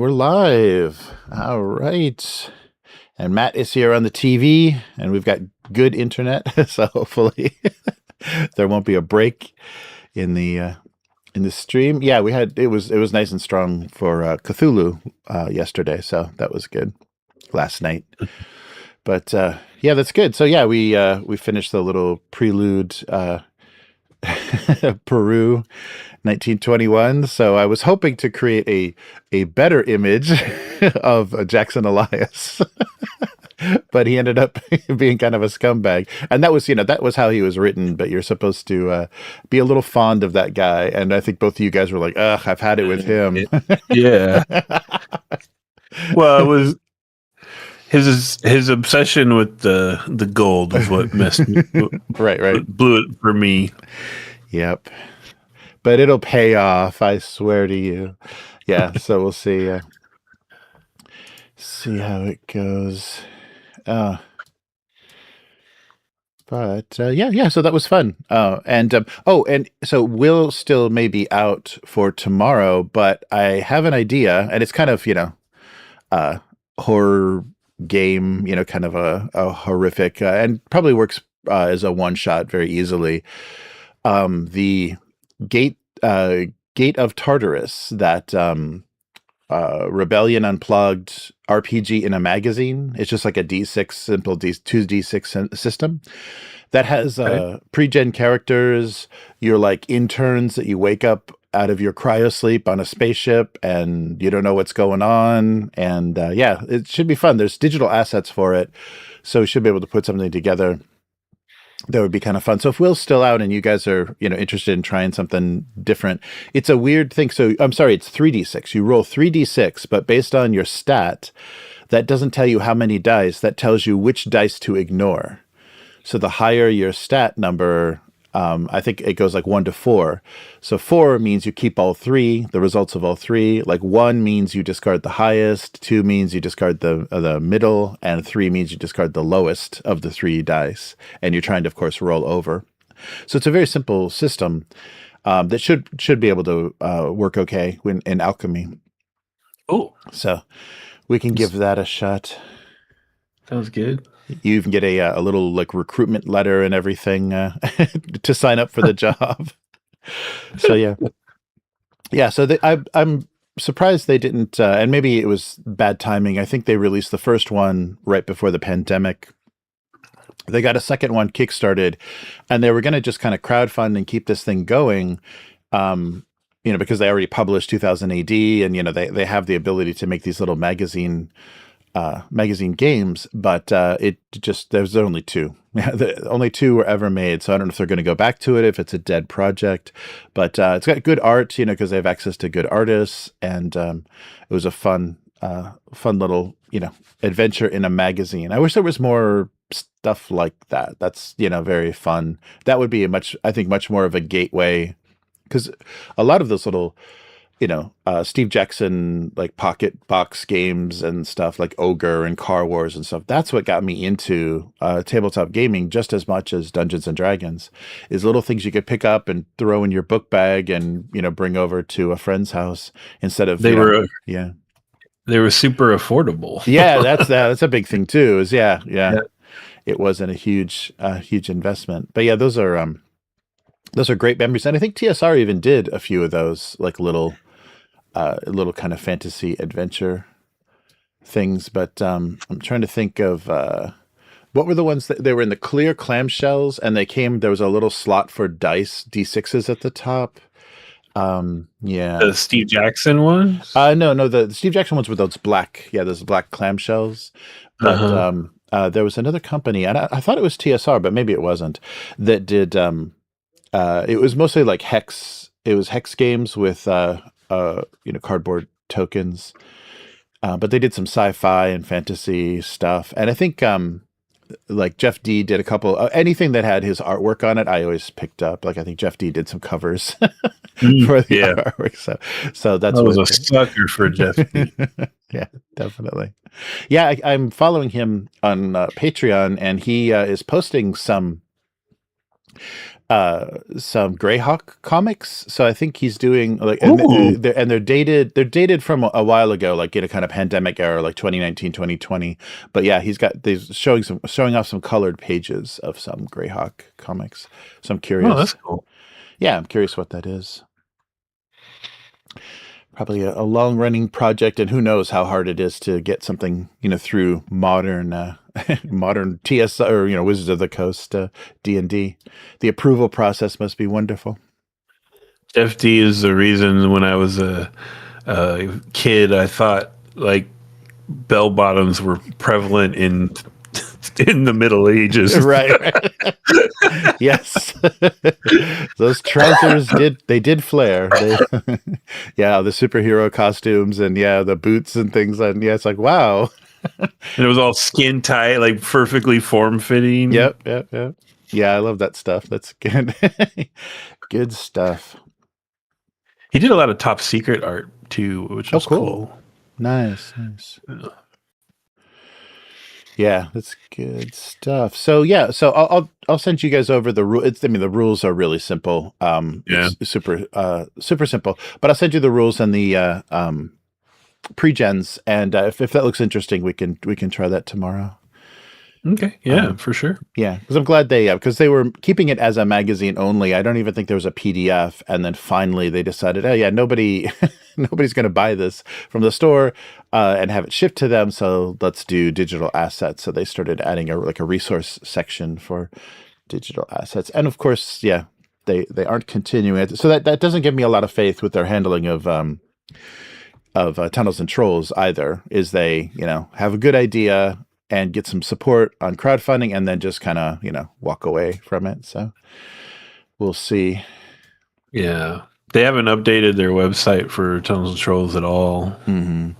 we're live. All right. And Matt is here on the TV, and we've got good internet, so hopefully there won't be a break in the stream. Yeah, it was nice and strong for Cthulhu yesterday, so that was good. Last night. But yeah, that's good. So yeah, we finished the little prelude Peru 1921. So I was hoping to create a better image of Jackson Elias. But he ended up being kind of a scumbag. And that was how he was written, but you're supposed to be a little fond of that guy. And I think both of you guys were like, ugh, I've had it with him. Yeah. Well, it was his obsession with the gold is what messed me. Right. Blew it for me. Yep. But it'll pay off, I swear to you. Yeah, so we'll see how it goes. Yeah, so that was fun. And so we'll still may be out for tomorrow, but I have an idea, and it's kind of, horror game, kind of a horrific, and probably works as a one-shot very easily. The Gate of Tartarus, that Rebellion Unplugged RPG in a magazine. It's just like a D6 simple 2D6 system that has pre-gen characters. You're like interns that you wake up out of your cryosleep on a spaceship and you don't know what's going on. And yeah, it should be fun. There's digital assets for it, so we should be able to put something together that would be kind of fun. So if Will's still out and you guys are, interested in trying something different, it's a weird thing. So I'm sorry, it's 3d6. You roll 3d6, but based on your stat, that doesn't tell you how many dice. That tells you which dice to ignore. So the higher your stat number, I think it goes like 1 to 4. So 4 means you keep all 3, the results of all 3. Like 1 means you discard the highest, 2 means you discard the middle, and 3 means you discard the lowest of the 3 dice. And you're trying to, of course, roll over. So it's a very simple system that should be able to work okay in alchemy. Oh, so we can give that a shot. Sounds good. You even get a little like recruitment letter and everything to sign up for the job. So yeah. So I'm surprised they didn't, and maybe it was bad timing. I think they released the first one right before the pandemic. They got a second one kickstarted, and they were going to just kind of crowdfund and keep this thing going. Because they already published 2000 AD, and they have the ability to make these little magazine games, but there's only 2. Only 2 were ever made, so I don't know if they're going to go back to it, if it's a dead project, but it's got good art, because they have access to good artists, and it was a fun little, adventure in a magazine. I wish there was more stuff like that. That's, very fun. That would be much more of a gateway, because a lot of those little Steve Jackson, like pocket box games and stuff like Ogre and Car Wars and stuff. That's what got me into tabletop gaming just as much as Dungeons and Dragons, is little things you could pick up and throw in your book bag and, bring over to a friend's house instead of, they were super affordable. Yeah. That's a big thing too, is yeah. It wasn't a huge investment, but yeah, those are great memories. And I think TSR even did a few of those, like little kind of fantasy adventure things, but I'm trying to think of what were the ones that they were in the clear clamshells, and there was a little slot for dice D6s at the top. The Steve Jackson ones? No, the Steve Jackson ones were those black clamshells. But there was another company, and I thought it was TSR, but maybe it wasn't, that did it was mostly like hex. It was hex games with cardboard tokens, but they did some sci-fi and fantasy stuff. And I think like Jeff D did a couple. Anything that had his artwork on it, I always picked up. Like I think Jeff D did some covers for the artwork. So that's I was a sucker for Jeff D. Yeah, definitely. Yeah, I'm following him on Patreon, and he is posting some some Greyhawk comics. So I think he's doing like, Ooh. they're dated. They're dated from a while ago, like in a kind of pandemic era, like 2019, 2020. But yeah, he's showing off some colored pages of some Greyhawk comics. So I'm curious. Oh, that's cool. Yeah, I'm curious what that is. Probably a long running project, and who knows how hard it is to get something, through modern modern TS or Wizards of the Coast D&D. The approval process must be wonderful. FD is the reason when I was a kid, I thought like bell bottoms were prevalent in the Middle Ages. Right. Yes. Those trousers did flare. Yeah, the superhero costumes and the boots and things, and it's like, wow. And it was all skin tight, like perfectly form fitting. Yep. Yeah, I love that stuff. That's good. Good stuff. He did a lot of top secret art too, which was cool. Nice. Yeah, that's good stuff. So I'll send you guys over the rules. I mean, the rules are really simple. It's super simple. But I'll send you the rules and the pre-gens, and if that looks interesting, we can try that tomorrow. Okay, yeah, for sure. Yeah, because I'm glad because they were keeping it as a magazine only. I don't even think there was a PDF, and then finally they decided, oh yeah, nobody's going to buy this from the store and have it shipped to them. So let's do digital assets. So they started adding a resource section for digital assets, and of course, they aren't continuing it. So that doesn't give me a lot of faith with their handling of Tunnels and Trolls either. Is they have a good idea and get some support on crowdfunding, and then just kind of, walk away from it. So we'll see. Yeah. They haven't updated their website for Tunnels and Trolls at all. Mm-hmm.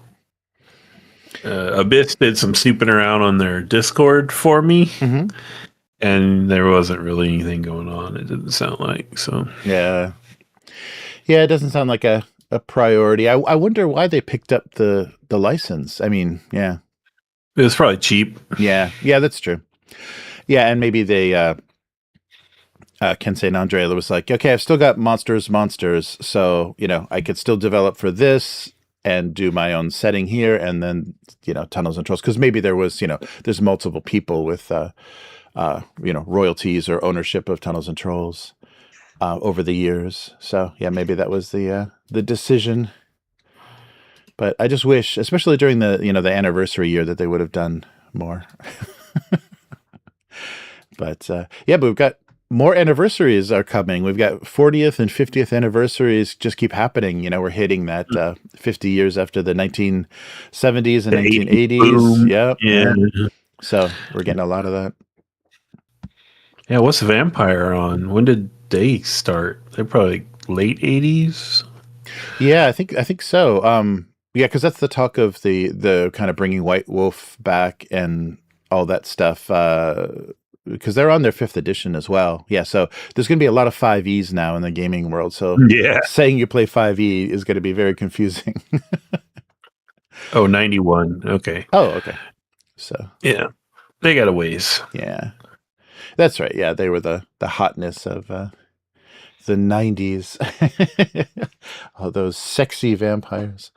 Abyss did some snooping around on their Discord for me, and there wasn't really anything going on. It didn't sound like, so. Yeah, it doesn't sound like a priority. I wonder why they picked up the license. I mean, yeah. It was probably cheap. Yeah, that's true. Yeah, and maybe they Ken St. Andre was like, okay, I've still got monsters, so I could still develop for this and do my own setting here, and then Tunnels and Trolls, because maybe there was there's multiple people with royalties or ownership of Tunnels and Trolls over the years. So yeah, maybe that was the decision. But I just wish, especially during the the anniversary year, that they would have done more. But we've got more anniversaries are coming. We've got 40th and 50th anniversaries just keep happening. We're hitting that 50 years after the 1970s and 1980s. Yeah. So we're getting a lot of that. Yeah, what's Vampire on? When did they start? They're probably late 80s. Yeah, I think so. Yeah, because that's the talk of the kind of bringing White Wolf back and all that stuff. Because they're on their 5th edition as well. Yeah, so there's going to be a lot of 5Es now in the gaming world. So saying you play 5E is going to be very confusing. 91. Okay. Oh, okay. So yeah, they got a ways. Yeah, that's right. Yeah, they were the hotness of the 90s. All those sexy vampires.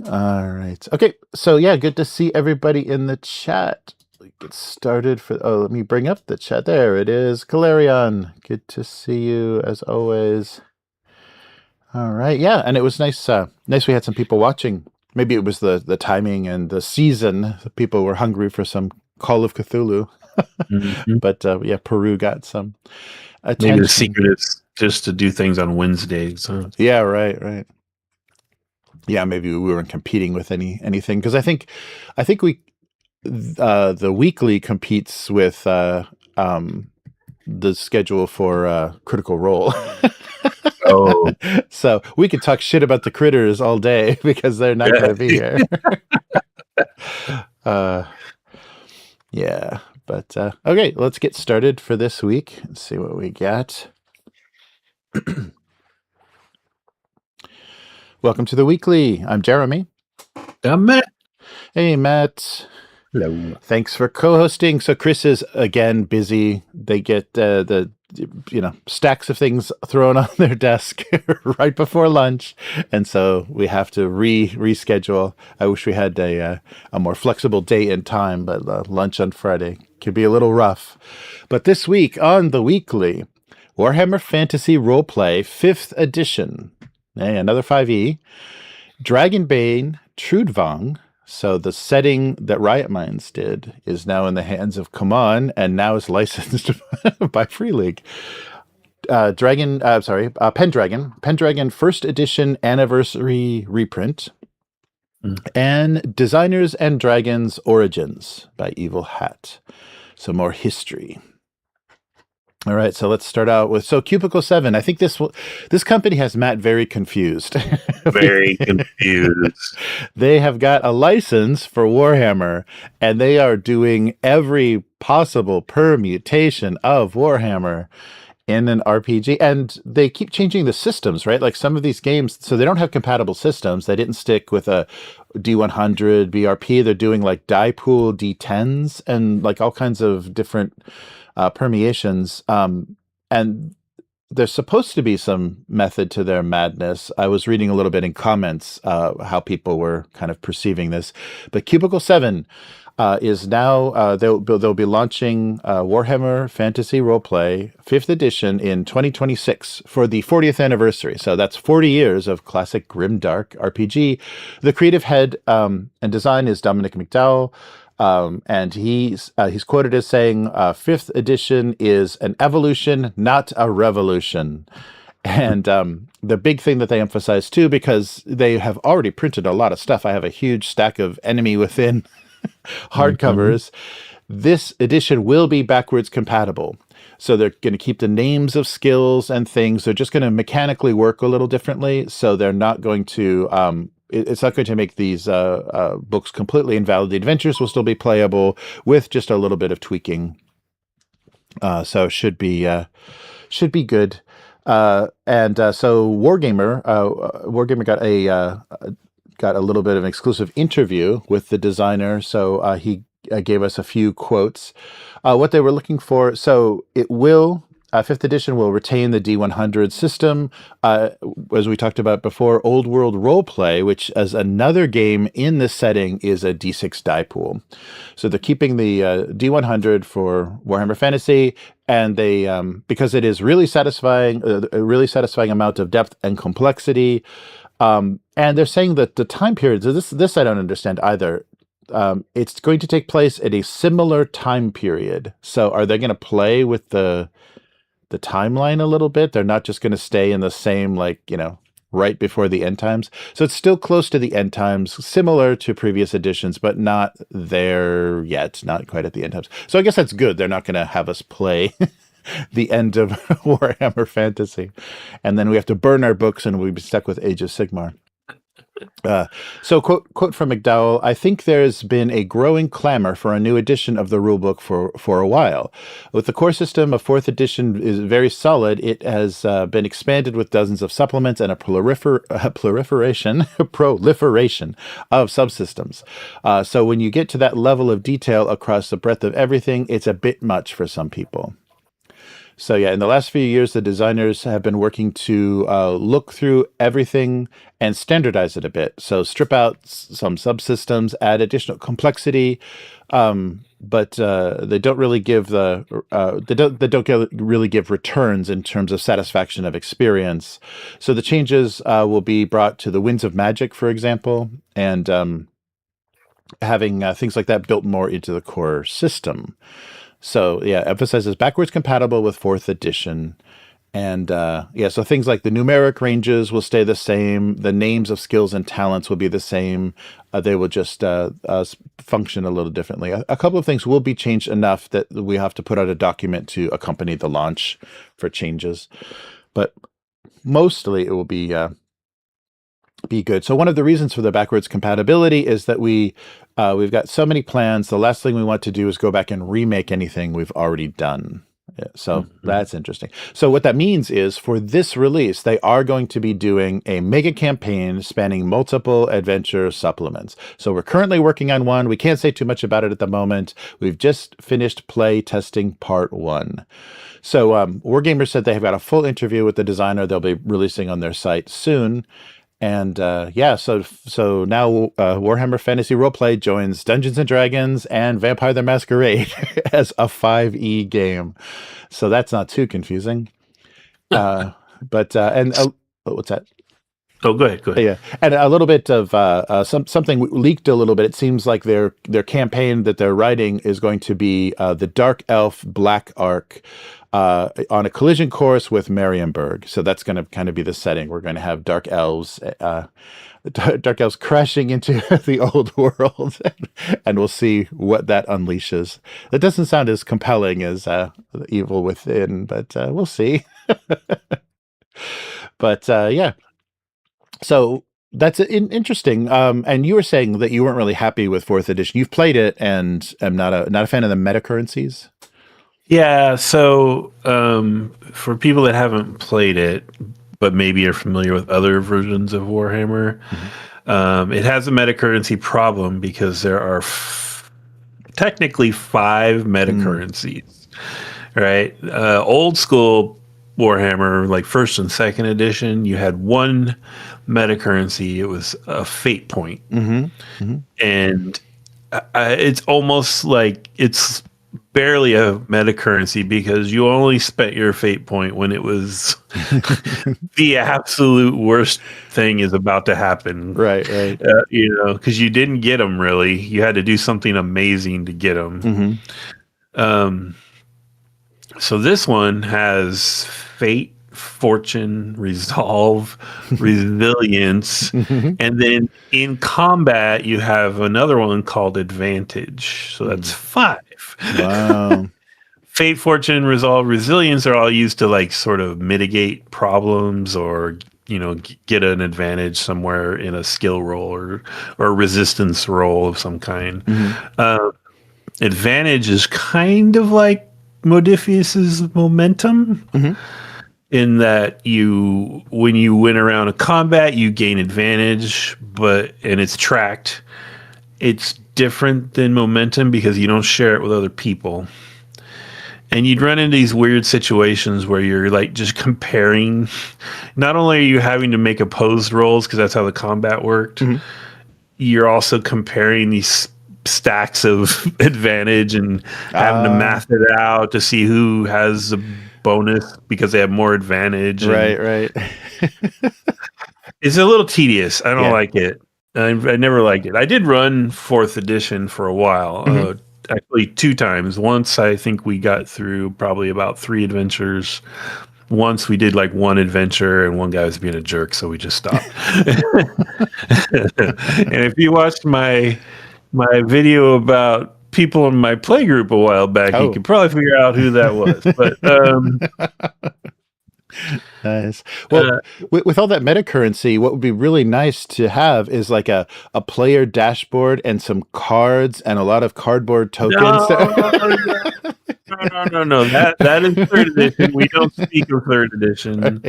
All right. Okay. So good to see everybody in the chat. Get started let me bring up the chat. There it is. Calarion, good to see you as always. All right. Yeah, and it was nice we had some people watching. Maybe it was the timing and the season. People were hungry for some Call of Cthulhu. But Peru got some attention. Maybe the secret is just to do things on Wednesdays. Huh? Yeah, right. Yeah, maybe we weren't competing with anything, because I think we the weekly competes with the schedule for Critical Role. Oh, so we could talk shit about the critters all day because they're not going to be here. Yeah, but okay, let's get started for this week and see what we got. Welcome to the weekly. I'm Jeremy. I'm Matt. Hey, Matt. Hello. Thanks for co-hosting. So Chris is again busy. They get stacks of things thrown on their desk right before lunch, and so we have to reschedule. I wish we had a more flexible day and time, but lunch on Friday could be a little rough. But this week on the weekly, Warhammer Fantasy Roleplay 5th edition, another 5e, Dragonbane, Trudvang. So the setting that Riot Minds did is now in the hands of Common, and now is licensed by Free League. Pendragon 1st edition anniversary reprint, and Designers and Dragons Origins by Evil Hat. So more history. All right, so let's start out with Cubicle 7. I think this company has Matt very confused. Very confused. They have got a license for Warhammer, and they are doing every possible permutation of Warhammer in an RPG, and they keep changing the systems, right? Like some of these games, so they don't have compatible systems. They didn't stick with a D100 BRP. They're doing like die pool D10s and like all kinds of different permeations, and there's supposed to be some method to their madness. I was reading a little bit in comments how people were kind of perceiving this, but Cubicle 7 is now they'll be launching Warhammer Fantasy Roleplay 5th edition in 2026 for the 40th anniversary. So that's 40 years of classic grimdark RPG. The creative head and design is Dominic McDowall. And he's quoted as saying, 5th edition is an evolution, not a revolution. And the big thing that they emphasize, too, because they have already printed a lot of stuff. I have a huge stack of Enemy Within hardcovers. This edition will be backwards compatible. So they're going to keep the names of skills and things. They're just going to mechanically work a little differently. So they're not going to... it's not going to make these books completely invalid. The adventures will still be playable with just a little bit of tweaking. So should be good. So Wargamer got a little bit of an exclusive interview with the designer. So he gave us a few quotes. What they were looking for. So it will. 5th edition will retain the D100 system, as we talked about before. Old World Roleplay, which as another game in this setting is a D6 die pool. So they're keeping the D100 for Warhammer Fantasy, and they because it is really satisfying, a really satisfying amount of depth and complexity. And they're saying that the time periods. So this I don't understand either. It's going to take place at a similar time period. So are they going to play with the timeline a little bit? They're not just going to stay in the same, right before the end times. So it's still close to the end times, similar to previous editions, but not there yet, not quite at the end times. So I guess that's good. They're not going to have us play the end of Warhammer Fantasy. And then we have to burn our books and we'll be stuck with Age of Sigmar. So quote from McDowell, I think there's been a growing clamor for a new edition of the rulebook for a while. With the core system of 4th edition is very solid, it has been expanded with dozens of supplements and a proliferation of subsystems. So when you get to that level of detail across the breadth of everything, it's a bit much for some people. So yeah, in the last few years, the designers have been working to look through everything and standardize it a bit. So strip out some subsystems, add additional complexity, but they don't really give really give returns in terms of satisfaction of experience. So the changes will be brought to the Winds of Magic, for example, and having things like that built more into the core system. So yeah, emphasizes backwards compatible with 4th edition. And so things like the numeric ranges will stay the same. The names of skills and talents will be the same. They will just function a little differently. A couple of things will be changed enough that we have to put out a document to accompany the launch for changes. But mostly it will be good. So one of the reasons for the backwards compatibility is that we've got so many plans. The last thing we want to do is go back and remake anything we've already done. So that's interesting. So what that means is for this release, they are going to be doing a mega campaign spanning multiple adventure supplements. So we're currently working on one. We can't say too much about it at the moment. We've just finished play testing part 1. So Wargamer said they have got a full interview with the designer they'll be releasing on their site soon. And so now Warhammer Fantasy Roleplay joins Dungeons and Dragons and Vampire the Masquerade as a 5e game. So that's not too confusing. What's that? Oh, go ahead. Yeah, and a little bit of something leaked a little bit. It seems like their campaign that they're writing is going to be the Dark Elf Black Ark on a collision course with Marienburg. So that's going to kind of be the setting. We're going to have dark elves crashing into the old world, and we'll see what that unleashes. That doesn't sound as compelling as Evil Within, but we'll see. But yeah. So that's interesting. And you were saying that you weren't really happy with 4th edition. You've played it, and I'm not a fan of the meta currencies. Yeah. So for people that haven't played it, but maybe are familiar with other versions of Warhammer, it has a meta currency problem because there are technically 5 meta currencies, right? Old school Warhammer, like 1st and 2nd edition, you had 1 meta currency. It was a fate point. And it's almost like it's barely a meta currency because you only spent your fate point when it was the absolute worst thing is about to happen. Right. Because you didn't get them really. You had to do something amazing to get them. So this one has fate, fortune, resolve, resilience, and then in combat you have another one called advantage. So that's 5. Wow. Fate, fortune, resolve, resilience are all used to like sort of mitigate problems or get an advantage somewhere in a skill roll or a resistance roll of some kind. Advantage is kind of like Modifius's momentum. In that when you win around a combat, you gain advantage, and it's tracked. It's different than momentum because you don't share it with other people. And you'd run into these weird situations where you're like just comparing. Not only are you having to make opposed rolls because that's how the combat worked, you're also comparing these stacks of advantage and having to math it out to see who has a bonus because they have more advantage. Right. It's a little tedious. I don't like it. I never liked it. I did run 4th edition for a while. Actually 2 times. Once I think we got through probably about 3 adventures. Once we did like 1 adventure and one guy was being a jerk, so we just stopped. And if you watched my video about people in my play group a while back, you could probably figure out who that was. But nice. Well, with all that meta currency, what would be really nice to have is like a player dashboard and some cards and a lot of cardboard tokens. No. That is 3rd edition. We don't speak of 3rd edition.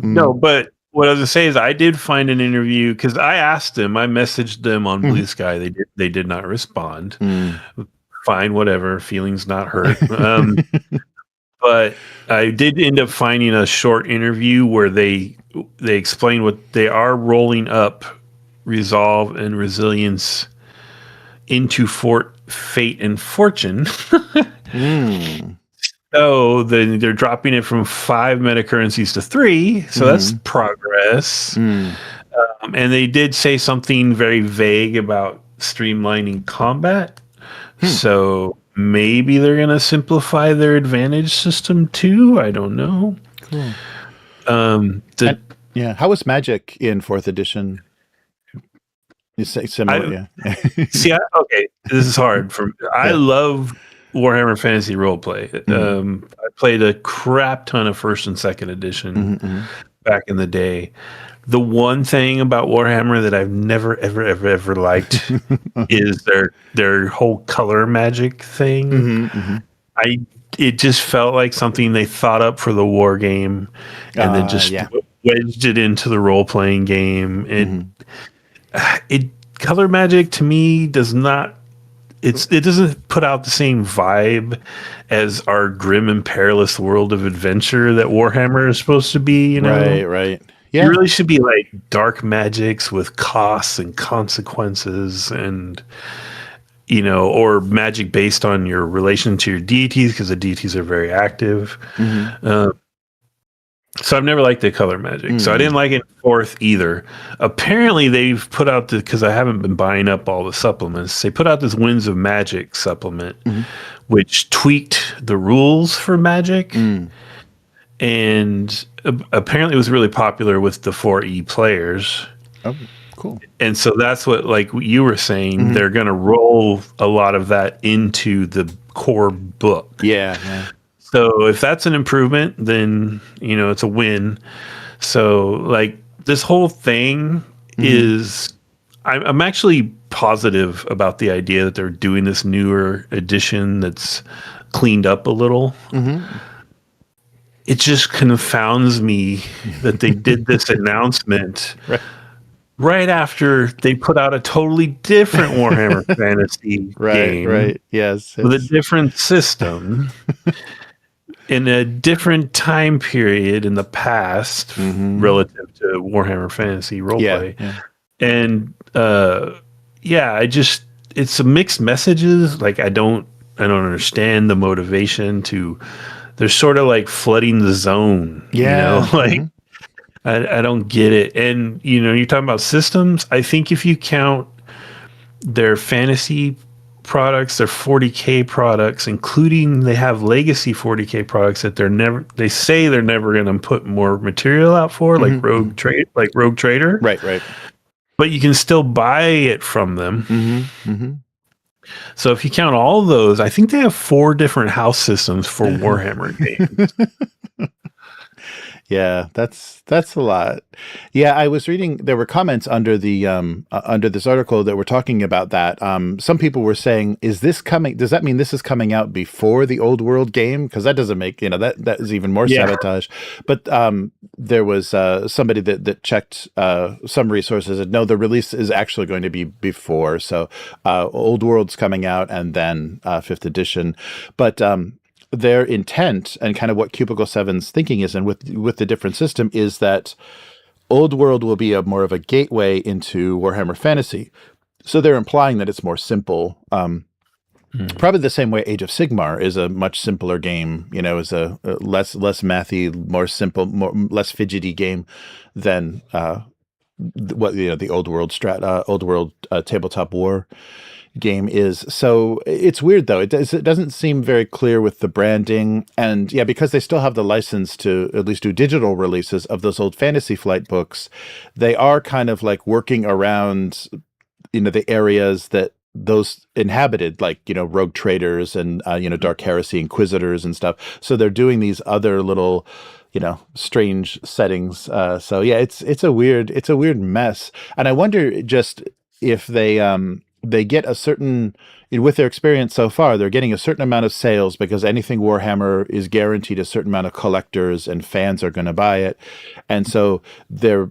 No, but what I was going to say is I did find an interview because I asked them, I messaged them on Blue Sky. They did not respond. Fine, whatever. Feelings not hurt. But I did end up finding a short interview where they explain what they are rolling up resolve and resilience into fate and fortune. So then they're dropping it from 5 meta currencies to 3. So that's progress. And they did say something very vague about streamlining combat. So maybe they're going to simplify their advantage system too. I don't know. Cool. How was magic in 4th edition? You say similar, See, okay, this is hard. I love Warhammer Fantasy Roleplay. I played a crap ton of 1st and 2nd edition back in the day. The one thing about Warhammer that I've never, ever liked is their whole color magic thing. I it just felt like something they thought up for the war game, and then just wedged it into the role playing game. It color magic to me does not. It doesn't put out the same vibe as our grim and perilous world of adventure that Warhammer is supposed to be. You know, right. Yeah, it really should be like dark magics with costs and consequences, and or magic based on your relation to your deities, because the deities are very active. So I've never liked the color magic. So I didn't like it in 4th either. Apparently they've put out because I haven't been buying up all the supplements. They put out this Winds of Magic supplement, which tweaked the rules for magic. And apparently it was really popular with the 4E players. Oh, cool. And so that's what, like you were saying, they're going to roll a lot of that into the core book. Yeah. So if that's an improvement, then, it's a win. So like this whole thing is, I'm actually positive about the idea that they're doing this newer edition that's cleaned up a little. It just confounds me that they did this announcement right after they put out a totally different Warhammer Fantasy game. Right. Yes. With a different system. In a different time period in the past relative to Warhammer Fantasy Roleplay. And it's a mixed messages. Like I don't understand the motivation to, they're sort of like flooding the zone. I don't get it. And you're talking about systems. I think if you count their fantasy products, their 40K products, including they have legacy 40K products that they say they're never going to put more material out for, like Rogue Trader. Right. But you can still buy it from them. So if you count all those, I think they have 4 different house systems for Warhammer games. Yeah, that's a lot. Yeah, I was reading, there were comments under the under this article that were talking about that. Some people were saying, does that mean this is coming out before the Old World game? Because that doesn't make, that is even more sabotage. But there was somebody that checked some resources and no, the release is actually going to be before. So Old World's coming out and then 5th edition. But their intent and kind of what Cubicle 7's thinking is, and with the different system, is that Old World will be more of a gateway into Warhammer Fantasy. So they're implying that it's more simple. Probably the same way Age of Sigmar is a much simpler game, is a less mathy, more simple, less fidgety game than what the Old World tabletop war game is. So it's weird though. It doesn't seem very clear with the branding, and because they still have the license to at least do digital releases of those old Fantasy Flight books, they are kind of like working around the areas that those inhabited, like rogue traders and Dark Heresy Inquisitors and stuff. So they're doing these other little strange settings. So it's a weird mess, and I wonder just if they get a certain, with their experience so far, they're getting a certain amount of sales because anything Warhammer is guaranteed a certain amount of collectors and fans are going to buy it. And so they're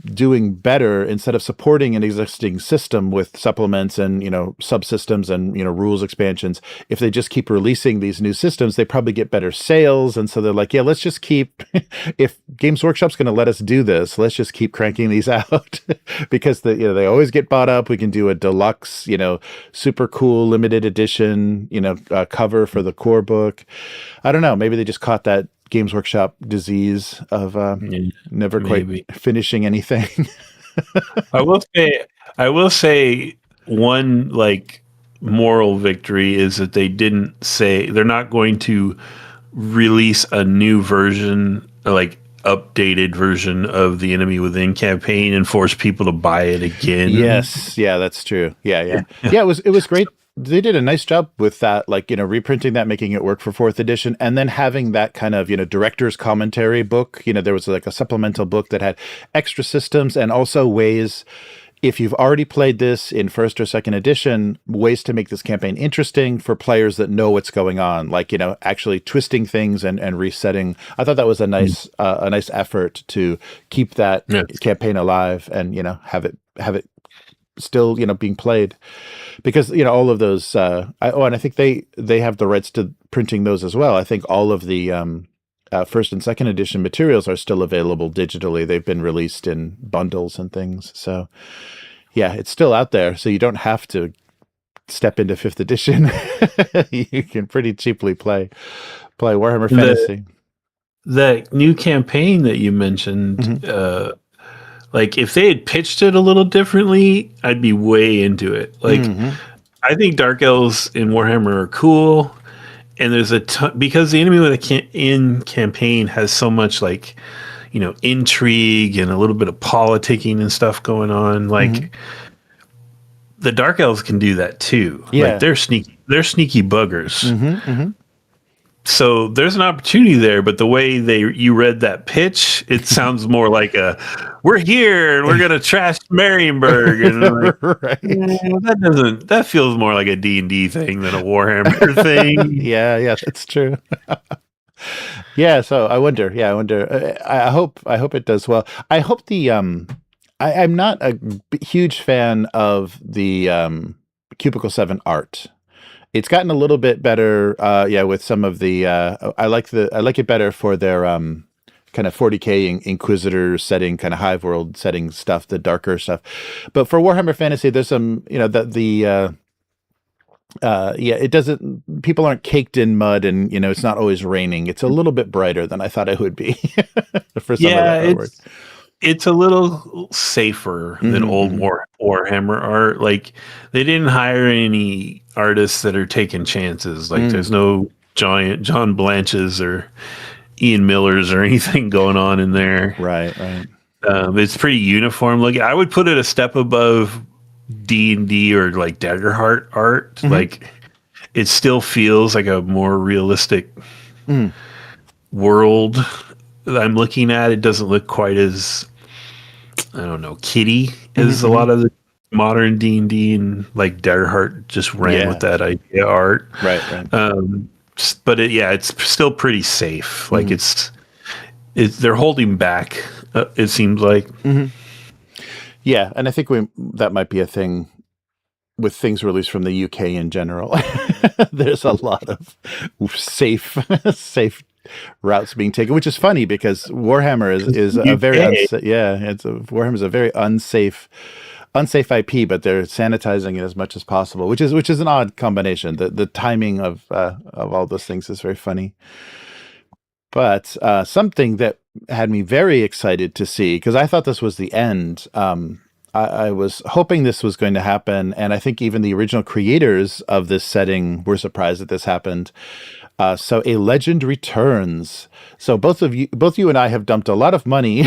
doing better instead of supporting an existing system with supplements and subsystems and rules expansions. If they just keep releasing these new systems, they probably get better sales, and so they're like, let's just keep if Games Workshop's going to let us do this, let's just keep cranking these out because they always get bought up. We can do a deluxe super cool limited edition cover for the core book. I don't know, maybe they just caught that Games Workshop disease of never quite finishing anything. I will say one moral victory is that they didn't say they're not going to release a new version, updated version of the Enemy Within campaign and force people to buy it again. Yes, that's true. Yeah. It was great. They did a nice job with that, reprinting that, making it work for 4th edition, and then having that kind of, director's commentary book. There was a supplemental book that had extra systems and also ways, if you've already played this in first or second edition, ways to make this campaign interesting for players that know what's going on, like, actually twisting things and resetting. I thought that was a nice effort to keep that campaign alive and, have it still, being played, because, all of those, and I think they have the rights to printing those as well. I think all of the, first and second edition materials are still available digitally. They've been released in bundles and things. So yeah, it's still out there. So you don't have to step into fifth edition. You can pretty cheaply play Warhammer Fantasy. That new campaign that you mentioned, like if they had pitched it a little differently, I'd be way into it. Like I think Dark Elves in Warhammer are cool. And there's a ton, because the enemy in campaign has so much like, intrigue and a little bit of politicking and stuff going on. Like the Dark Elves can do that too. Yeah. Like they're sneaky buggers. So there's an opportunity there, but the way you read that pitch, it sounds more like we're here and we're gonna trash Marienburg, and like, that feels more like a D&D thing than a Warhammer thing. Yeah, that's true. Yeah, so I wonder. I hope it does well. I hope I'm not a huge fan of the Cubicle 7 art. It's gotten a little bit better, with some of the. I like it better for their kind of 40K Inquisitor setting, kind of Hive World setting stuff, the darker stuff. But for Warhammer Fantasy, there's some, it doesn't. People aren't caked in mud, and it's not always raining. It's a little bit brighter than I thought it would be for some of that artwork. It's a little safer than old Warhammer art. Like they didn't hire any artists that are taking chances. Like there's no giant John Blanches or Ian Millers or anything going on in there. Right. It's pretty uniform. Like I would put it a step above D&D or like Daggerheart art. Like it still feels like a more realistic world that I'm looking at. It doesn't look quite as, I don't know, kiddie as a lot of the modern D&D, and like Daggerheart just ran with that idea art. Right. But it's still pretty safe. Like they're holding back. It seems like. Yeah, and I think that might be a thing with things released from the UK in general. There's a lot of safe routes being taken, which is funny because Warhammer is a very Warhammer is a very unsafe IP, but they're sanitizing it as much as possible, which is an odd combination. The timing of all those things is very funny. But something that had me very excited to see, because I thought this was the end. I was hoping this was going to happen, and I think even the original creators of this setting were surprised that this happened. So a legend returns. So both you and I have dumped a lot of money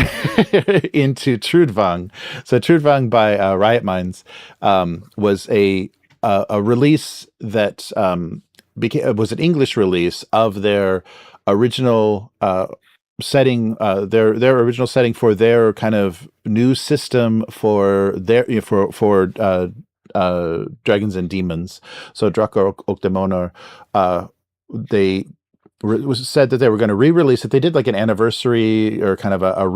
into Trudvang. So Trudvang by Riot Minds was a release that was an English release of their original setting, their original setting for their kind of new system for their for dragons and demons. So Drakar och Demoner. They was said that they were going to re-release it. They did like an anniversary or kind of a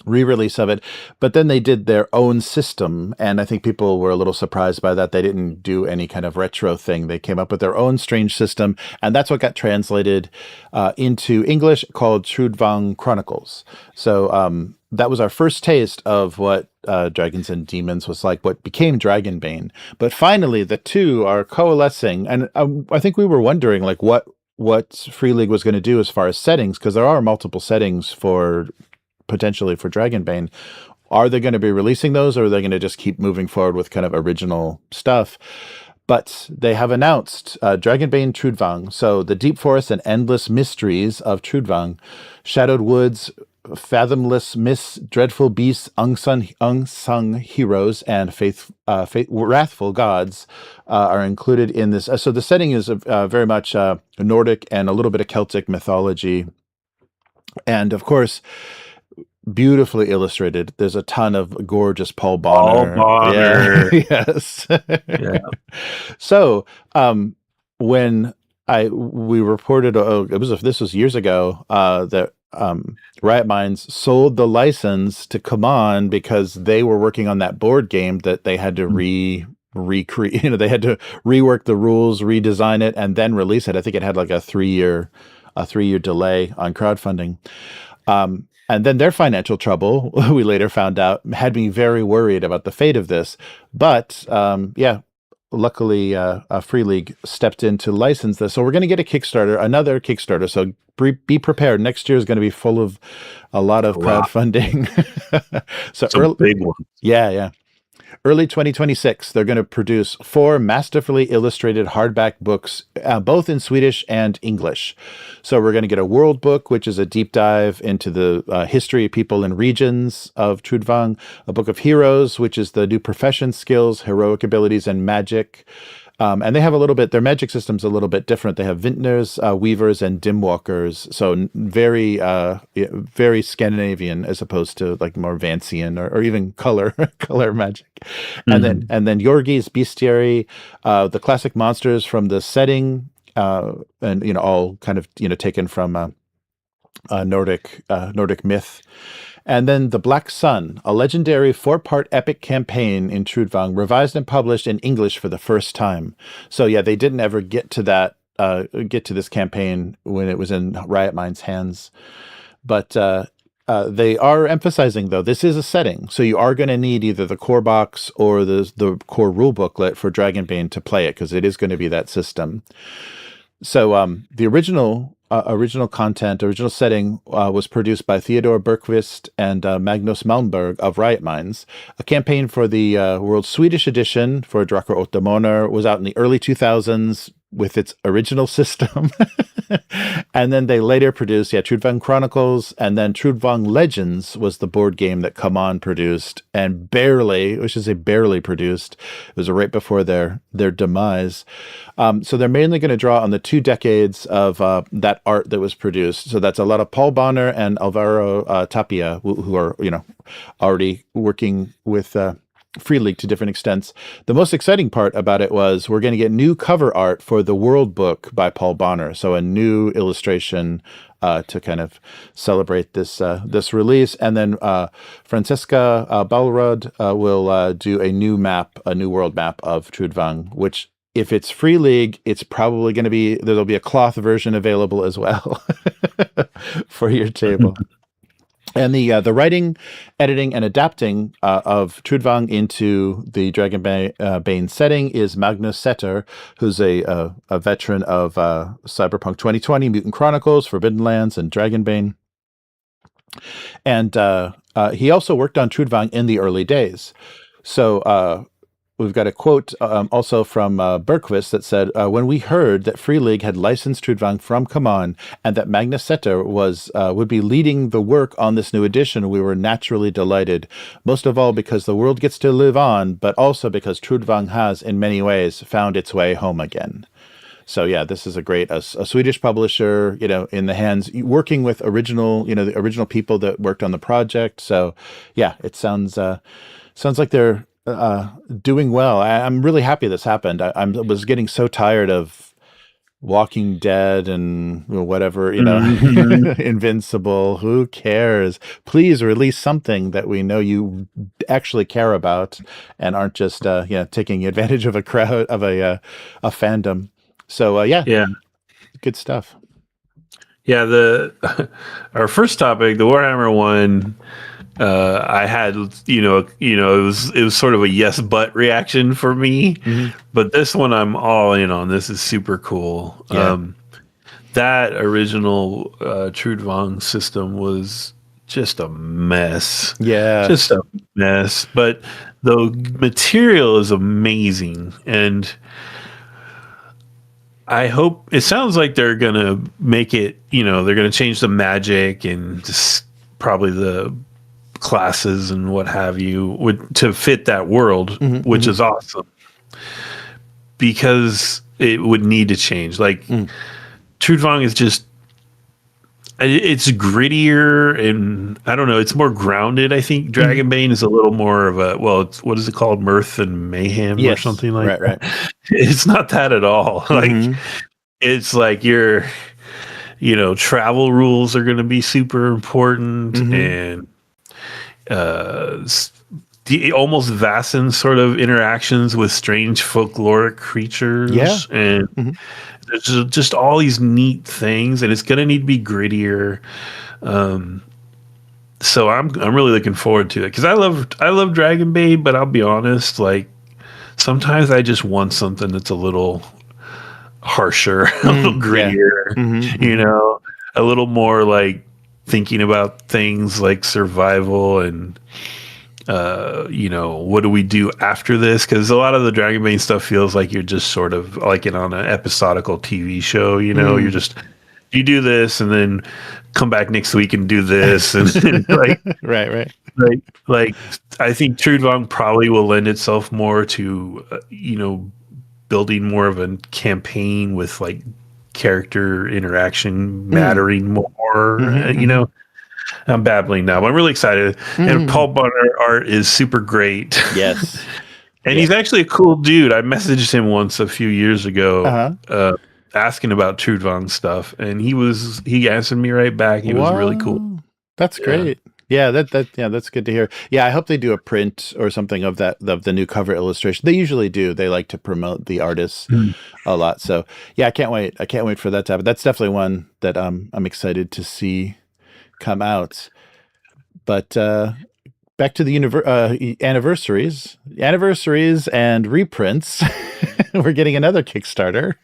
re-release of it, but then they did their own system, and I think people were a little surprised by that. They didn't do any kind of retro thing. They came up with their own strange system, and that's what got translated into English, called Trudvang Chronicles. So that was our first taste of what Dragons and Demons was like, what became Dragonbane. But finally, the two are coalescing, and I think we were wondering like what Free League was going to do as far as settings, because there are multiple settings potentially for Dragonbane. Are they going to be releasing those, or are they going to just keep moving forward with kind of original stuff? But they have announced Dragonbane Trudvang. So the deep forests and endless mysteries of Trudvang, shadowed woods, fathomless myths, dreadful beasts, unsung heroes, and wrathful gods are included in this. So the setting is very much Nordic and a little bit of Celtic mythology. And of course, beautifully illustrated. There's a ton of gorgeous Paul Paul Bonner. Bonner. Yeah, yes. Yeah. So, when we reported, this was years ago, that Riot Minds sold the license to CMON because they were working on that board game that they had to recreate. They had to rework the rules, redesign it, and then release it. I think it had like a 3-year delay on crowdfunding. And then their financial trouble, we later found out, had me very worried about the fate of this. But luckily, Free League stepped in to license this. So we're going to get another Kickstarter. So be prepared. Next year is going to be full of a lot of crowdfunding. So Some big one. Yeah. Early 2026, they're going to produce 4 masterfully illustrated hardback books, both in Swedish and English. So we're going to get a world book, which is a deep dive into the history, people, and regions of Trudvang, a book of heroes, which is the new profession skills, heroic abilities, and magic. And they have their magic system's a little bit different. They have vintners, weavers, and dimwalkers. So very, very Scandinavian as opposed to like more Vancian or even color magic. And then Yorgi's bestiary, the classic monsters from the setting, and all kind of taken from Nordic myth. And then The Black Sun, a legendary 4-part epic campaign in Trudvang, revised and published in English for the first time. So yeah, they didn't ever get to this campaign when it was in Riot Minds' hands. But they are emphasizing, though, this is a setting. So you are going to need either the core box or the core rule booklet for Dragonbane to play it, because it is going to be that system. So the original setting was produced by Theodore Bergqvist and Magnus Malmberg of Riot Minds. A campaign for the World Swedish edition for Drakar Åtta was out in the early 2000s with its original system. And then they later produced Trudvang Chronicles, and then Trudvang Legends was the board game that CMON produced, and barely produced. It was right before their demise. So they're mainly going to draw on the 2 decades of that art that was produced. So that's a lot of Paul Bonner and Alvaro Tapia, who are already working with Free League to different extents. The most exciting part about it was we're going to get new cover art for the World Book by Paul Bonner. So a new illustration to kind of celebrate this release. And then Francesca Balrod will do a new world map of Trudvang, which, if it's Free League, it's probably going to there'll be a cloth version available as well for your table. And the writing, editing, and adapting of Trudvang into the Dragonbane setting is Magnus Setter, who's a veteran of Cyberpunk 2020, Mutant Chronicles, Forbidden Lands, and Dragonbane. And he also worked on Trudvang in the early days. So we've got a quote also from Bergqvist that said, when we heard that Free League had licensed Trudvang from CMON and that Magnus Setter would be leading the work on this new edition, we were naturally delighted, most of all because the world gets to live on, but also because Trudvang has, in many ways, found its way home again. So yeah, this is a Swedish publisher, in the hands, working with the original people that worked on the project. So yeah, it sounds like they're doing well. I'm really happy this happened. I was getting so tired of Walking Dead and whatever, Invincible. Who cares? Please release something that we know you actually care about and aren't just taking advantage of a crowd, of a fandom. So good stuff. Yeah, our first topic, the Warhammer one. I had, it was sort of a yes, but reaction for me, but this one I'm all in on. This is super cool. Yeah. That original Trudvang system was just a mess. Yeah. Just a mess. But the material is amazing. And I hope, it sounds like they're going to make it, they're going to change the magic and just probably the classes and what have you to fit that world, which is awesome, because it would need to change. Like Trudvang is just It's grittier, and I don't know. It's more grounded. I think Dragonbane is a little more of a what is it called? Mirth and mayhem or something like that. Right. It's not that at all. Like it's like travel rules are going to be super important, and the almost Vaesen sort of interactions with strange folkloric creatures, and there's just all these neat things, and it's going to need to be grittier. So I'm really looking forward to it, because I love Dragonbane, but I'll be honest, like sometimes I just want something that's a little harsher, a little grittier, a little more like thinking about things like survival and what do we do after this? Because a lot of the Dragonbane stuff feels like you're just sort of like on an episodical TV show. You do this and then come back next week and do this, and like right. Like I think Trudvang probably will lend itself more to building more of a campaign with like character interaction mattering more. I'm babbling now, but I'm really excited. And Paul Bonner art is super great. Yes. And he's actually a cool dude. I messaged him once a few years ago asking about Trudvang stuff, and he answered me right back. He was really cool. That's great. Yeah, that's good to hear. Yeah, I hope they do a print or something of the new cover illustration. They usually do. They like to promote the artists a lot. So yeah, I can't wait. I can't wait for that to happen. That's definitely one that I'm excited to see come out. But back to the anniversaries and reprints. We're getting another Kickstarter.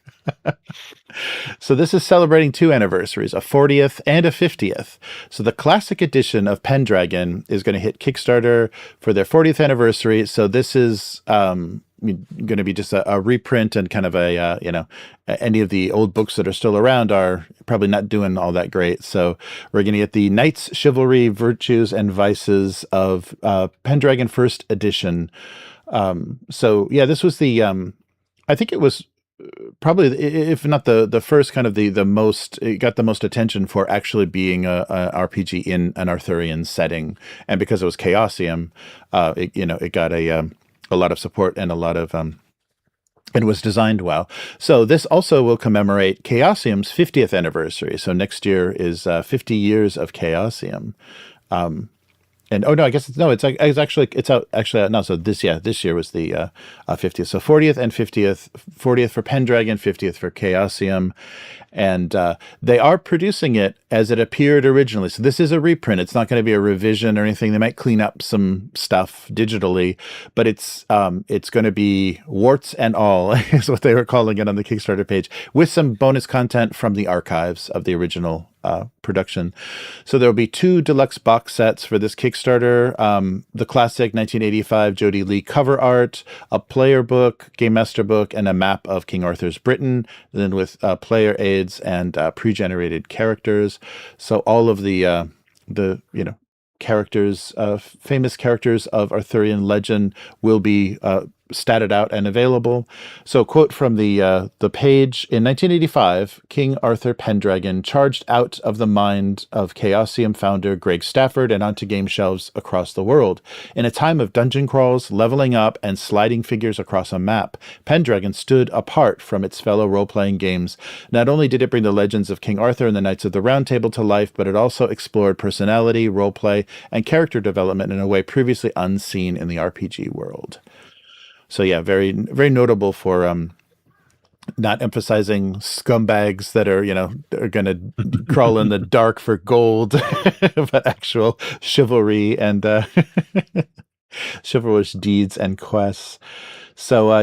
So this is celebrating 2 anniversaries, a 40th and a 50th. So the classic edition of Pendragon is going to hit Kickstarter for their 40th anniversary. So this is going to be just a reprint, and kind of any of the old books that are still around are probably not doing all that great. So we're going to get the Knights, Chivalry, Virtues, and Vices of Pendragon First Edition. So yeah, this was the, I think it was probably, if not the first, kind of the most, it got the most attention for actually being a RPG in an Arthurian setting. And because it was Chaosium, it got a lot of support and a lot of and was designed well. So this also will commemorate Chaosium's 50th anniversary. So next year is 50 years of Chaosium. And I guess it's out actually no. So this year was the 50th. So 40th and 50th, 40th for Pendragon, 50th for Chaosium, and they are producing it as it appeared originally. So this is a reprint. It's not going to be a revision or anything. They might clean up some stuff digitally, but it's going to be warts and all is what they were calling it on the Kickstarter page, with some bonus content from the archives of the original production. So there will be 2 deluxe box sets for this Kickstarter. The classic 1985 Jody Lee cover art, a player book, Gamemaster book, and a map of King Arthur's Britain, then with player aids and pre-generated characters. So all of the characters, famous characters of Arthurian legend will be statted out and available. So, quote from the page: in 1985, King Arthur Pendragon charged out of the mind of Chaosium founder Greg Stafford and onto game shelves across the world. In a time of dungeon crawls, leveling up, and sliding figures across a map, Pendragon stood apart from its fellow role-playing games. Not only did it bring the legends of King Arthur and the Knights of the Round Table to life, but it also explored personality, roleplay, and character development in a way previously unseen in the RPG world. So yeah, very, very notable for not emphasizing scumbags that are going to crawl in the dark for gold, but actual chivalry and chivalrous deeds and quests. So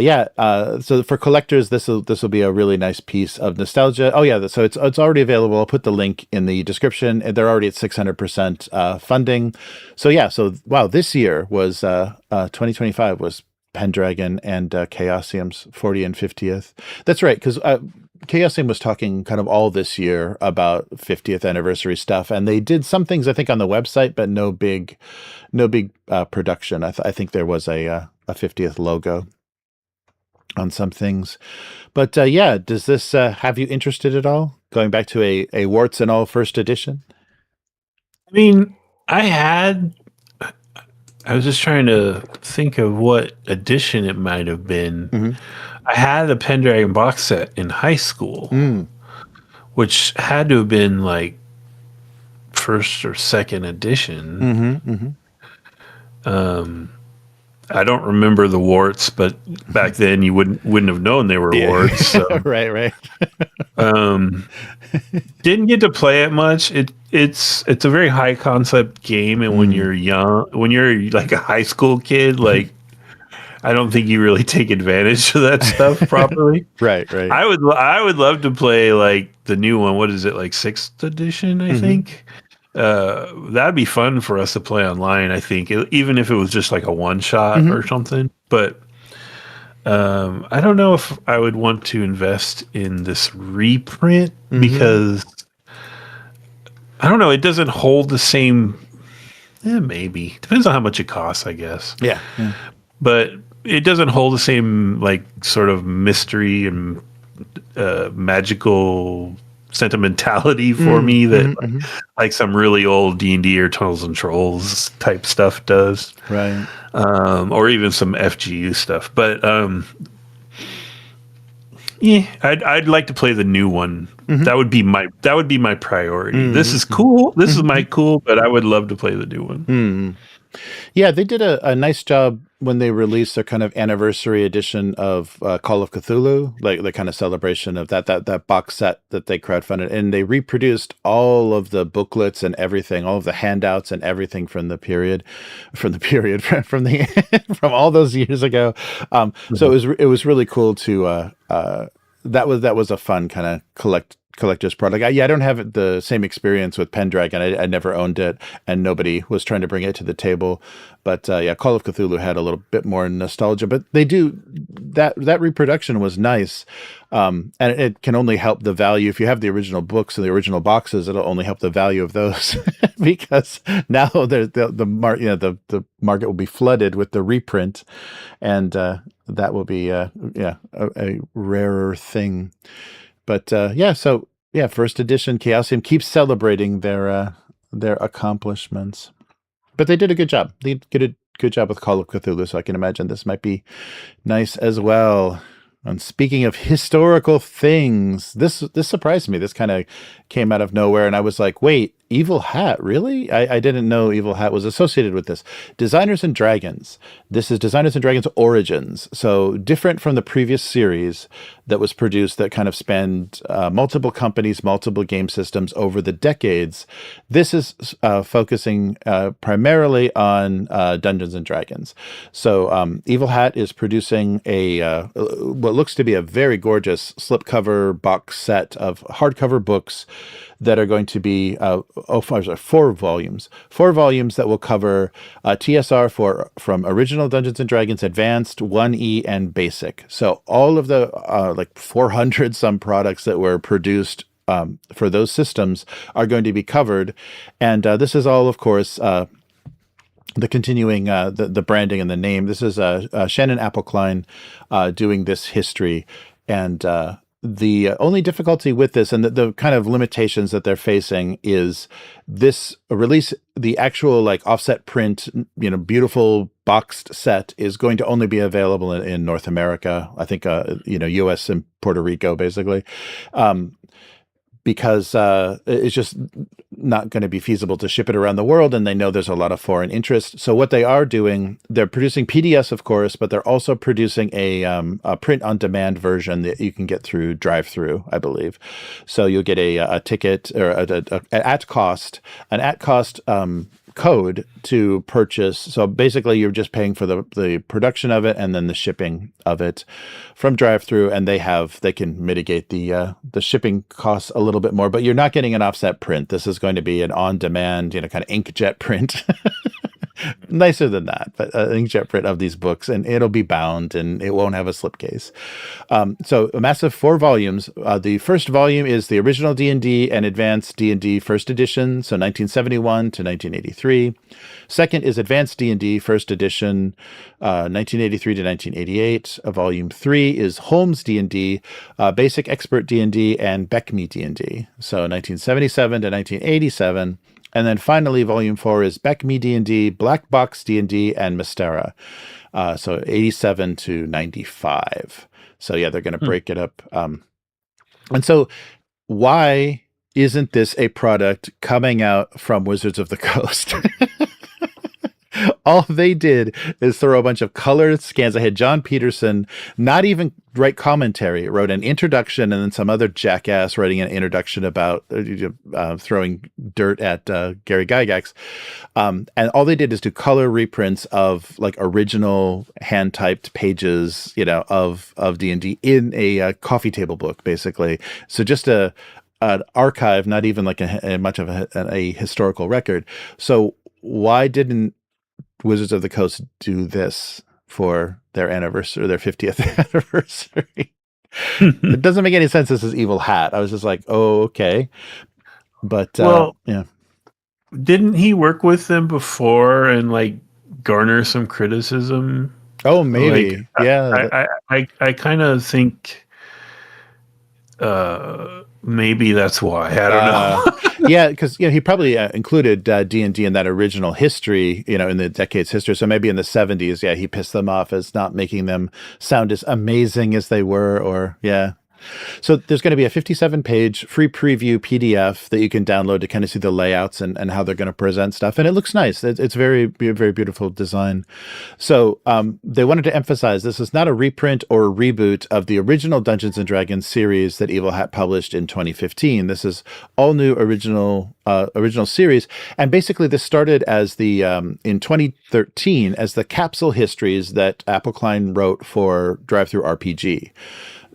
so for collectors, this will be a really nice piece of nostalgia. Oh yeah, so it's already available. I'll put the link in the description. They're already at 600% funding. So yeah, so wow, this year was 2025 was Pendragon and Chaosium's 40 and 50th. That's right, because Chaosium was talking kind of all this year about 50th anniversary stuff, and they did some things I think on the website, but no big production. I think there was a 50th logo on some things, but yeah, does this have you interested at all? going back to a warts and all first edition? I mean, I was just trying to think of what edition it might have been. Mm-hmm. I had a Pendragon box set in high school, which had to have been like first or second edition. Mm-hmm. Mm-hmm. I don't remember the warts, but back then you wouldn't have known they were warts. So. Right. Didn't get to play it much. It's a very high concept game, and when you're young, when you're like a high school kid, like I don't think you really take advantage of that stuff properly. Right. I would love to play like the new one. What is it, like 6th edition? I think that'd be fun for us to play online. I think even if it was just like a one shot or something. But I don't know if I would want to invest in this reprint because I don't know. It doesn't hold the same. Maybe depends on how much it costs, I guess. Yeah. But it doesn't hold the same like sort of mystery and magical sentimentality for me that like some really old D&D or Tunnels and Trolls type stuff does. Right. Or even some FGU stuff. But yeah, I'd like to play the new one. That would be my priority. This is cool. This is my cool, but I would love to play the new one. Yeah, they did a nice job when they released their kind of anniversary edition of Call of Cthulhu, like the kind of celebration of that box set that they crowdfunded, and they reproduced all of the booklets and everything, all of the handouts and everything from the from all those years ago. So it was really cool to that was a fun kind of collector's product. I don't have the same experience with Pendragon. I never owned it, and nobody was trying to bring it to the table. But Call of Cthulhu had a little bit more nostalgia. But they do that reproduction was nice, and it can only help the value if you have the original books and the original boxes. It'll only help the value of those because now the market will be flooded with the reprint, and that will be a rarer thing. But first edition Chaosium keeps celebrating their accomplishments. But they did a good job. They did a good job with Call of Cthulhu, so I can imagine this might be nice as well. And speaking of historical things, this surprised me. This kind of came out of nowhere, and I was like, wait, Evil Hat, really? I didn't know Evil Hat was associated with this. Designers and Dragons. This is Designers and Dragons Origins. So different from the previous series that was produced that kind of spanned multiple companies, multiple game systems over the decades. This is focusing primarily on Dungeons and Dragons. So Evil Hat is producing what looks to be a very gorgeous slipcover box set of hardcover books that are going to be 4 volumes. 4 volumes that will cover TSR from Original Dungeons & Dragons, Advanced, 1E, and Basic. So all of the 400 some products that were produced for those systems are going to be covered. And this is all, of course, the continuing the branding and the name. This is Shannon Appelklein doing this history. And the only difficulty with this and the kind of limitations that they're facing is this release, the actual offset print, beautiful boxed set is going to only be available in North America. I think, US and Puerto Rico, basically. Because it's just not going to be feasible to ship it around the world, and they know there's a lot of foreign interest. So what they are doing, they're producing PDFs, of course, but they're also producing a print-on-demand version that you can get through drive-through, I believe. So you'll get a ticket or an at-cost code to purchase. So basically you're just paying for the production of it and then the shipping of it from drive-through, and they can mitigate the shipping costs a little bit more, but you're not getting an offset print. This is going to be an on-demand, kind of inkjet print. Nicer than that, but an inkjet print of these books, and it'll be bound and it won't have a slipcase. So a massive 4 volumes. The first volume is the original D&D and Advanced D&D First Edition, so 1971 to 1983. Second is Advanced D&D First Edition, 1983 to 1988. Volume 3 is Holmes D&D, Basic Expert D&D, and Beckme D&D, so 1977 to 1987. And then finally, Volume 4 is Beckme D&D, Black Box D&D, and Mystera, so 87 to 95. So yeah, they're going to break it up. And so why isn't this a product coming out from Wizards of the Coast? All they did is throw a bunch of colored scans. I had John Peterson not even write commentary, wrote an introduction, and then some other jackass writing an introduction about throwing dirt at Gary Gygax. And all they did is do color reprints of like original hand typed pages, of D&D in a coffee table book, basically. So just an archive, not even like much of a historical record. So why didn't Wizards of the Coast do this for their anniversary, their 50th anniversary? It doesn't make any sense. This is Evil Hat. I was just like, oh, okay. But yeah. Didn't he work with them before and like garner some criticism? Oh, maybe. Yeah. I kind of think maybe that's why. I don't know. Yeah, because he probably included D&D in that original history, in the decade's history. So maybe in the 70s, he pissed them off as not making them sound as amazing as they were, or So there's going to be a 57-page free preview PDF that you can download to kind of see the layouts and how they're going to present stuff. And it looks nice. It's very, very beautiful design. So they wanted to emphasize this is not a reprint or a reboot of the original Dungeons & Dragons series that Evil Hat published in 2015. This is all new original series. And basically this started as the in 2013 as the capsule histories that Apple Klein wrote for Drive-Thru RPG.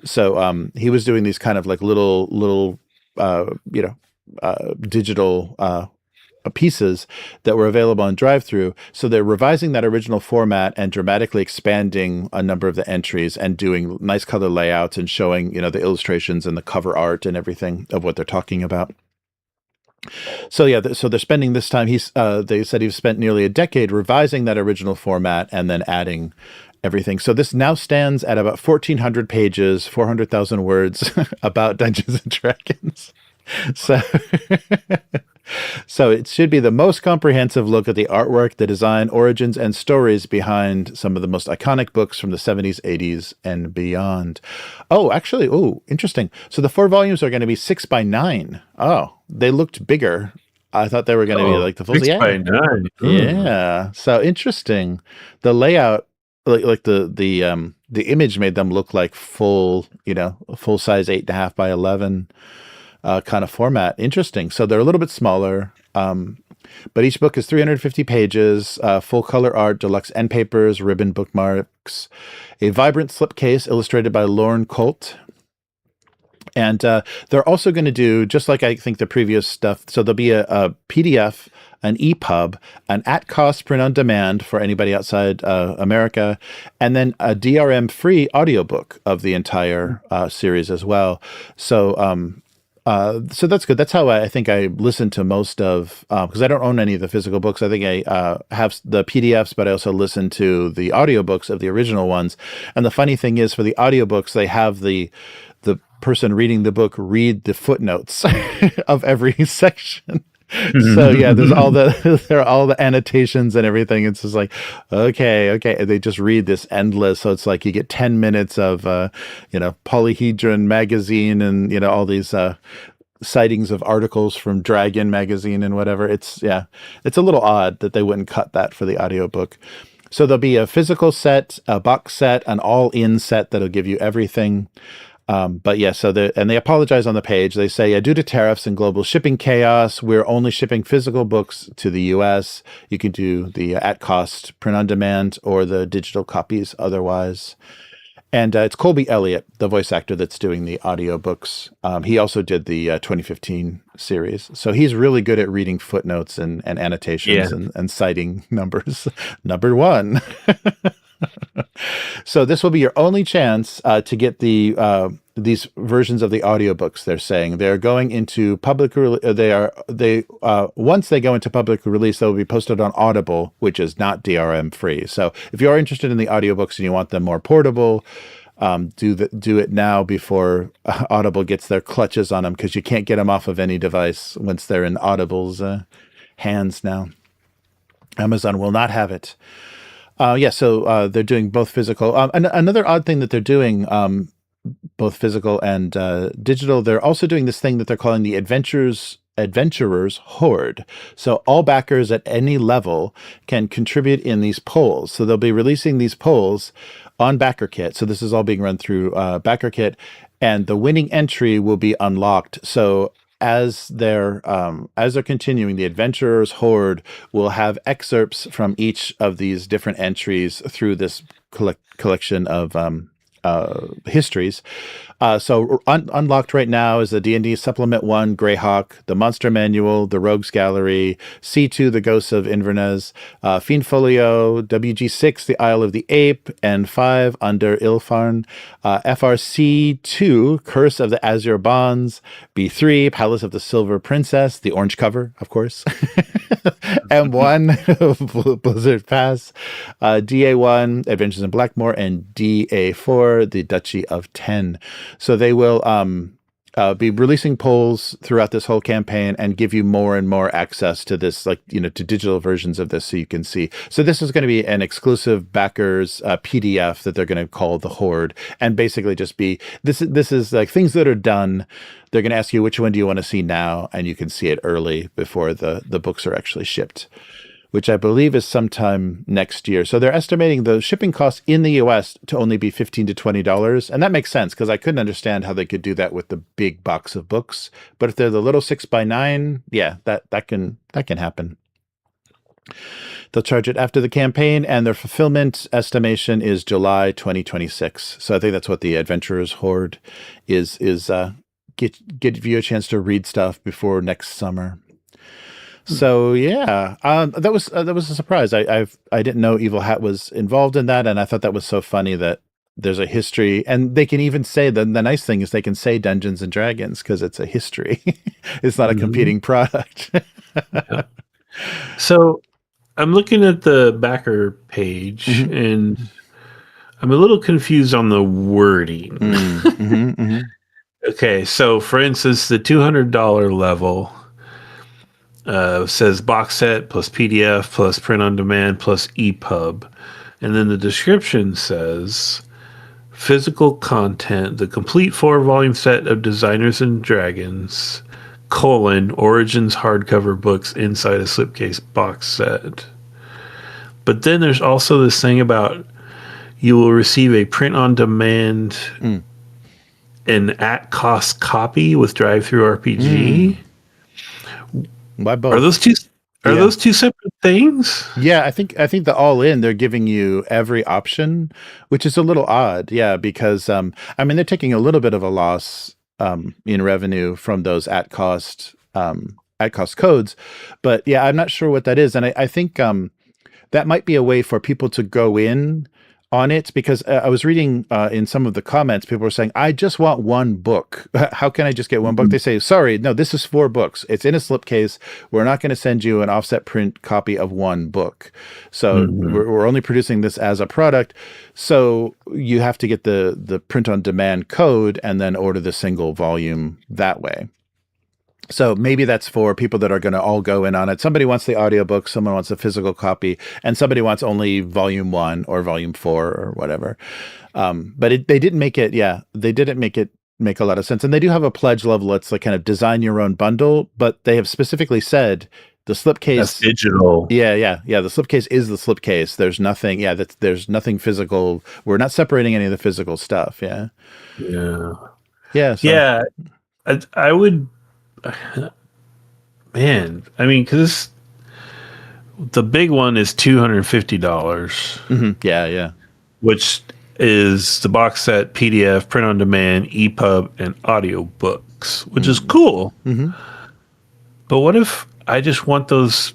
So he was doing these kind of like little digital pieces that were available on Drive-Thru. So they're revising that original format and dramatically expanding a number of the entries and doing nice color layouts and showing, the illustrations and the cover art and everything of what they're talking about. So so they're spending this time. They said he's spent nearly a decade revising that original format and then adding everything. So this now stands at about 1,400 pages, 400,000 words about Dungeons and Dragons. So it should be the most comprehensive look at the artwork, the design, origins, and stories behind some of the most iconic books from the 70s, 80s, and beyond. Oh, actually, interesting. So the 4 volumes are going to be 6 by 9. Oh, they looked bigger. I thought they were going to be like the full 6 by 9. Yeah. So interesting. The layout, like the image made them look like full size 8.5 by 11 kind of format. Interesting. So they're a little bit smaller, but each book is 350 pages, full color art, deluxe end papers, ribbon bookmarks, a vibrant slipcase illustrated by Lorne Colt. And they're also going to do, just like I think the previous stuff, so there'll be a PDF, an EPUB, an at-cost print on demand for anybody outside America, and then a DRM-free audiobook of the entire series as well. So that's good. That's how I think I listen to most of, because I don't own any of the physical books. I think I have the PDFs, but I also listen to the audiobooks of the original ones. And the funny thing is, for the audiobooks, they have the person reading the book read the footnotes of every section. So there's there are all the annotations and everything. It's just like, okay. And they just read this endless. So it's like you get 10 minutes of, Polyhedron magazine and, all these sightings of articles from Dragon magazine and whatever. It's a little odd that they wouldn't cut that for the audiobook. So there'll be a physical set, a box set, an all-in set that'll give you everything. But they apologize on the page. They say, due to tariffs and global shipping chaos, we're only shipping physical books to the US. You can do the at-cost print on demand or the digital copies otherwise. And it's Colby Elliott, the voice actor that's doing the audiobooks. He also did the 2015 series. So he's really good at reading footnotes and annotations and citing numbers. Number 1. So this will be your only chance to get these versions of the audiobooks. They're saying they're going into public. Once they go into public release, they'll be posted on Audible, which is not DRM free. So if you are interested in the audiobooks and you want them more portable, do it now before Audible gets their clutches on them, because you can't get them off of any device once they're in Audible's hands now. Amazon will not have it. So they're doing both physical. Another odd thing that they're doing, both physical and digital, they're also doing this thing that they're calling the Adventurer's Hoard. So all backers at any level can contribute in these polls. So they'll be releasing these polls on BackerKit. So this is all being run through BackerKit, and the winning entry will be unlocked. So as they're continuing, the Adventurer's Hoard will have excerpts from each of these different entries through this collection of histories. So unlocked right now is the D&D Supplement 1, Greyhawk, the Monster Manual, the Rogues Gallery, C2, the Ghosts of Inverness, Fiendfolio, WG6, the Isle of the Ape, N5, Under Ilfarn, FRC2, Curse of the Azure Bonds, B3, Palace of the Silver Princess, the orange cover, of course, M1, Blizzard Pass, DA1, Adventures in Blackmoor, and DA4, the Duchy of 10. So they will be releasing polls throughout this whole campaign and give you more and more access to this, to digital versions of this, so you can see. So this is going to be an exclusive backers PDF that they're going to call the Hoard, and basically just be this is like things that are done. They're going to ask you, which one do you want to see now, and you can see it early before the books are actually shipped, which I believe is sometime next year. So they're estimating the shipping costs in the US to only be $15 to $20. And that makes sense, because I couldn't understand how they could do that with the big box of books. But if they're the little 6x9, yeah, that can happen. They'll charge it after the campaign, and their fulfillment estimation is July 2026. So I think that's what the Adventurer's Hoard is give you a chance to read stuff before next summer. So yeah, that was a surprise. I didn't know Evil Hat was involved in that, and I thought that was so funny that there's a history, and they can even say the nice thing is they can say Dungeons and Dragons because it's a history. It's not a competing product. Yeah. So I'm looking at the backer page, and I'm a little confused on the wording. Okay, so for instance, the $200 level says box set plus PDF plus print on demand plus EPUB. And then the description says physical content, the complete 4-volume set of Designers and Dragons, Origins hardcover books inside a slipcase box set. But then there's also this thing about you will receive a print on demand an at cost copy with Drive-Thru RPG. Why both? Are those two separate things? Yeah, I think the all in, they're giving you every option, which is a little odd. Yeah, because they're taking a little bit of a loss in revenue from those at cost codes, but yeah, I'm not sure what that is, and I think that might be a way for people to go in on it, because I was reading in some of the comments, people were saying, I just want one book. How can I just get one book? They say, sorry, no, this is 4 books. It's in a slipcase. We're not going to send you an offset print copy of one book. So we're only producing this as a product. So you have to get the print on demand code and then order the single volume that way. So maybe that's for people that are going to all go in on it. Somebody wants the audiobook, someone wants a physical copy, and somebody wants only volume 1 or volume 4 or whatever. But they didn't make it. Yeah, they didn't make it make a lot of sense. And they do have a pledge level. It's like kind of design your own bundle, but they have specifically said the slipcase. That's digital. Yeah. The slipcase is the slipcase. There's nothing. Yeah, there's nothing physical. We're not separating any of the physical stuff. Yeah. Yeah. Yeah. I would. Man, because the big one is $250. Yeah. Which is the box set, PDF, print on demand, EPUB, and audio books, which is cool. Mm-hmm. But what if I just want those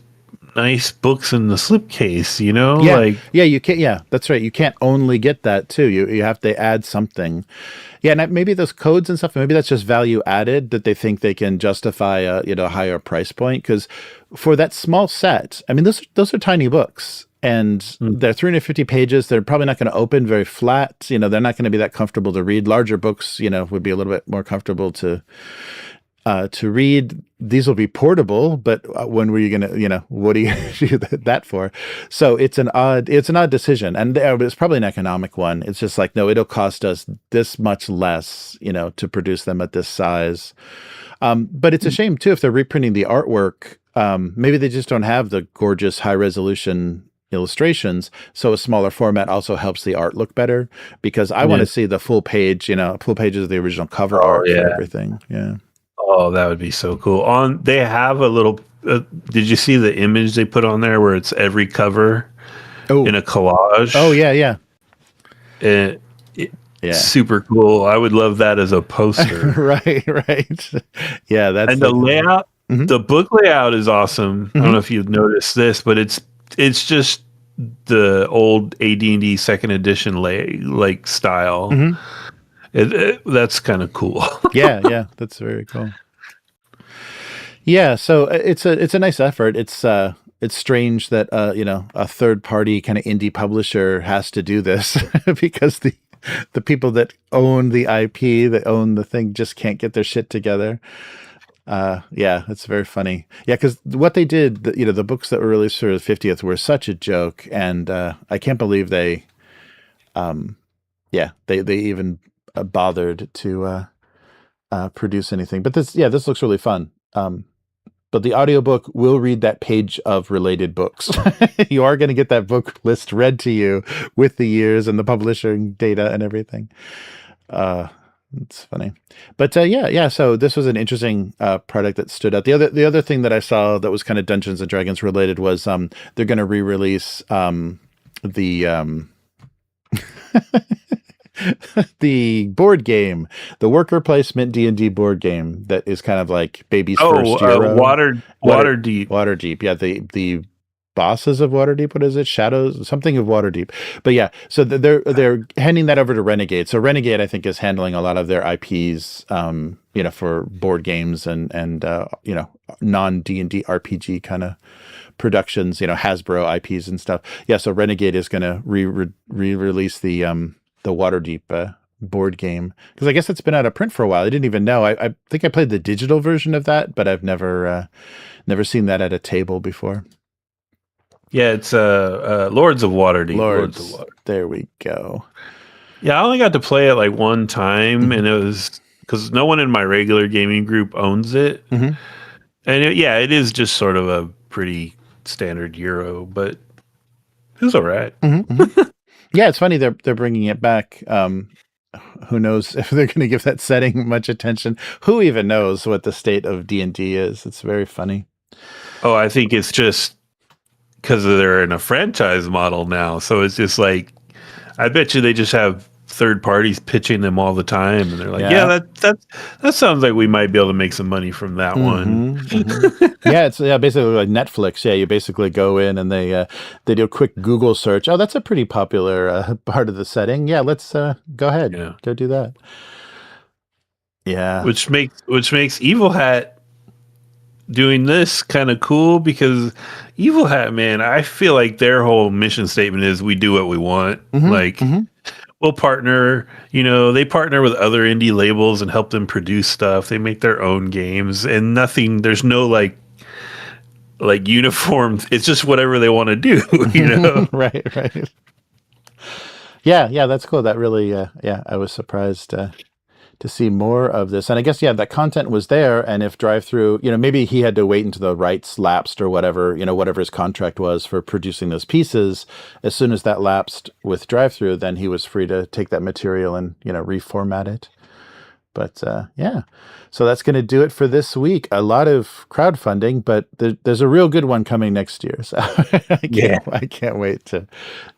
nice books in the slipcase, you know? Yeah, Like, yeah, you can't. Yeah, that's right. You can't only get that too. You have to add something. Yeah, and maybe those codes and stuff. Maybe that's just value added that they think they can justify a higher price point. Because for that small set, I mean, those are tiny books, and they're 350 pages. They're probably not going to open very flat. They're not going to be that comfortable to read. Larger books, would be a little bit more comfortable to read. These will be portable, but when were you going to, what do you do that for? So it's an odd decision, and it's probably an economic one. It's just like, no, it'll cost us this much less, to produce them at this size. But it's a shame too, if they're reprinting the artwork, maybe they just don't have the gorgeous high resolution illustrations. So a smaller format also helps the art look better, because I want to see the full page, full pages of the original cover art for everything. Yeah. Oh, that would be so cool. They have a little. Did you see the image they put on there where it's every cover in a collage? Oh yeah. Super cool. I would love that as a poster. right. Yeah, that's and the layout. Mm-hmm. The book layout is awesome. Mm-hmm. I don't know if you've noticed this, but it's just the old AD&D second edition like style. Mm-hmm. That's kind of cool. yeah, that's very cool. Yeah, so it's a nice effort. It's strange that a third party kind of indie publisher has to do this because the people that own the IP, that own the thing, just can't get their shit together. Yeah, it's very funny. Yeah, because what they did, the books that were released for the 50th were such a joke, and I can't believe they even bothered to produce anything. But this looks really fun. But the audiobook will read that page of related books. You are going to get that book list read to you with the years and the publishing data and everything. It's funny. But so this was an interesting product that stood out. The other thing that I saw that was kind of Dungeons and Dragons related was they're going to re-release the the board game, the worker placement D&D board game that is kind of like baby's first year. Waterdeep. Yeah, the bosses of Waterdeep. What is it? Shadows, something of Waterdeep. But yeah, so they're handing that over to Renegade. So Renegade, I think, is handling a lot of their IPs, for board games and non D&D RPG kind of productions, Hasbro IPs and stuff. Yeah, so Renegade is going to re-release the Waterdeep board game, because I guess it's been out of print for a while. I didn't even know. I think I played the digital version of that, but I've never seen that at a table before. Yeah, it's Lords of Waterdeep. Lords of Waterdeep. There we go. Yeah, I only got to play it like one time, and it was because no one in my regular gaming group owns it. Mm-hmm. And it is just sort of a pretty standard Euro, but it was all right. Mm-hmm. Yeah, it's funny they're bringing it back. Who knows if they're going to give that setting much attention? Who even knows what the state of D&D is? It's very funny. Oh, I think it's just because they're in a franchise model now. So it's just like, I bet you they just have third parties pitching them all the time, and they're like, that sounds like we might be able to make some money from that one. Mm-hmm. Yeah, it's basically like Netflix. Yeah, you basically go in and they do a quick Google search. Oh, that's a pretty popular part of the setting. Yeah, let's go ahead. Yeah. Go do that. Yeah. Which makes Evil Hat doing this kind of cool, because Evil Hat, man, I feel like their whole mission statement is we do what we want. Mm-hmm. We'll partner, they partner with other indie labels and help them produce stuff. They make their own games, and there's no like uniform. It's just whatever they want to do, Right. Yeah, that's cool. That really, I was surprised to see more of this. And I guess, that content was there. And if drive-through, maybe he had to wait until the rights lapsed or whatever, whatever his contract was for producing those pieces. As soon as that lapsed with drive-through, then he was free to take that material and, reformat it. But so that's going to do it for this week. A lot of crowdfunding, but there's a real good one coming next year. So I can't wait to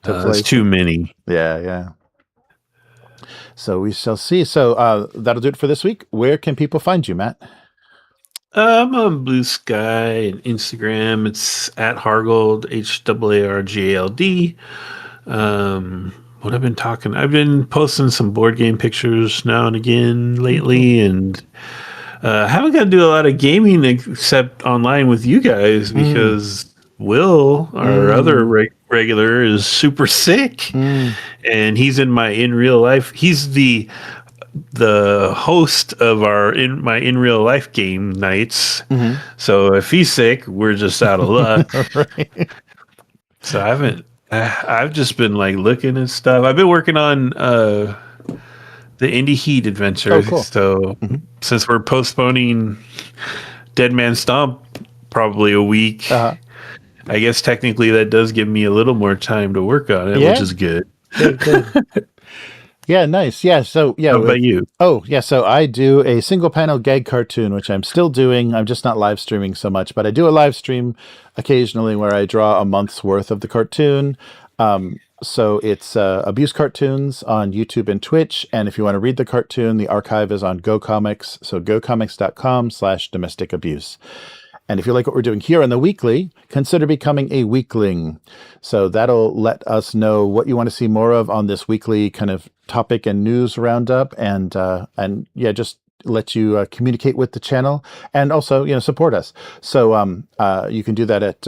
play. There's too many. Yeah. So we shall see. So that'll do it for this week. Where can people find you, Matt? I'm on Blue Sky and Instagram. It's at Hargold, HAARGALD. What I've been posting some board game pictures now and again lately, and haven't got to do a lot of gaming except online with you guys because Will, our other regular, is super sick, and he's in real life. He's the host of my in real life game nights. So if he's sick, we're just out of luck. Right. So I've just been like looking at stuff. I've been working on the Indie Heat adventure. Oh, cool. So since we're postponing Dead Man Stomp probably a week, I guess technically that does give me a little more time to work on it, which is good. Good. Yeah, nice. Yeah, so yeah. How about you? Oh, yeah, so I do a single panel gag cartoon, which I'm still doing. I'm just not live streaming so much, but I do a live stream occasionally where I draw a month's worth of the cartoon. So it's Abuse Cartoons on YouTube and Twitch. And if you want to read the cartoon, the archive is on GoComics. So gocomics.com/domestic abuse. And if you like what we're doing here on the weekly, consider becoming a weekling. So that'll let us know what you want to see more of on this weekly kind of topic and news roundup, and yeah, just let you communicate with the channel and also support us. So you can do that at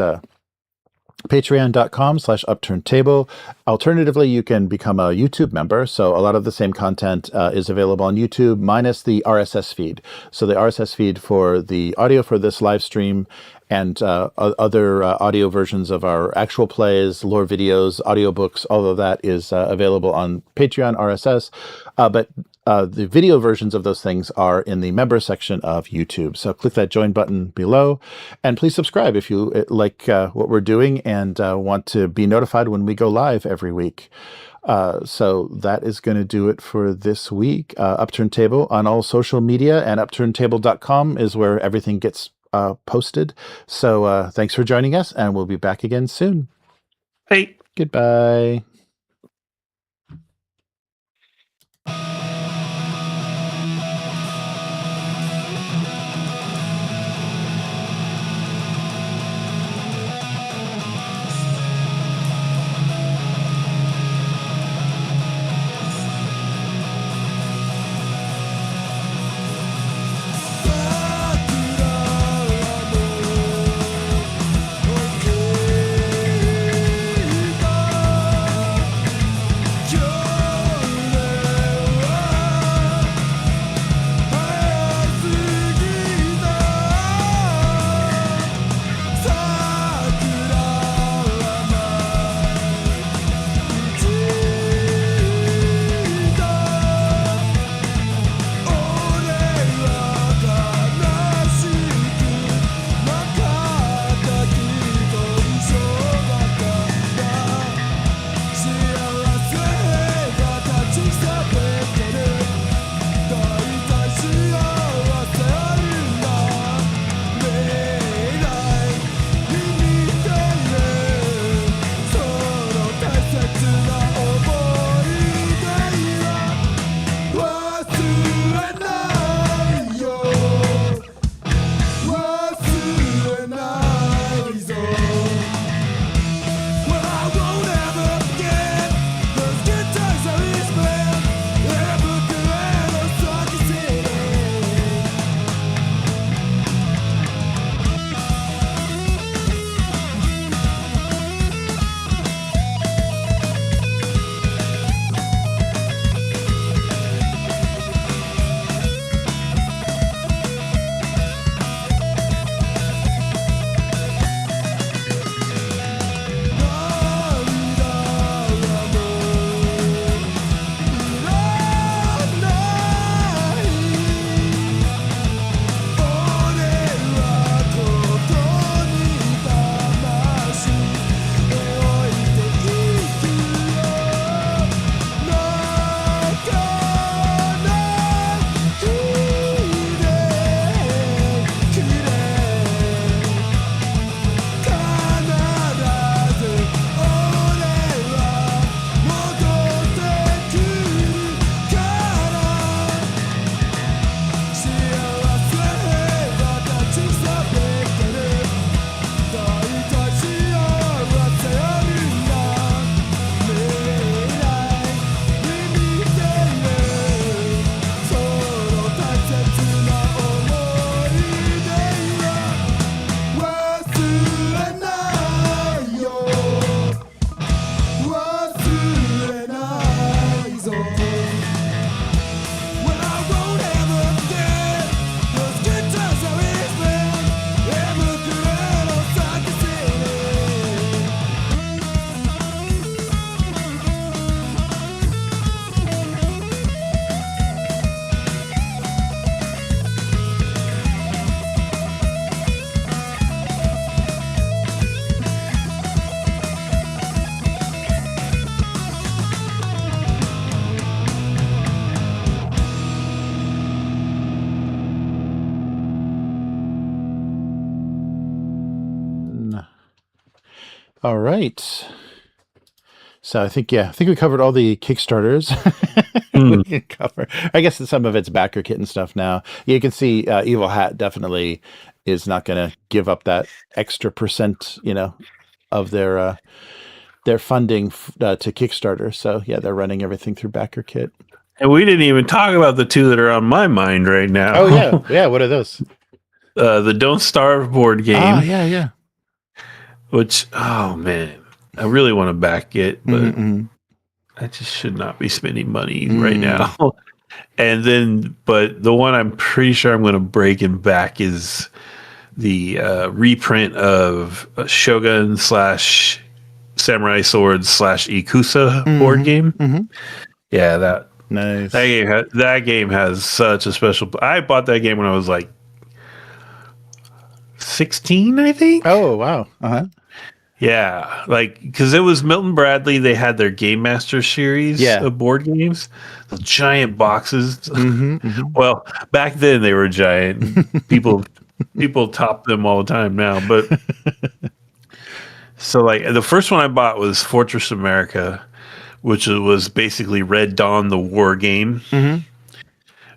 patreon.com/upturntable. Alternatively, you can become a YouTube member. So a lot of the same content is available on YouTube minus the RSS feed. So the RSS feed for the audio for this live stream and other audio versions of our actual plays, lore videos, audiobooks, all of that is available on Patreon RSS. But the video versions of those things are in the member section of YouTube. So click that join button below, and please subscribe if you like what we're doing and want to be notified when we go live every week. So that is going to do it for this week. Upturn Table on all social media, and upturntable.com is where everything gets posted. So thanks for joining us, and we'll be back again soon. Hey. Goodbye. All right. So I think we covered all the Kickstarters. We can cover. I guess some of it's backer kit and stuff now. You can see Evil Hat definitely is not going to give up that extra percent, of their funding to Kickstarter. So yeah, they're running everything through backer kit. And we didn't even talk about the two that are on my mind right now. Oh yeah. What are those? The Don't Starve board game. Ah, yeah. Which, oh man, I really want to back it, but I just should not be spending money right now. And then, but the one I'm pretty sure I'm going to break and back is the reprint of Shogun / Samurai Swords / Ikusa board game. Yeah, that nice. That game has such a special. I bought that game when I was like 16, I think. Oh wow. Yeah, like because it was Milton Bradley. They had their Gamemaster series of board games, the giant boxes. Well, back then they were giant. People top them all the time now. But so like the first one I bought was Fortress America, which was basically Red Dawn, the war game,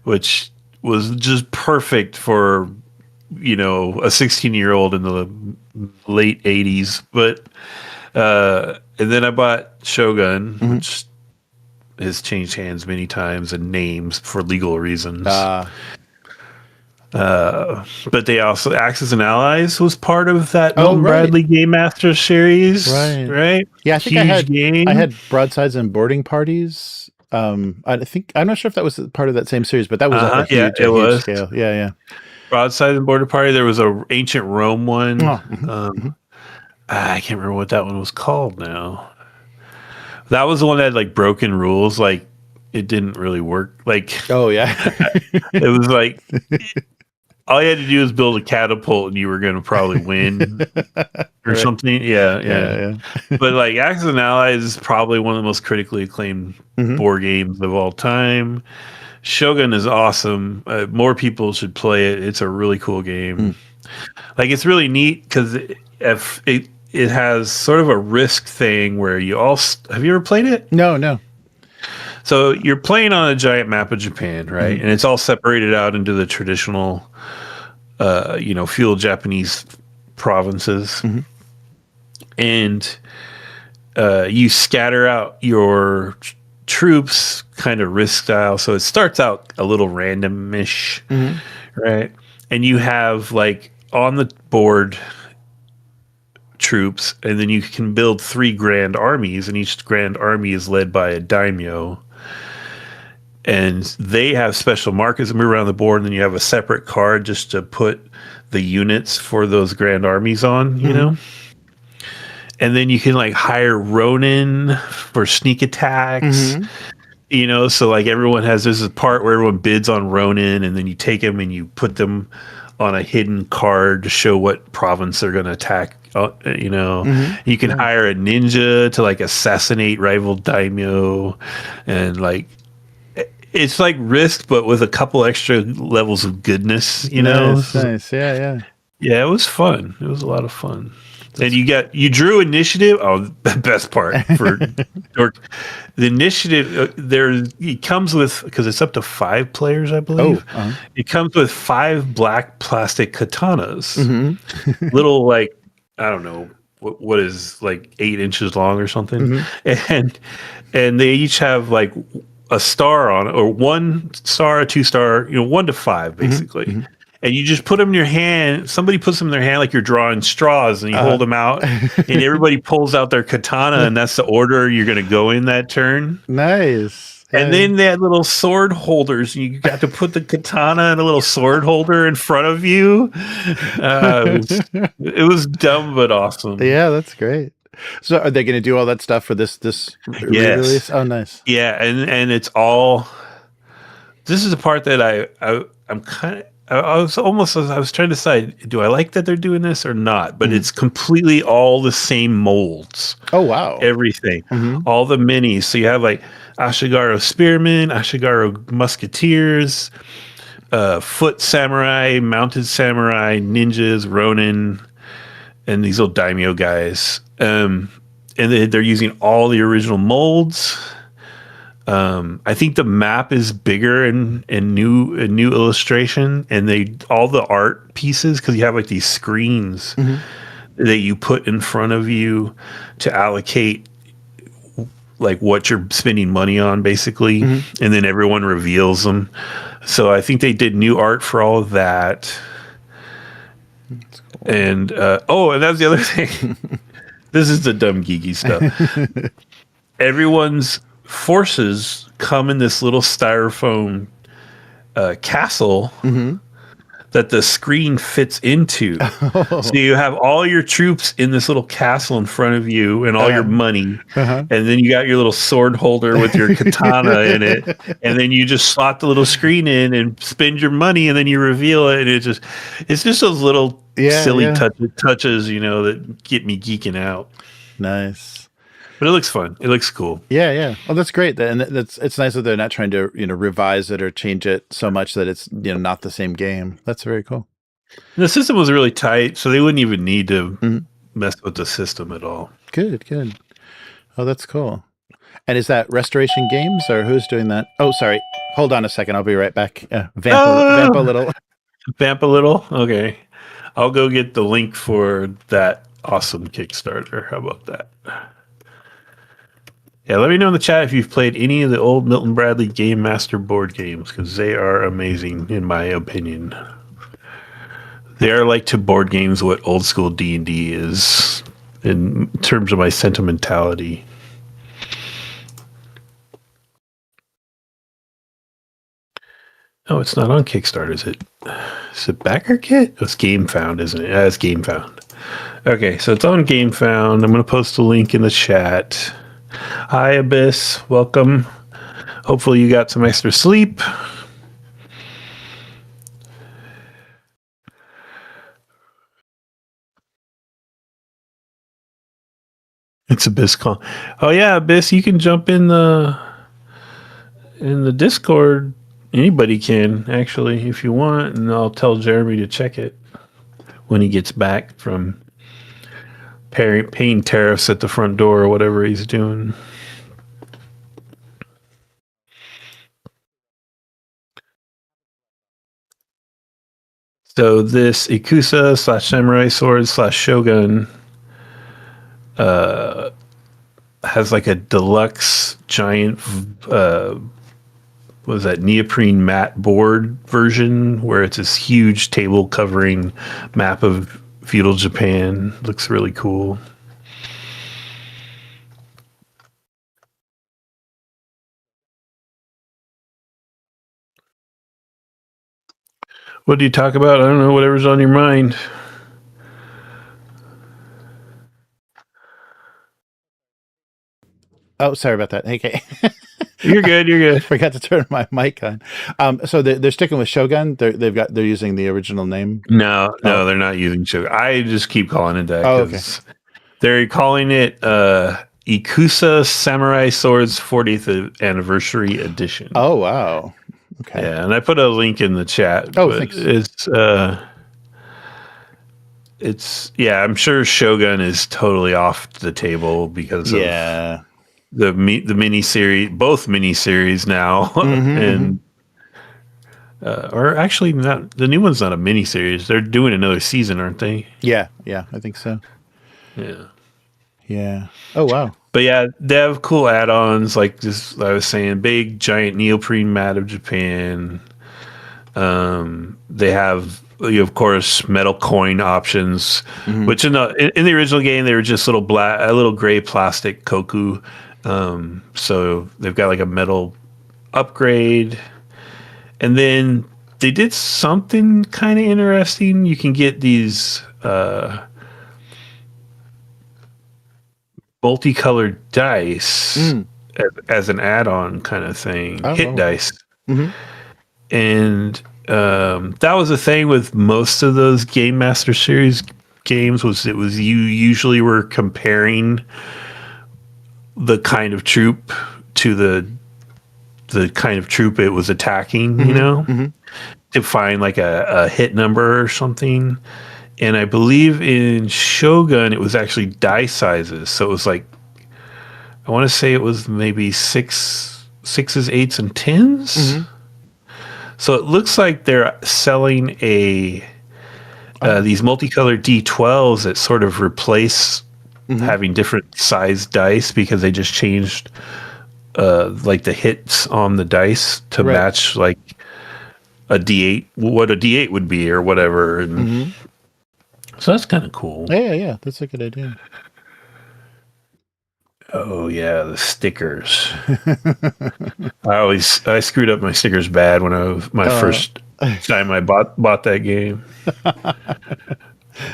which was just perfect for a 16-year-old in the late 80s. But and then I bought Shogun, which has changed hands many times and names for legal reasons. But they also Axis and Allies was part of that Milton Bradley Gamemaster series, right? Yeah, I think I had Broadsides and Boarding Parties. I think I'm not sure if that was part of that same series, but that was a huge scale. Yeah. Broadside and Border Party. There was a Ancient Rome one. I can't remember what that one was called now. That was the one that had like broken rules. Like it didn't really work. Like it was like all you had to do was build a catapult and you were going to probably win or something. Yeah. But like Axis and Allies is probably one of the most critically acclaimed board games of all time. Shogun is awesome. More people should play it. It's a really cool game. Like it's really neat because it has sort of a risk thing where have you ever played it? No. So you're playing on a giant map of Japan, right? And it's all separated out into the traditional, feudal Japanese provinces. And you scatter out your troops kind of risk style. So it starts out a little randomish, right? And you have like on the board troops, and then you can build 3 grand armies, and each grand army is led by a daimyo. And they have special markers that move around the board, and then you have a separate card just to put the units for those grand armies on, you know? And then you can like hire Ronin for sneak attacks, so like there's a part where everyone bids on Ronin, and then you take them and you put them on a hidden card to show what province they're going to attack. You can hire a ninja to like assassinate rival daimyo, and like it's like Risk, but with a couple extra levels of goodness. Nice. Yeah. Yeah, it was fun. It was a lot of fun. And you drew initiative. Oh, the best part for the initiative. It comes with, because it's up to 5 players, I believe. It comes with 5 black plastic katanas, little like I don't know what is like 8 inches long or something, and they each have like a star on it, or 1 star, a 2 star, 1 to 5 basically. And you just put them in your hand. Somebody puts them in their hand like you're drawing straws, and you hold them out, and everybody pulls out their katana, and that's the order you're going to go in that turn. Nice. And then they had little sword holders, and you got to put the katana in a little sword holder in front of you. It was dumb but awesome. Yeah, that's great. So are they going to do all that stuff for this re-release? Oh, nice. Yeah, and it's all. This is the part that I'm kind of. I was trying to decide, do I like that they're doing this or not? But it's completely all the same molds. Oh, wow. Everything. All the minis. So you have like Ashigaru Spearmen, Ashigaru Musketeers, Foot Samurai, Mounted Samurai, Ninjas, Ronin. and these little daimyo guys. And they're using all the original molds. I think the map is bigger and new illustration, and all the art pieces, because you have like these screens that you put in front of you to allocate like what you're spending money on, basically, and then everyone reveals them. So I think they did new art for all of that. That's cool. And and that's the other thing. This is the dumb geeky stuff. Everyone's forces come in this little styrofoam castle that the screen fits into. So you have all your troops in this little castle in front of you and all your money. And then you got your little sword holder with your katana in it. And then you just slot the little screen in and spend your money, and then you reveal it. And it's just those little silly touches, that get me geeking out. Nice. But it looks fun. It looks cool. Yeah. Well, that's great. And it's nice that they're not trying to, revise it or change it so much that it's, not the same game. That's very cool. And the system was really tight, so they wouldn't even need to mess with the system at all. Good. Oh, that's cool. And is that Restoration Games, or who's doing that? Oh, sorry. Hold on a second. I'll be right back. Vamp a little. Vamp a little? Okay. I'll go get the link for that awesome Kickstarter. How about that? Yeah, let me know in the chat if you've played any of the old Milton Bradley Gamemaster board games, because they are amazing, in my opinion. They are like to board games what old school D&D is in terms of my sentimentality. Oh, it's not on Kickstarter, is it? Is it Backer Kit? Oh, it's GameFound, isn't it? It's GameFound. Okay, so it's on GameFound. I'm going to post a link in the chat. Hi, Abyss. Welcome. Hopefully you got some extra sleep. It's Abyss call. Oh yeah, Abyss, you can jump in the Discord. Anybody can, actually, if you want, and I'll tell Jeremy to check it when he gets back from paying tariffs at the front door or whatever he's doing. So this Ikusa / Samurai Sword / Shogun has like a deluxe giant neoprene matte board version where it's this huge table covering map of feudal Japan. Looks really cool. What do you talk about? I don't know, whatever's on your mind. Oh, sorry about that. Okay. You're good. Forgot to turn my mic on. So they're sticking with Shogun. They're using the original name. No, they're not using Shogun. I just keep calling it that. Oh, okay. They're calling it Ikusa Samurai Swords 40th Anniversary Edition. Oh wow. Okay. Yeah, and I put a link in the chat. Oh, thanks. I'm sure Shogun is totally off the table because of the mini series, both mini series now, and or actually not. The new one's not a mini series. They're doing another season, aren't they? Yeah, I think so. Yeah. Oh wow. But yeah, they have cool add-ons like this. I was saying, big giant neoprene mat of Japan. They have, of course, metal coin options, which in the original game they were just little gray plastic koku. So they've got like a metal upgrade, and then they did something kind of interesting. You can get these multicolored dice as an add-on kind of thing, hit dice. And that was the thing with most of those Gamemaster series games was you usually were comparing the kind of troop to the kind of troop it was attacking, to find like a hit number or something. And I believe in Shogun, it was actually die sizes. So it was like, I want to say it was maybe sixes, 8s, and 10s. So it looks like they're selling these multicolored D12s that sort of replace having different size dice, because they just changed like the hits on the dice to match like a D8, what a D8 would be or whatever. And so that's kind of cool. Yeah, that's a good idea. Oh yeah, the stickers. I screwed up my stickers bad when I was my first time I bought that game.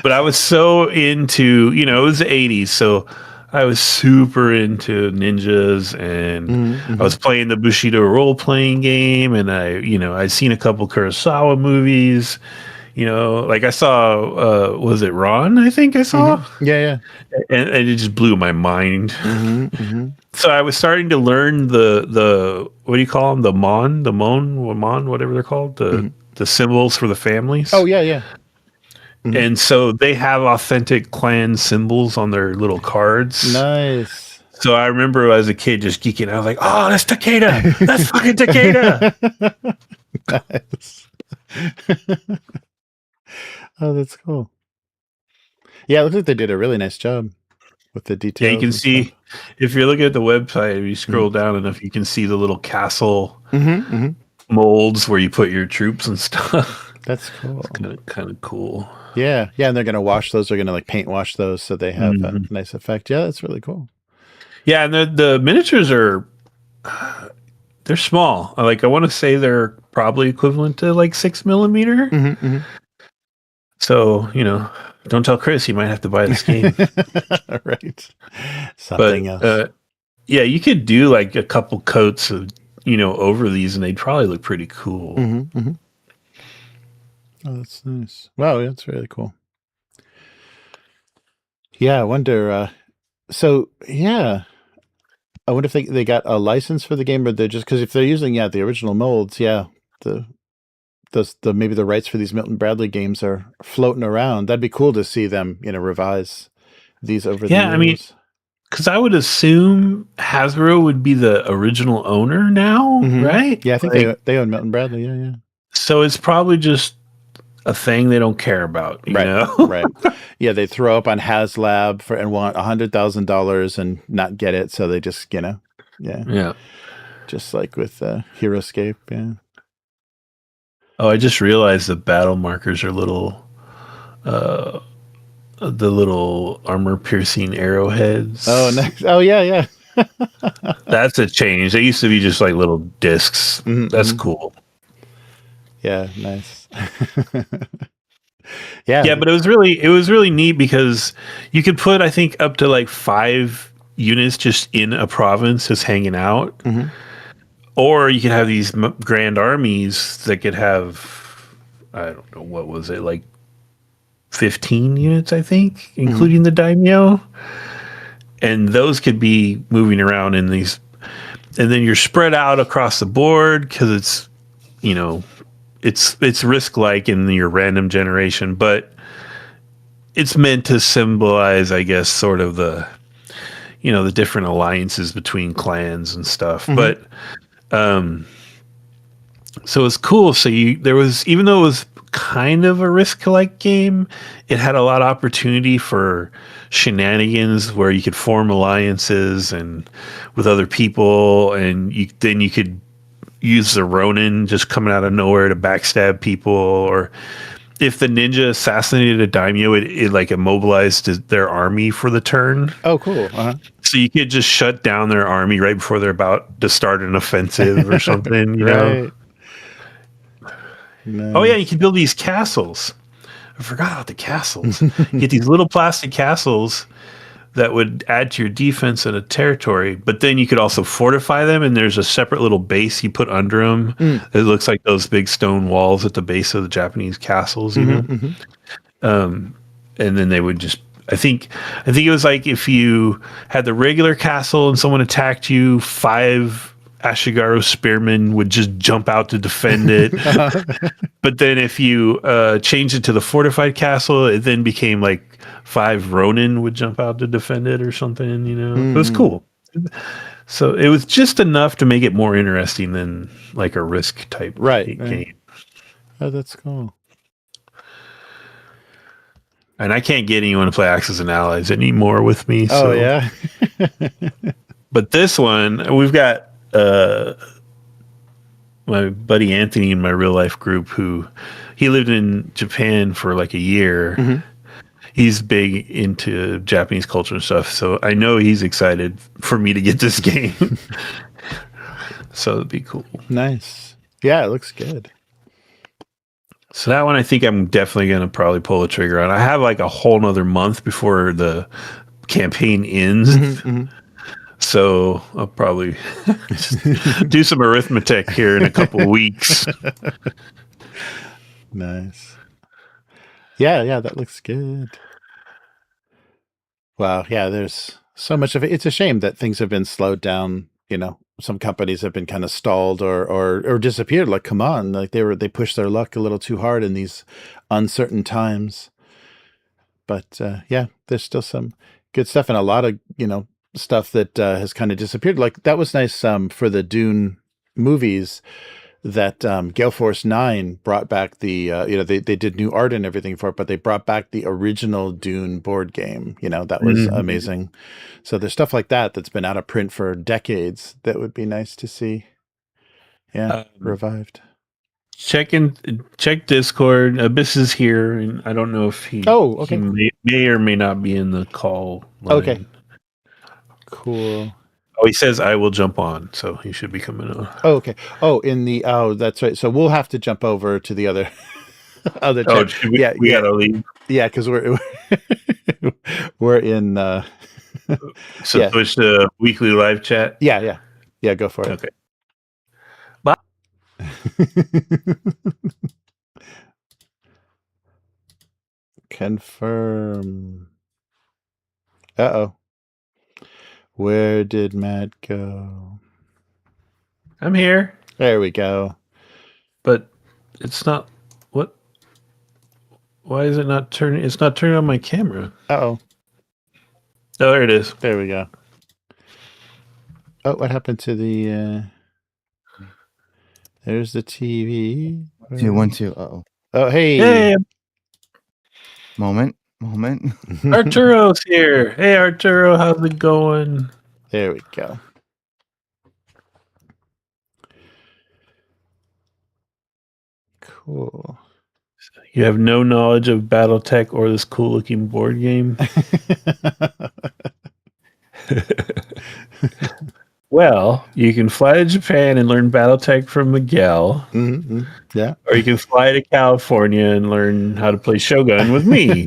But I was so into, it was the 80s, so I was super into ninjas, and I was playing the Bushido role-playing game, and I'd seen a couple Kurosawa movies. Like I saw, was it Ron? I think I saw. Yeah. And it just blew my mind. So I was starting to learn the what do you call them? The mon, whatever they're called, the symbols for the families. Oh yeah. And so they have authentic clan symbols on their little cards. Nice. So I remember as a kid just geeking out. I was like, oh, that's Takeda. That's fucking Takeda. Nice. Oh, that's cool. Yeah, it looks like they did a really nice job with the details. Yeah, you can see, if you're looking at the website, if you scroll down enough, you can see the little castle molds where you put your troops and stuff. That's cool. It's kind of cool. Yeah, and they're going to wash those. They're going to like paint wash those so they have a nice effect. Yeah, that's really cool. Yeah, and the miniatures they're small. Like I want to say they're probably equivalent to like 6mm. So, don't tell Chris, he might have to buy this game. Right. Something else. Yeah, you could do like a couple coats of, over these, and they'd probably look pretty cool. Oh, that's nice. Wow, that's really cool. Yeah, I wonder. I wonder if they got a license for the game, or they're just, because if they're using the original molds, the maybe the rights for these Milton Bradley games are floating around. That'd be cool to see them, revise these over the years. I mean, because I would assume Hasbro would be the original owner now, right? Yeah, I think they own Milton Bradley. Yeah. So it's probably just a thing they don't care about, you know? Right. Yeah, they throw up on HasLab and want $100,000 and not get it, so they just, Yeah. Just like with HeroScape, yeah. Oh, I just realized the battle markers are little, the little armor-piercing arrowheads. Oh, nice. Oh, yeah. That's a change. They used to be just like little discs. That's cool. Yeah, nice. Yeah, but it was really neat because you could put, I think, up to like 5 units just in a province just hanging out. Or you could have these grand armies that could have, I don't know, what was it, like 15 units, I think, including the daimyo. And those could be moving around in these, and then you're spread out across the board because it's, it's risk-like in your random generation, but it's meant to symbolize, I guess, sort of the, the different alliances between clans and stuff. But so it's cool. So there was, even though it was kind of a risk-like game, it had a lot of opportunity for shenanigans where you could form alliances and with other people, and then you could use the Ronin just coming out of nowhere to backstab people, or if the ninja assassinated a daimyo, it like immobilized their army for the turn. Oh, cool. So you could just shut down their army right before they're about to start an offensive or something, you know? Nice. Oh yeah, you can build these castles. I forgot about the castles. You get these little plastic castles that would add to your defense in a territory, but then you could also fortify them, and there's a separate little base you put under them. It looks like those big stone walls at the base of the Japanese castles, you know? And then they would just, I think it was like if you had the regular castle and someone attacked you, 5 Ashigaru spearmen would just jump out to defend it. But then if you changed it to the fortified castle, it then became like 5 Ronin would jump out to defend it or something, you know. It was cool. So it was just enough to make it more interesting than like a Risk type game. Oh, that's cool. And I can't get anyone to play Axis and Allies anymore with me. Oh, yeah? But this one, we've got my buddy Anthony in my real life group he lived in Japan for like a year. He's big into Japanese culture and stuff. So I know he's excited for me to get this game. So it'd be cool. Nice. Yeah, it looks good. So that one, I think I'm definitely going to probably pull the trigger on. I have like a whole nother month before the campaign ends. So I'll probably do some arithmetic here in a couple of weeks. Nice. Yeah, that looks good. Wow, yeah, there's so much of it. It's a shame that things have been slowed down, you know. Some companies have been kind of stalled or disappeared. Like, come on, like they pushed their luck a little too hard in these uncertain times. But yeah, there's still some good stuff and a lot of, you know, stuff that has kind of disappeared. Like that was nice for the Dune movies that Gale Force 9 brought back the you know, they did new art and everything for it, but they brought back the original Dune board game. You know, that was amazing. So there's stuff like that that's been out of print for decades that would be nice to see. Yeah, revived. Check Discord. Abyss is here, and I don't know if he he may or may not be in the call line. Okay. Cool. Oh, he says I will jump on, so he should be coming on. Oh, okay. Oh, that's right. So we'll have to jump over to the other chat. We gotta leave. Yeah, because we're in Switch to weekly live chat. Yeah. Go for it. Okay. Bye. Confirm. Uh-oh. Where did Matt go? I'm here. There we go. But it's not what? Why is it not turning? It's not turning on my camera. Uh-oh. Oh, there it is. There we go. Oh, what happened to the there's the TV. 2, 1, 2. Uh-oh. Oh, hey. Moment. Arturo's here. Hey, Arturo, how's it going? There we go. Cool. You have no knowledge of BattleTech or this cool-looking board game? Well, you can fly to Japan and learn BattleTech from Miguel. Yeah. Or you can fly to California and learn how to play Shogun with me.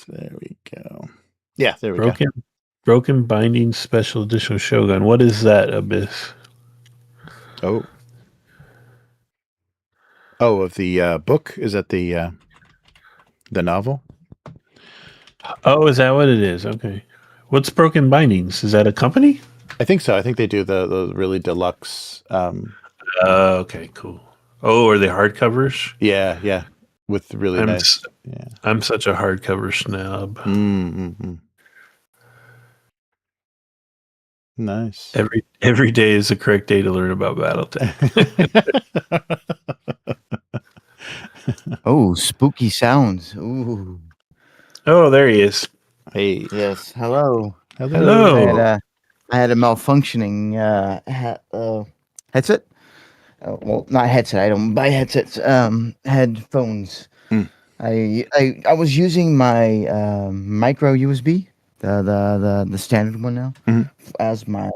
There we go. Yeah, there we go. Broken Binding Special Edition Shogun. What is that, Abyss? Oh, of the book? Is that the novel? Oh, is that what it is? Okay. What's Broken Bindings? Is that a company? I think so. I think they do the really deluxe. Okay, cool. Oh, are they hardcovers? Yeah. With really nice. Yeah. I'm such a hardcover snob. Nice. Every day is the correct day to learn about BattleTech. Oh, spooky sounds. Ooh. Oh, there he is. Hey. Yes. Hello. Hello. I had a malfunctioning headset. Well, not headset. I don't buy headsets. Headphones. I was using my micro USB, the standard one now, as my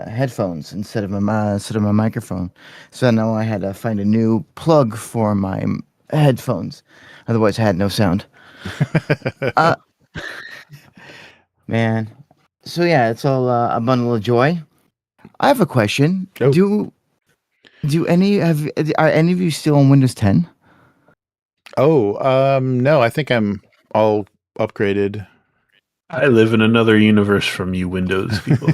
headphones instead of my microphone. So now I had to find a new plug for my headphones. Otherwise, I had no sound. Man. So yeah, it's all a bundle of joy. I have a question. Oh. Are any of you still on Windows 10? Oh, no, I think I'm all upgraded. I live in another universe from you Windows people.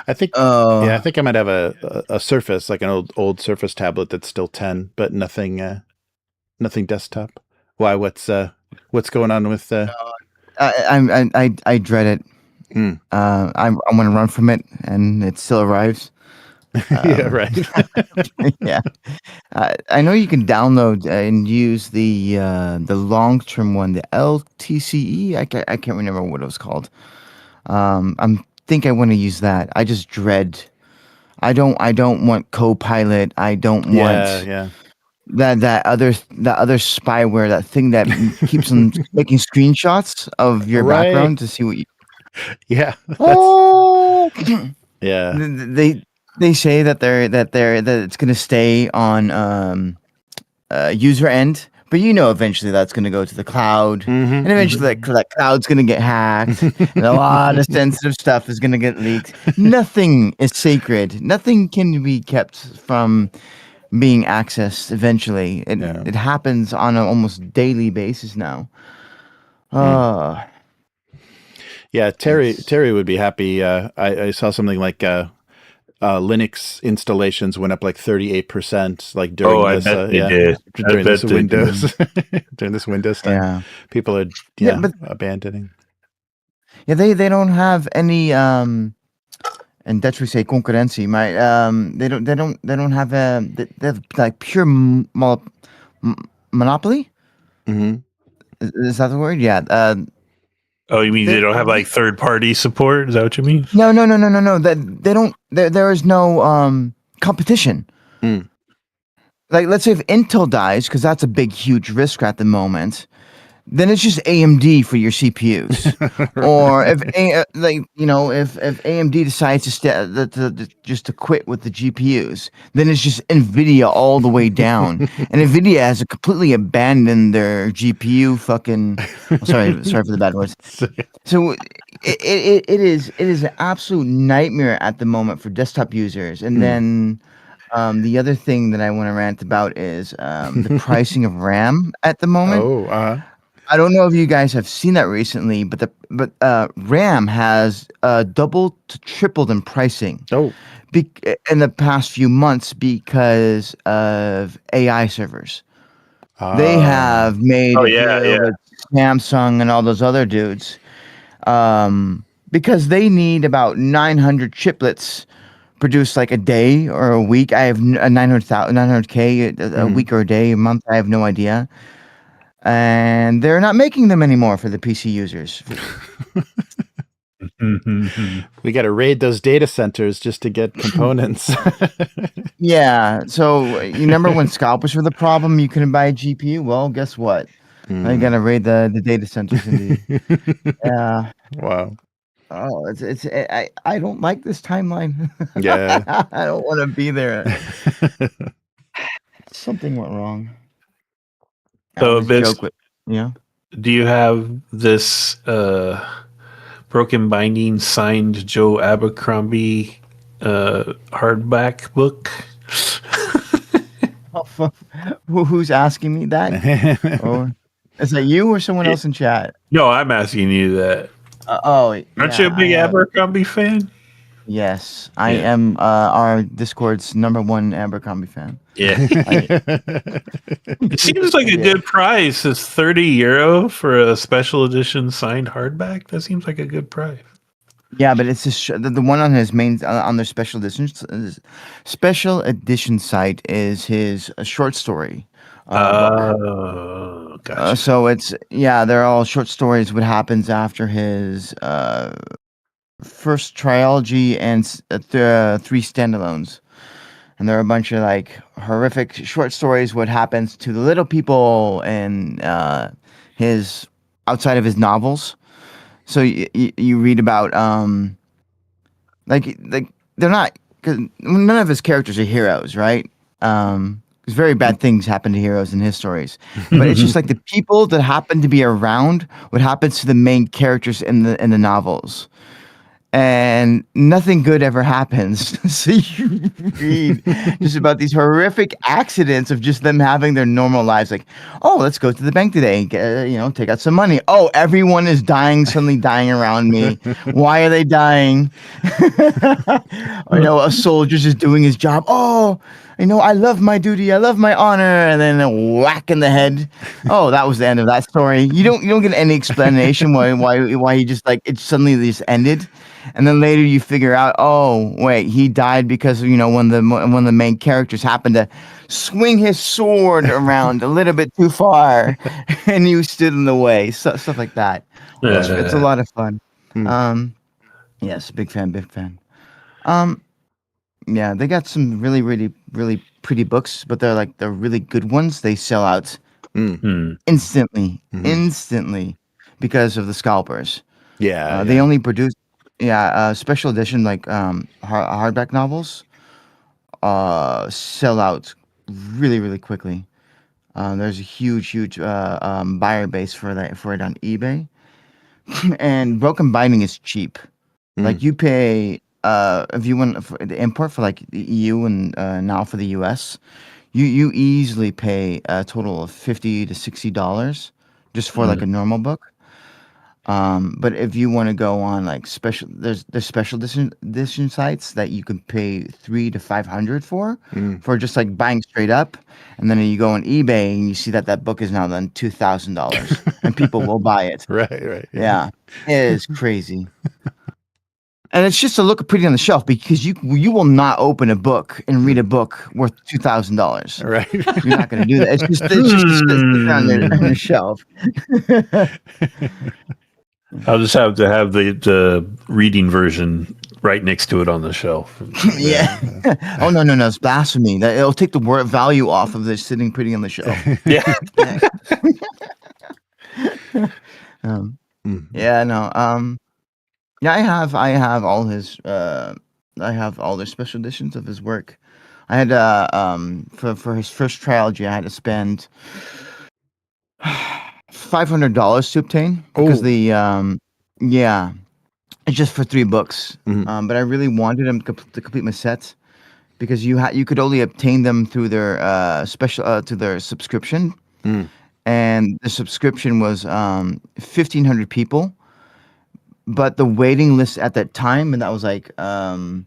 I think. Oh, Yeah, I think I might have a Surface, like an old Surface tablet that's still 10, but nothing desktop. Why? What's going on with? I dread it. Hmm. I want to run from it, and it still arrives. Yeah, right. Yeah, I know you can download and use the long term one, the LTCE. I can't remember what it was called. I want to use that. I just dread. I don't want Copilot. I don't want Yeah. that other spyware, that thing that keeps on making screenshots of your Right. background to see what you. Yeah. Oh, Yeah. they say that it's gonna stay on user end, but eventually that's gonna go to the cloud, Mhm, and eventually that cloud's gonna get hacked, and a lot of sensitive stuff is gonna get leaked. Nothing is sacred. Nothing can be kept from being accessed. Eventually, it happens on an almost daily basis now. Yeah, Terry would be happy. I saw something like Linux installations went up like 38%, like during I this. bet they Yeah, did. during this bet they did. Windows during this Windows time. Yeah. People are but abandoning. yeah, they don't have any and Dutch we say concurrentie, maar they don't have they have like pure monopoly. Hmm. Is that the word? Yeah. Oh, you mean they don't have like third party support? Is that what you mean? No. That they don't. There is no competition. Mm. Like, let's say if Intel dies, because that's a big, huge risk at the moment, then it's just AMD for your CPUs. Or if if AMD decides to just to quit with the GPUs, then it's just Nvidia all the way down. And Nvidia has completely abandoned their GPU fucking. Sorry for the bad words. So it is an absolute nightmare at the moment for desktop users. And then the other thing that I want to rant about is the pricing of RAM at the moment. Oh, I don't know if you guys have seen that recently, but RAM has doubled to tripled in pricing. Oh, in the past few months because of AI servers. They have made a deal with Samsung and all those other dudes, because they need about 900 chiplets produced like a day or a week. I have a 900K a week or a day, a month. I have no idea. And they're not making them anymore for the PC users. We got to raid those data centers just to get components. Yeah. So you remember when scalpers were the problem? You couldn't buy a GPU. Well, guess what? I got to raid the data centers. Yeah. Wow. Oh, I don't like this timeline. Yeah. I don't want to be there. Something went wrong. So, do you have this Broken Binding signed Joe Abercrombie hardback book? Who's asking me that? Or is that you or someone else in chat? No, I'm asking you that. Aren't you a big Abercrombie fan? Yes, I am our Discord's #1 Abercrombie fan. Yeah. It seems like a good price. It's €30 for a special edition signed hardback. That seems like a good price. Yeah, but it's just the one on his main on their special edition site is his short story. Gotcha. So they're all short stories. What happens after his first trilogy and 3 standalones, and there are a bunch of like horrific short stories. What happens to the little people and his outside of his novels. So you read about like they're not, because none of his characters are heroes, right? Because very bad things happen to heroes in his stories, but it's just like the people that happen to be around what happens to the main characters in the novels. and nothing good ever happens. So you read just about these horrific accidents of just them having their normal lives. Like, oh, let's go to the bank today, take out some money. Oh, everyone is dying, suddenly dying around me. Why are they dying? A soldier's just doing his job. Oh, I love my duty. I love my honor. And then a whack in the head. Oh, that was the end of that story. You don't get any explanation why he just like it suddenly just ended. And then later you figure out, oh wait, he died because one of the main characters happened to swing his sword around a little bit too far, and you stood in the way. Stuff like that. It's a lot of fun. Yes, big fan. Yeah, they got some really, really, really pretty books, but they're really good ones. They sell out instantly because of the scalpers. Yeah, they only produce special edition like hardback novels sell out really, really quickly. There's a huge buyer base for it on eBay, and broken binding is cheap. Like you pay if you want the import for like the EU and now for the US, you easily pay a total of $50 to $60 just for like a normal book. But if you want to go on like there's special edition sites that you can pay $300 to $500 for just like buying straight up, and then you go on eBay and you see that book is now then $2,000, and people will buy it. Right. Yeah, it is crazy. And it's just to look pretty on the shelf because you will not open a book and read a book worth $2,000. Right. You're not going to do that. It's just to sit on the shelf. I'll just have to have the reading version right next to it on the shelf. Yeah. Oh no! It's blasphemy. It'll take the word value off of this sitting pretty on the shelf. Yeah. Yeah. No. Yeah, I have all his I have all the special editions of his work. I had for his first trilogy I had to spend $500 to obtain because it's just for 3 books. But I really wanted him to complete my set because you could only obtain them through their to their subscription. And the subscription was 1,500 people. But the waiting list at that time, and that was like 2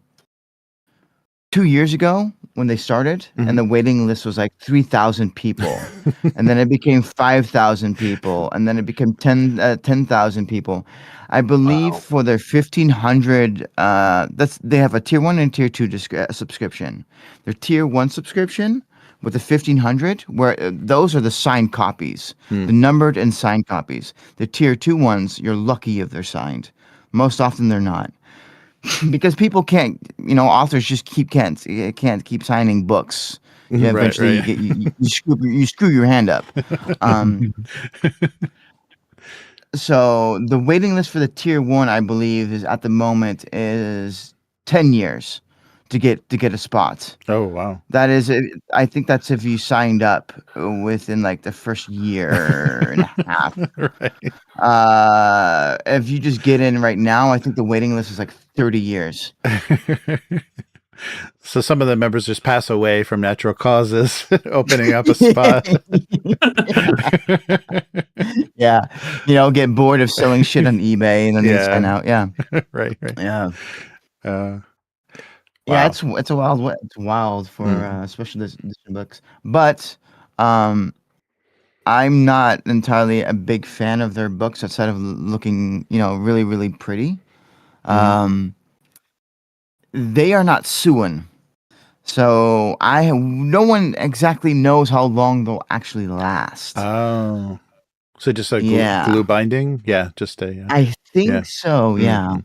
years ago when they started, and the waiting list was like 3,000 people, and then it became 5,000 people, and then it became 10,000 people. I believe for their 1,500, they have a tier 1 and tier 2 subscription. Their tier 1 subscription with the 1,500, where those are the signed copies, the numbered and signed copies. The tier 2 ones, you're lucky if they're signed. Most often they're not, because people can't. Authors just can't keep signing books. Eventually, you screw your hand up. So the waiting list for the tier 1, I believe, is at the moment is 10 years. To get a spot. Oh wow! That is, I think that's if you signed up within like the first year and a half. Right. If you just get in right now, I think the waiting list is like 30 years. So some of the members just pass away from natural causes, opening up a spot. Yeah, get bored of selling shit on eBay and then they sign out. Yeah, right. Yeah. Wow. Yeah, it's a wild. It's wild for special edition books, but I'm not entirely a big fan of their books outside of looking, really, really pretty. They are not suing, so no one exactly knows how long they'll actually last. Oh, so just like glue binding? Yeah, just a. I think so. Yeah.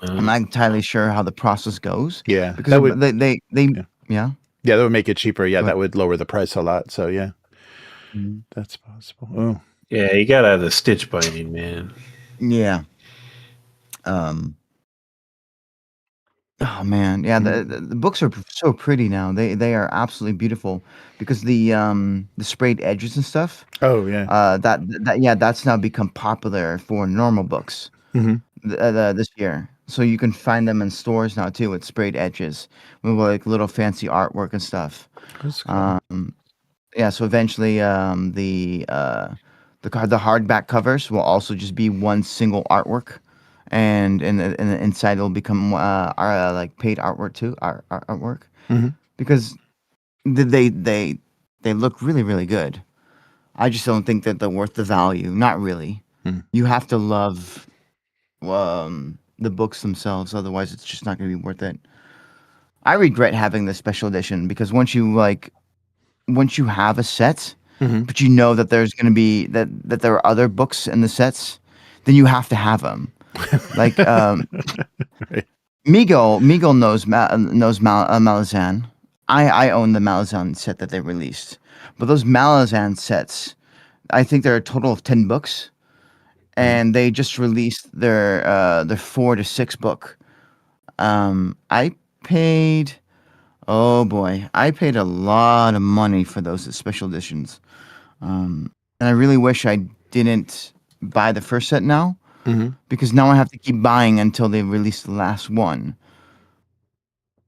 I'm not entirely sure how the process goes. Yeah, because that would, they that would make it cheaper. Yeah, that would lower the price a lot. So yeah, that's possible. Oh, yeah, you gotta have the stitch binding, man. Yeah. Oh man, yeah. The books are so pretty now. They are absolutely beautiful because the sprayed edges and stuff. Oh yeah. That's now become popular for normal books. This year. So you can find them in stores now too with sprayed edges with like little fancy artwork and stuff. That's cool. Yeah, so eventually the hardback covers will also just be one single artwork, and in the inside it'll become like paid artwork too, artwork, Mhm. because they look really really good. I just don't think that they're worth the value. Not really. Mm. You have to love the books themselves, otherwise it's just not going to be worth it. I regret having this special edition because once you have a set, Mhm. but you know that there's going to be that there are other books in the sets, then you have to have them. Like Right. Migo knows Malazan. I own the Malazan set that they released, but those Malazan sets, I think there are a total of 10 books, and they just released their 4 to 6 book. I paid. Oh boy, I paid a lot of money for those special editions, and I really wish I didn't buy the first set now, Mhm. because now I have to keep buying until they release the last one.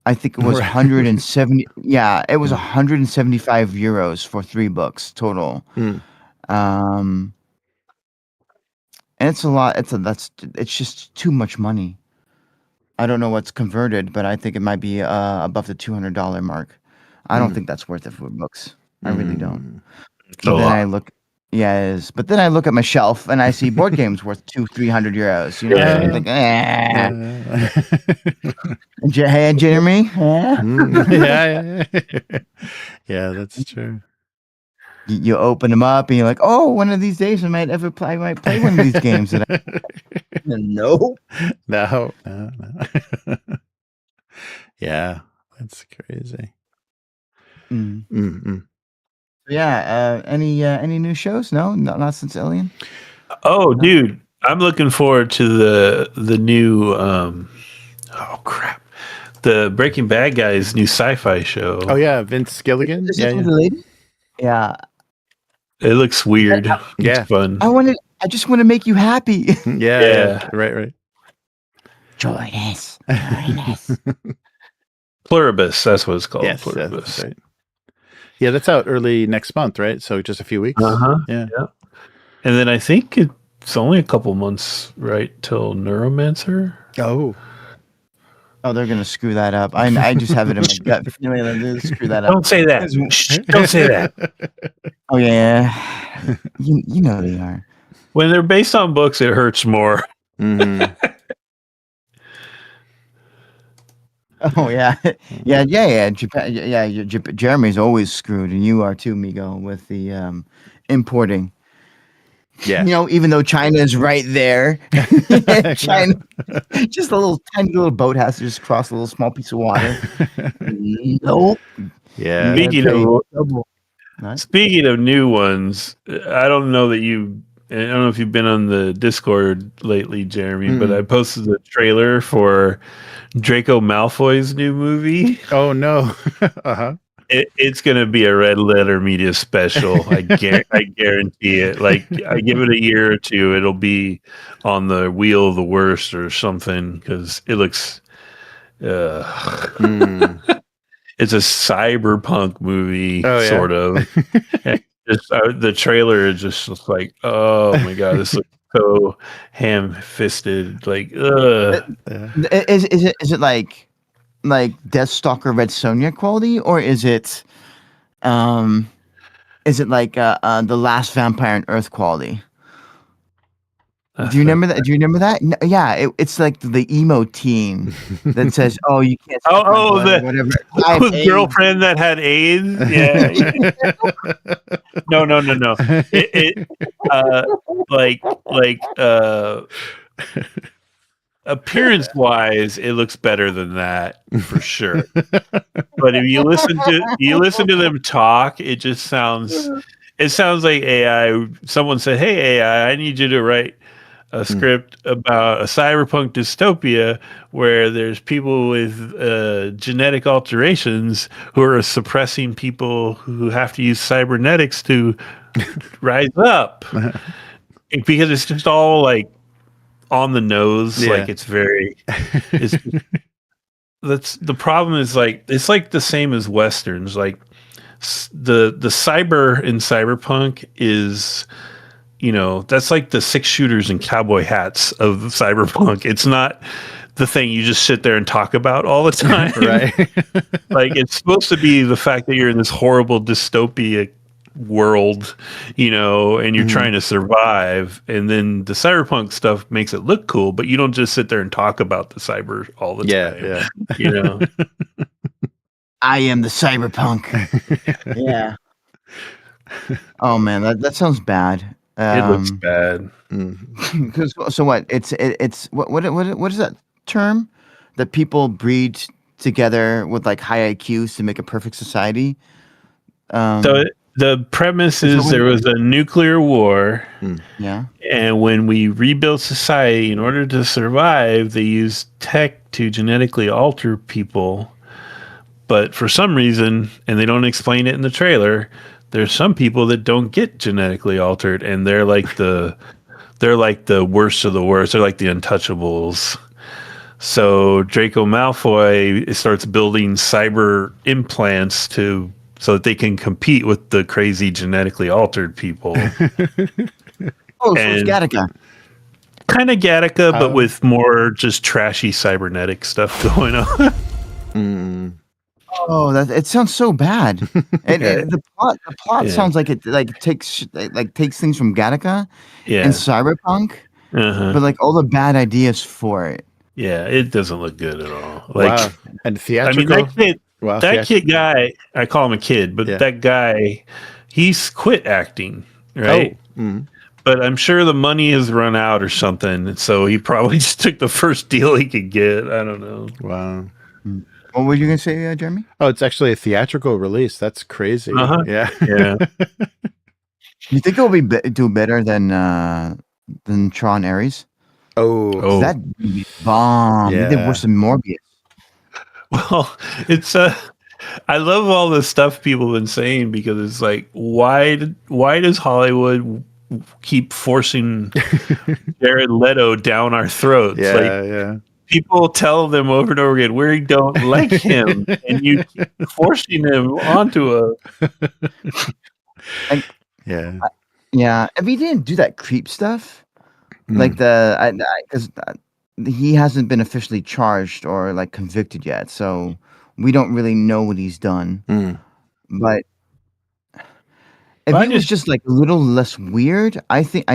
I think it was Right. 170. Yeah, it was 175 euros for 3 books total. Mm. And it's a lot. It's just too much money. I don't know what's converted, but I think it might be above the $200 mark. I don't think that's worth it for books. I really don't. It's a But then lot. I look, yeah, it is. But then I look at my shelf and I see board games worth 200-300 euros. You know, Yeah. I think, hey, Jeremy, Yeah. Yeah, that's true. you open them up and you're like, oh, one of these days I might play one of these games. That no. No. Yeah, that's crazy. Mm-mm. Yeah. Any new shows? No, not since Alien. Oh, dude, I'm looking forward to the new. Oh crap, the Breaking Bad guy's new sci-fi show. Oh yeah, Vince Gilligan. Is Yeah, it with yeah. the lady? Yeah. It looks weird. Yeah. It's fun. I just want to make you happy. Yeah. Right. Join us. Join us. Pluribus, that's what it's called. Yes, Pluribus. that's right. Yeah, that's out early next month, right? So just a few weeks. Yeah. And then I think it's only a couple months, right, till Neuromancer. Oh, they're gonna screw that up. I just have it in my gut feeling that they'll screw that up. Don't say that. Shh, don't say that. Oh yeah, you know they are. When they're based on books, it hurts more. Mhm. Oh yeah, yeah. Japan, yeah. Jeremy's always screwed, and you are too, Migo, with the importing. Yeah. You know, even though China is right there, China, just a little tiny little boat has to just cross a little small piece of water. Nope. Yeah. Speaking of new ones, I don't know if you've been on the Discord lately, Jeremy, but I posted the trailer for Draco Malfoy's new movie. Oh no. Uh-huh. It's going to be a red letter media special. I guarantee it. Like, I give it a year or two, it'll be on the wheel of the worst or something, because it looks. It's a cyberpunk movie, sort of. The trailer is just like, oh my god, this looks so ham-fisted. Like, Is it like Deathstalker Red Sonja quality, or is it like the Last Vampire on Earth quality? Do you remember that? No, yeah, it's like the emo teen that says, "Oh, you can't." The girlfriend that had AIDS. Yeah. No. Appearance-wise, it looks better than that for sure. But if you listen to them talk, it just sounds. It sounds like AI. Someone said, "Hey, AI, I need you to write a script about a cyberpunk dystopia where there's people with genetic alterations who are suppressing people who have to use cybernetics to rise up." Because it's just all like on the nose. Yeah. Like it's very. It's that's the problem. Is like it's like the same as westerns. Like the cyber in cyberpunk is. That's like the 6-shooters and cowboy hats of cyberpunk. It's not the thing you just sit there and talk about all the time. Right. Like it's supposed to be the fact that you're in this horrible dystopia world, and you're trying to survive. And then the cyberpunk stuff makes it look cool, but you don't just sit there and talk about the cyber all the time. Yeah. I am the cyberpunk. Yeah. Oh man, that sounds bad. It looks bad. So what? It's what is that term? That people breed together with like high IQs to make a perfect society. So the premise is there was a nuclear war. Yeah. And when we rebuilt society, in order to survive, they used tech to genetically alter people. But for some reason, and they don't explain it in the trailer, there's some people that don't get genetically altered, and they're like the worst of the worst. They're like the untouchables. So Draco Malfoy starts building cyber implants so that they can compete with the crazy genetically altered people. So it's Gattaca. Kind of Gattaca, but with more just trashy cybernetic stuff going on. Oh, it sounds so bad. The plot sounds like it takes things from Gattaca and Cyberpunk, but like all the bad ideas for it. Yeah, it doesn't look good at all. Like, wow. And theatrical. I mean, that kid guy, I call him a kid, but that guy, he's quit acting, right? But I'm sure the money has run out or something, so he probably just took the first deal he could get. I don't know. Wow. What were you gonna say, Jeremy? Oh, it's actually a theatrical release. That's crazy. Yeah. You think it'll do better than Tron Ares? Oh, that would be bomb. Yeah. They did worse than Morbius. Well, it's I love all the stuff people have been saying because it's like, why does Hollywood keep forcing Jared Leto down our throats? Yeah. People tell them over and over again, we don't like him, and you keep forcing him onto Yeah. If he didn't do that creep stuff, like because he hasn't been officially charged or like convicted yet, so we don't really know what he's done. But if he was just like a little less weird, I think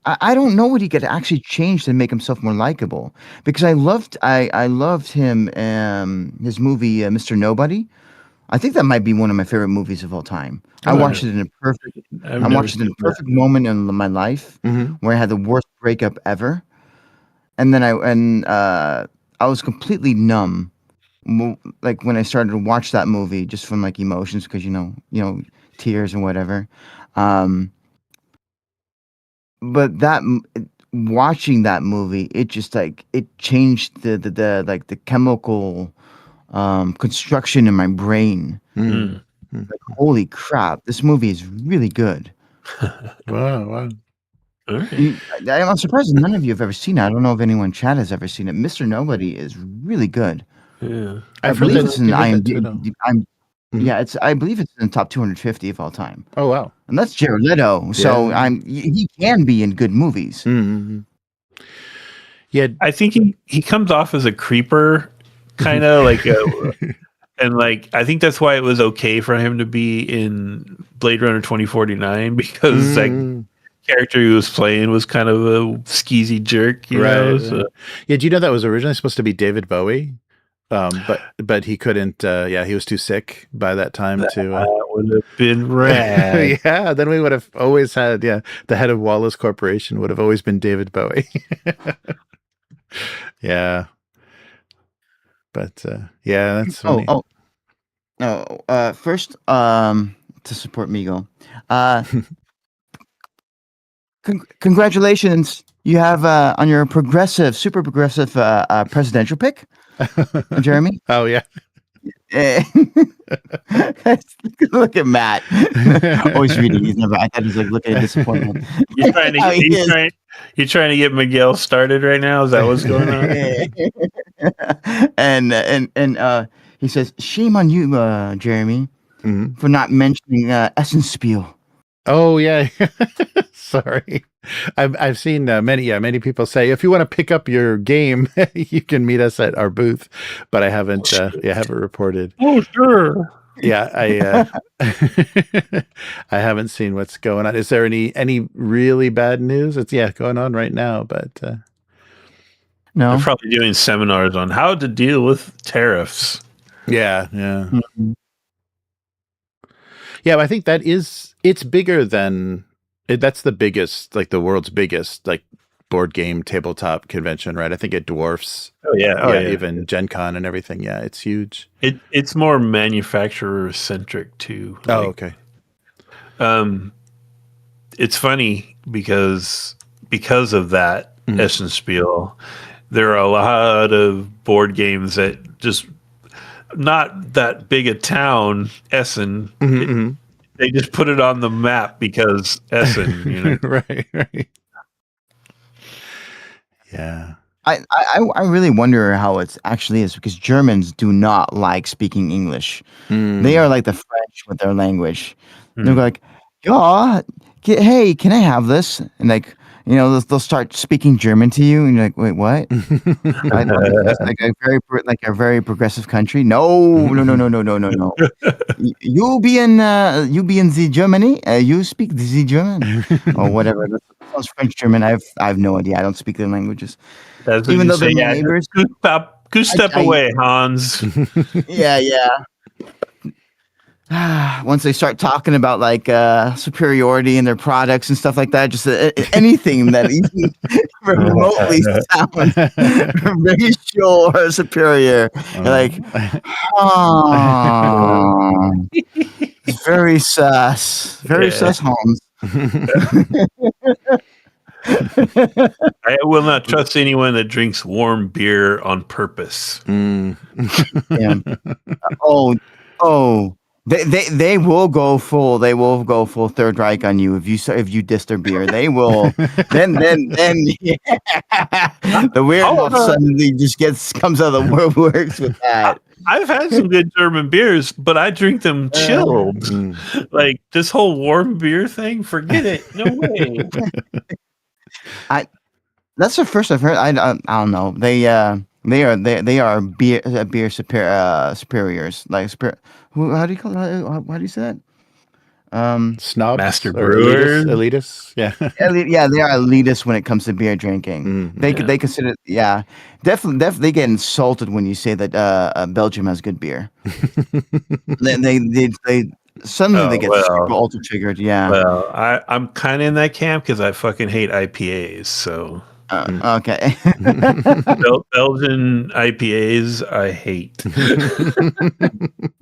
I don't know what he could actually change to make himself more likable, because I loved him his movie Mr. Nobody. I think that might be one of my favorite movies of all time. I watched it in a perfect moment in my life where I had the worst breakup ever, and then I was completely numb, like when I started to watch that movie, just from like emotions, because tears and whatever. But watching that movie, it just like it changed the chemical construction in my brain. Like, holy crap, this movie is really good. Wow. All right. I'm surprised none of you have ever seen it. I don't know if anyone in chat has ever seen it. Mr. Nobody is really good. Yeah, I believe it's in IMDb. I believe it's in the top 250 of all time. Oh wow! And that's Jared Leto, so he can be in good movies. Yeah, I think he comes off as a creeper, kind of like and like I think that's why it was okay for him to be in Blade Runner 2049, because that character he was playing was kind of a skeezy jerk, you know? So. Yeah, do you know that was originally supposed to be David Bowie? But he couldn't. He was too sick by that time that would have been rad. Yeah, then we would have always had. Yeah, the head of Wallace Corporation would have always been David Bowie. Yeah, but that's funny. First, to support Migo, congratulations. You have on your super progressive presidential pick, Jeremy. Oh yeah. Look at Look at Matt. Always reading. He's never. I thought he's like looking at disappointment. You're trying you're trying to get Miguel started right now. Is that what's going on? and he says, "Shame on you, Jeremy, for not mentioning Essenspiel." Oh yeah, sorry. I've seen many people say if you want to pick up your game, you can meet us at our booth, but I haven't reported. Oh sure. Yeah, I haven't seen what's going on. Is there any really bad news? It's going on right now, but no. They're probably doing seminars on how to deal with tariffs. Yeah. Mm-hmm. Yeah, I think it's bigger than that's the biggest, like the world's biggest, like board game tabletop convention, right? I think it dwarfs. Oh yeah. Even Gen Con and everything. Yeah, it's huge. It's more manufacturer centric too. Okay. It's funny because of that Essenspiel, there are a lot of board games that just not that big a town, Essen. They just put it on the map because Essen, right. Yeah. I really wonder how it actually is because Germans do not like speaking English. They are like the French with their language. They're like, "Yeah, hey, can I have this?" And like, they'll start speaking German to you, and you're like, "Wait, what?" That's like a very progressive country. No. You be in the Germany. You speak the German or whatever. That sounds French German. I have no idea. I don't speak their languages. That's Even though they're my neighbors. Good step away, Hans. Yeah. Once they start talking about like superiority in their products and stuff like that, just anything that even remotely sounds racial or superior, you're like, it's very sus, sus, Holmes. I will not trust anyone that drinks warm beer on purpose. Yeah. Oh. They will go full. They will go full Third Reich on you if you diss their beer. They will. then the weird suddenly just comes out of the works with that. I've had some good German beers, but I drink them chilled. Like this whole warm beer thing, forget it. No way. That's the first I've heard. I don't know. They are beer superiors. Like how do you call it? How do you say that? Snobs, master brewers, elitists. Yeah, yeah, they are elitists when it comes to beer drinking. They consider, definitely they get insulted when you say that Belgium has good beer. they suddenly they get super ultra triggered. Yeah. Well, I'm kind of in that camp because I fucking hate IPAs. So. Okay. Belgian IPAs, I hate.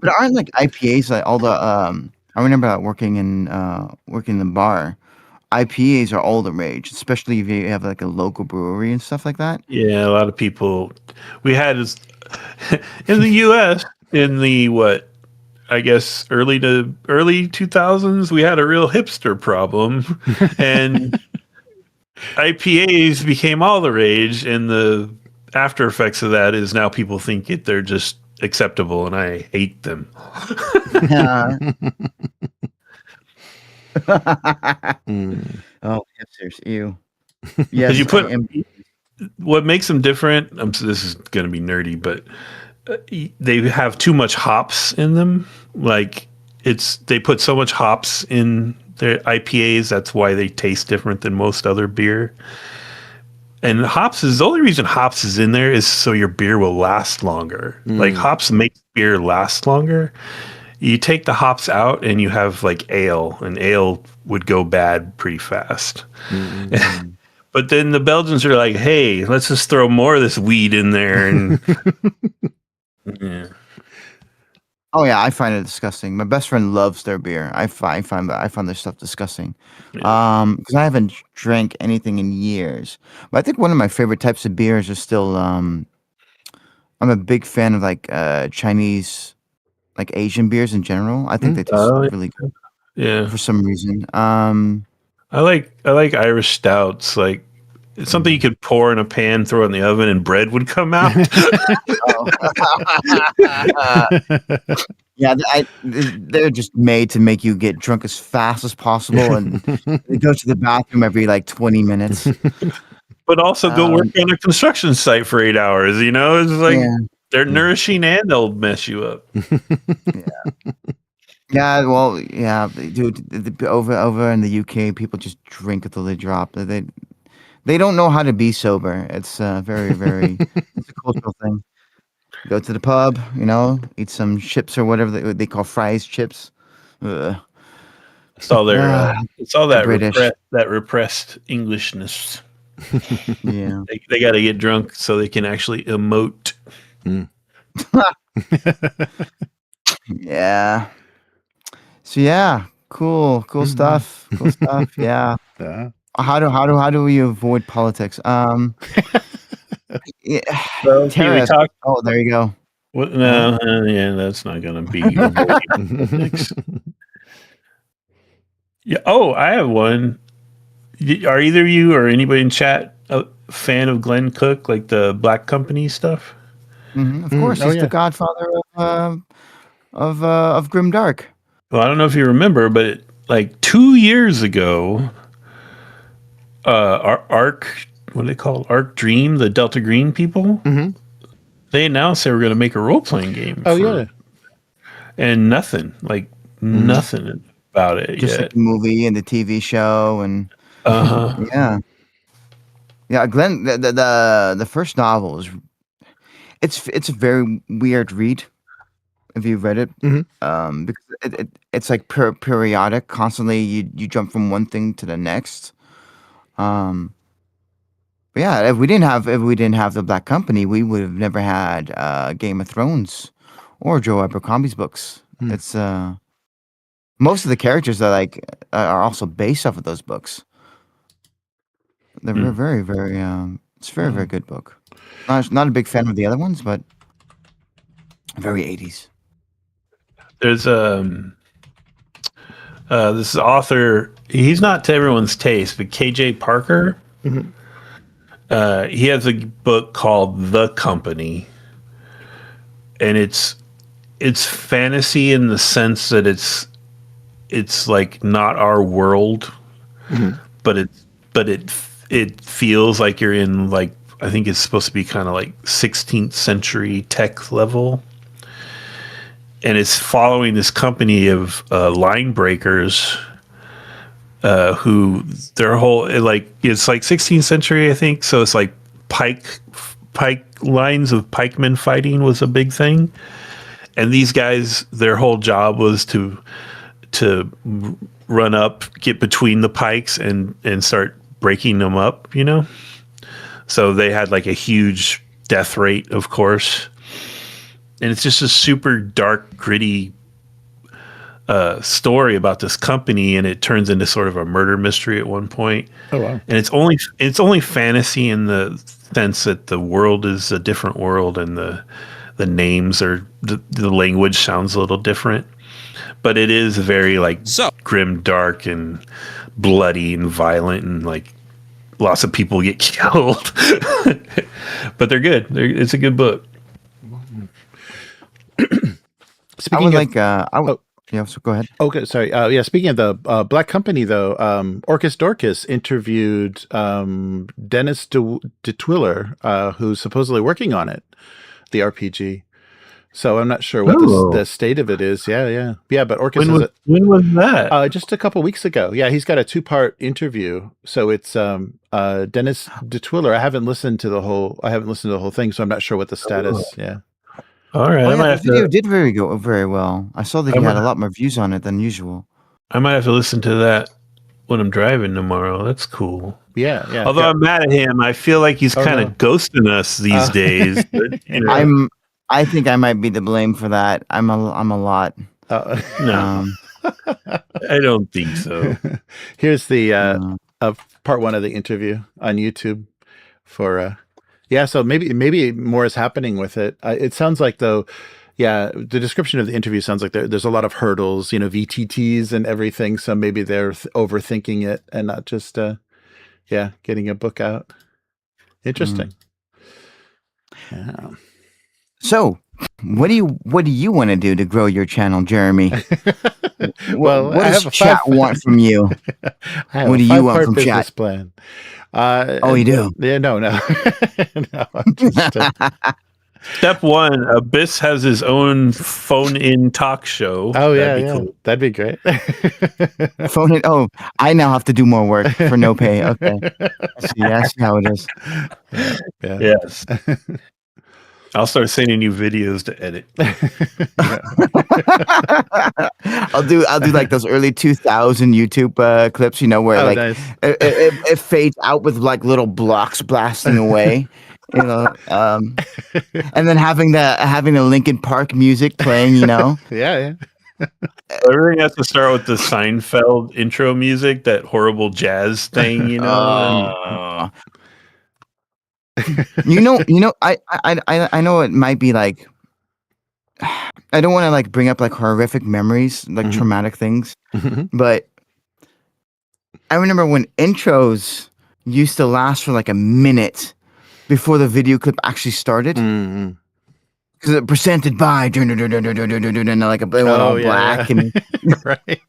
But aren't like IPAs like all the I remember working in the bar. IPAs are all the rage, especially if you have like a local brewery and stuff like that. Yeah, a lot of people. We had in the U.S. in the I guess early 2000s, we had a real hipster problem, and IPAs became all the rage, and the after effects of that is now people think they're just acceptable, and I hate them. Oh, hipsters, ew. Yes, you put what makes them different. This is going to be nerdy, but they have too much hops in them. Like they put so much hops in their IPAs, that's why they taste different than most other beer. And the only reason hops is in there is so your beer will last longer. Like hops make beer last longer. You take the hops out and you have like ale, and ale would go bad pretty fast. But then the Belgians are like, hey, let's just throw more of this weed in there. And yeah. Oh yeah, I find it disgusting. My best friend loves their beer. I find their stuff disgusting. Because I haven't drank anything in years. But I think one of my favorite types of beers is still. I'm a big fan of like Chinese like Asian beers in general. I think they taste really good. Yeah, for some reason. I like Irish stouts. Like it's something you could pour in a pan, throw it in the oven, and bread would come out. Yeah, they're just made to make you get drunk as fast as possible, and they go to the bathroom every like 20 minutes. But also go work on a construction site for 8 hours. You know, it's like they're nourishing and they'll mess you up. Yeah, well, yeah, dude. Over in the UK, people just drink until they drop. They don't know how to be sober. It's very, very. It's a cultural thing. Go to the pub, eat some chips or whatever they call fries, chips. It's all their. It's all that British. Repressed Englishness. Yeah, they got to get drunk so they can actually emote. Yeah. So yeah, cool stuff. Cool stuff. Yeah. How do we avoid politics? Yeah, so, talk. Oh, there you go. What, no, yeah, that's not going to be politics. Yeah. Oh, I have one. Are either you or anybody in chat a fan of Glenn Cook, like the Black Company stuff? Of course, he's the godfather of Grimdark. Well, I don't know if you remember, but like 2 years ago, Arc, what do they call it? Arc Dream, the Delta Green people, they announced they were going to make a role-playing game. And nothing about it just yet. Like the movie and the TV show and yeah, Glenn. The first novel is it's a very weird read. If you've read it, because it's like periodic, constantly you jump from one thing to the next. But yeah, if we didn't have the Black Company, we would have never had Game of Thrones or Joe Abercrombie's books. It's most of the characters are also based off of those books. They're very, very. It's a very, very good book. Not a big fan of the other ones, but very 80s. There's this author. He's not to everyone's taste, but KJ Parker. He has a book called The Company, and it's fantasy in the sense that it's like not our world, but it feels like you're in, like, I think it's supposed to be kind of like 16th century tech level. And it's following this company of line breakers who their whole it's like 16th century, I think. So it's like pike lines of pikemen fighting was a big thing. And these guys, their whole job was to run up, get between the pikes and start breaking them up, So they had like a huge death rate, of course. And it's just a super dark, gritty story about this company, and it turns into sort of a murder mystery at one point. Oh wow! And it's only fantasy in the sense that the world is a different world, and the names are the language sounds a little different. But it is very grim, dark, and bloody and violent, and like lots of people get killed. But they're good. It's a good book. Speaking so go ahead. Okay, sorry. Speaking of the Black Company, though, Orcus Dorcas interviewed Dennis de Twiller, who's supposedly working on it, the RPG. So I'm not sure what the state of it is. Yeah. But Orcus when was that? Just a couple weeks ago. Yeah, he's got a 2-part interview. So it's Dennis de Twiller. I haven't listened to the whole thing, so I'm not sure what the status. Yeah. All right. The video did very well. I saw that he had a lot more views on it than usual. I might have to listen to that when I'm driving tomorrow. That's cool. Yeah. Although I'm mad at him, I feel like he's kind of ghosting us these days. But, I think I might be to blame for that. I'm a lot. No, I don't think so. Here's the part 1 of the interview on YouTube for. So maybe more is happening with it. It sounds like, though, Yeah, the description of the interview sounds like there's a lot of hurdles, VTTs and everything. So maybe they're overthinking it and not just, getting a book out. Interesting. Yeah. So, what do you want to do to grow your channel, Jeremy? Well, what does chat want from you? What do you want from business chat? Plan. You do? Yeah, no. No, I'm just, Step one: Abyss has his own phone-in talk show. Oh That'd yeah, be cool. that'd be great. Phone it. Oh, I now have to do more work for no pay. Okay, I see how it is. Yeah. Yes. I'll start sending you videos to edit. I'll do like those early 2000 YouTube clips, where Nice. it fades out with like little blocks blasting away, and then having the Linkin Park music playing, Yeah. Everything has to start with the Seinfeld intro music, that horrible jazz thing, I know it might be like, I don't want to like bring up like horrific memories, like traumatic things, but I remember when intros used to last for like a minute before the video clip actually started. Because it presented by and like it went all black and Right.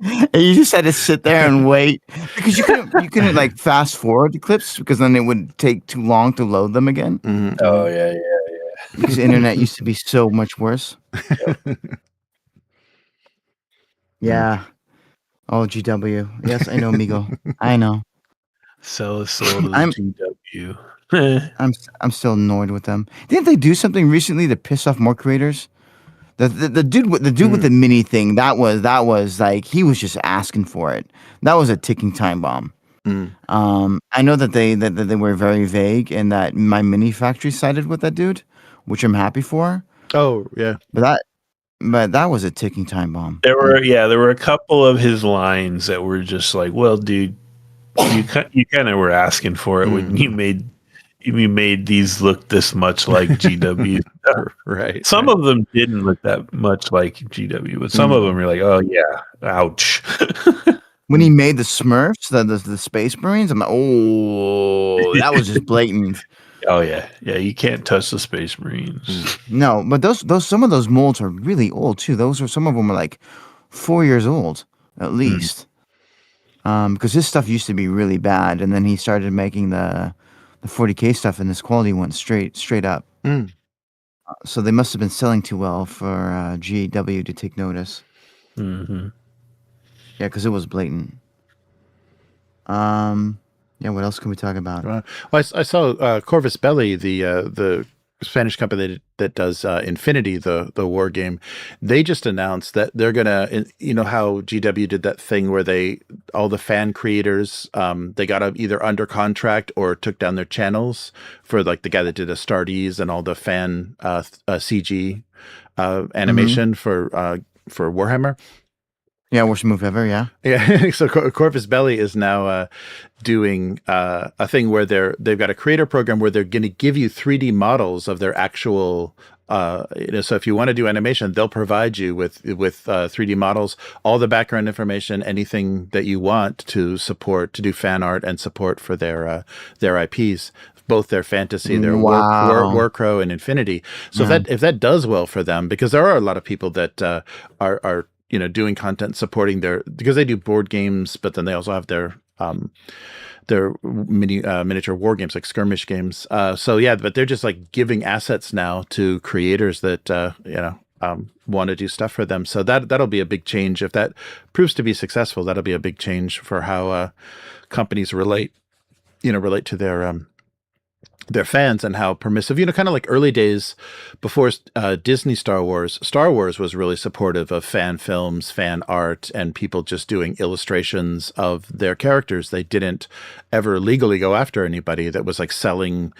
and you just had to sit there and wait because you couldn't like fast forward the clips because then it would take too long to load them again. Oh yeah. Because the internet used to be so much worse. Yeah. Oh, GW. Yes, I know, Migo. I know. Sell a soul to GW. I'm still annoyed with them. Didn't they do something recently to piss off more creators? The dude with the mini thing, that was like he was just asking for it. That was a ticking time bomb. I know that they were very vague and that my mini factory sided with that dude, which I'm happy for. Oh yeah. But that was a ticking time bomb. There were a couple of his lines that were just like, well, dude, you kind of were asking for it when you made these look this much like GW. Right. Some of them didn't look that much like GW, but some of them were like, oh yeah, ouch. When he made the Smurfs, the Space Marines, I'm like, oh, that was just blatant. Oh yeah, you can't touch the Space Marines. No, but those some of those molds are really old too. Some of them are like 4 years old at least. Because his stuff used to be really bad, and then he started making the 40K stuff, and this quality went straight up. So they must have been selling too well for GW to take notice. Yeah, because it was blatant. Yeah, what else can we talk about? Well, I saw Corvus Belli, the Spanish company that does Infinity, the war game. They just announced that they're gonna, how GW did that thing where all the fan creators, they got either under contract or took down their channels for like the guy that did Astartes and all the fan CG animation for Warhammer. Yeah, worst move ever. Yeah. Yeah. So Corvus Belli is now doing a thing where they've got a creator program where they're going to give you 3D models of their actual. So if you want to do animation, they'll provide you with 3D models, all the background information, anything that you want to do fan art and support for their IPs, both their fantasy, their Warcrow and Infinity. So if that does well for them, because there are a lot of people that are doing content supporting because they do board games, but then they also have their miniature war games, like skirmish games. But they're just like giving assets now to creators that want to do stuff for them. So that'll be a big change if that proves to be successful. That'll be a big change for how companies relate to their fans and how permissive, kind of like early days before Disney Star Wars was really supportive of fan films, fan art, and people just doing illustrations of their characters. They didn't ever legally go after anybody that was like selling,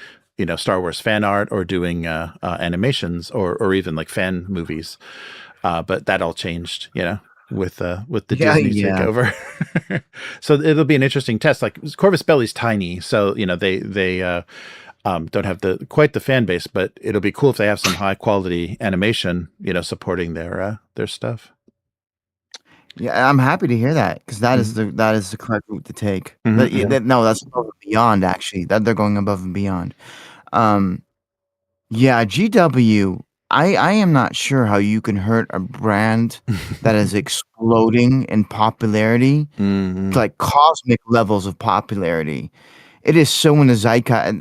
Star Wars fan art or doing animations or even like fan movies. But that all changed, with the Disney takeover. So it'll be an interesting test. Like Corvus Belli's tiny, so they don't have quite the fan base, but it'll be cool if they have some high quality animation, supporting their stuff. Yeah, I'm happy to hear that, because that is the correct route to take. That's above and beyond, actually. That they're going above and beyond. Yeah, GW. I am not sure how you can hurt a brand that is exploding in popularity, like cosmic levels of popularity. It is so in the zeitgeist.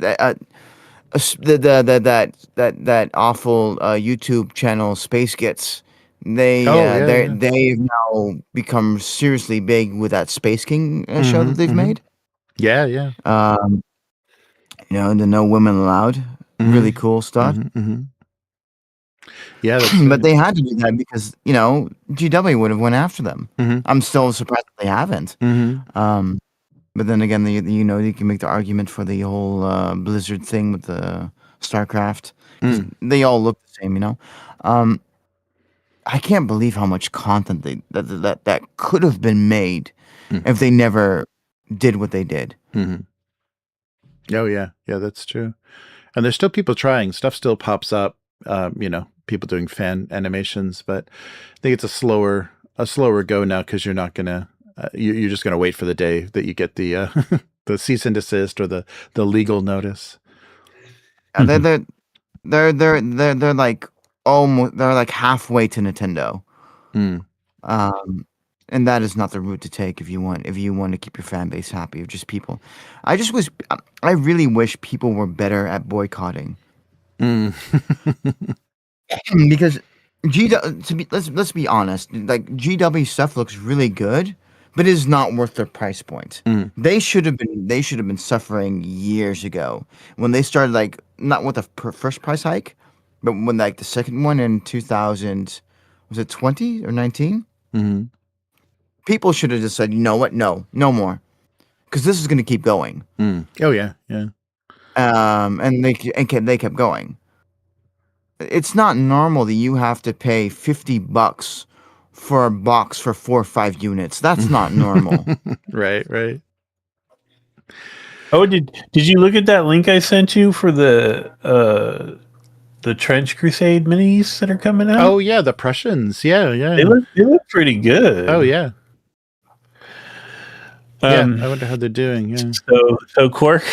That awful YouTube channel Space Gets. They've now become seriously big with that Space King show that they've made. Yeah, yeah. The No Women Allowed. Really cool stuff. Yeah, but they had to do that because GW would have went after them. I'm still surprised that they haven't. But then again, you can make the argument for the whole Blizzard thing with the StarCraft. They all look the same, I can't believe how much content that could have been made if they never did what they did. Oh yeah, that's true. And there's still people trying. Stuff still pops up. People doing fan animations, but I think it's a slower go now, because you're not gonna you're just gonna wait for the day that you get the the cease and desist or the legal notice. They're like almost, they're like halfway to Nintendo. And that is not the route to take if you want to keep your fan base happy, of just people. I really wish people were better at boycotting. Because let's be honest, like GW stuff looks really good, but it is not worth their price point. They should have been suffering years ago when they started, like, not with the first price hike, but when, like, the second one in 2000, was it 20 or 19? People should have just said, you know what, no more, because this is going to keep going. Oh yeah. And they kept going. It's not normal that you have to pay $50 for a box for 4 or 5 units. That's not normal. Right. Oh, did you look at that link I sent you for the Trench Crusade minis that are coming out? Oh yeah, the Prussians. Yeah. They look pretty good. Oh yeah. I wonder how they're doing. Yeah. So Quark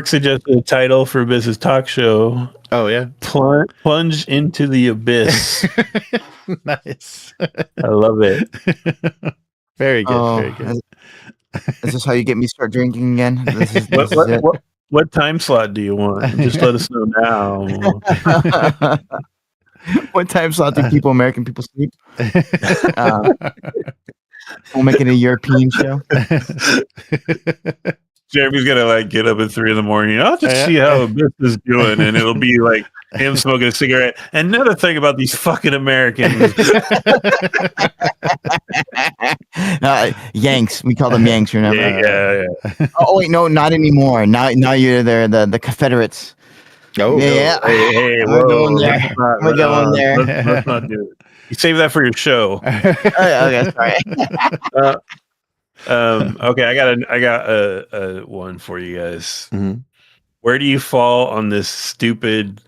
suggested a title for Biz's talk show. Oh yeah. Plunge into the abyss. Nice. I love it. Very good. Very good. Is this how you get me to start drinking again? This is it. What time slot do you want? Just let us know now. What time slot do American people sleep? We'll make it a European show. Jeremy's gonna get up at 3 a.m. I'll just see how this is doing, and it'll be like him smoking a cigarette. Another thing about these fucking Americans. Yanks. We call them Yanks, remember? Yeah. Oh wait, no, not anymore. Now you're the Confederates. Oh yeah. Hey, we're going there. We're going there. Let's not do it. You save that for your show. Okay, sorry. Okay, I got a one for you guys. Where do you fall on this stupid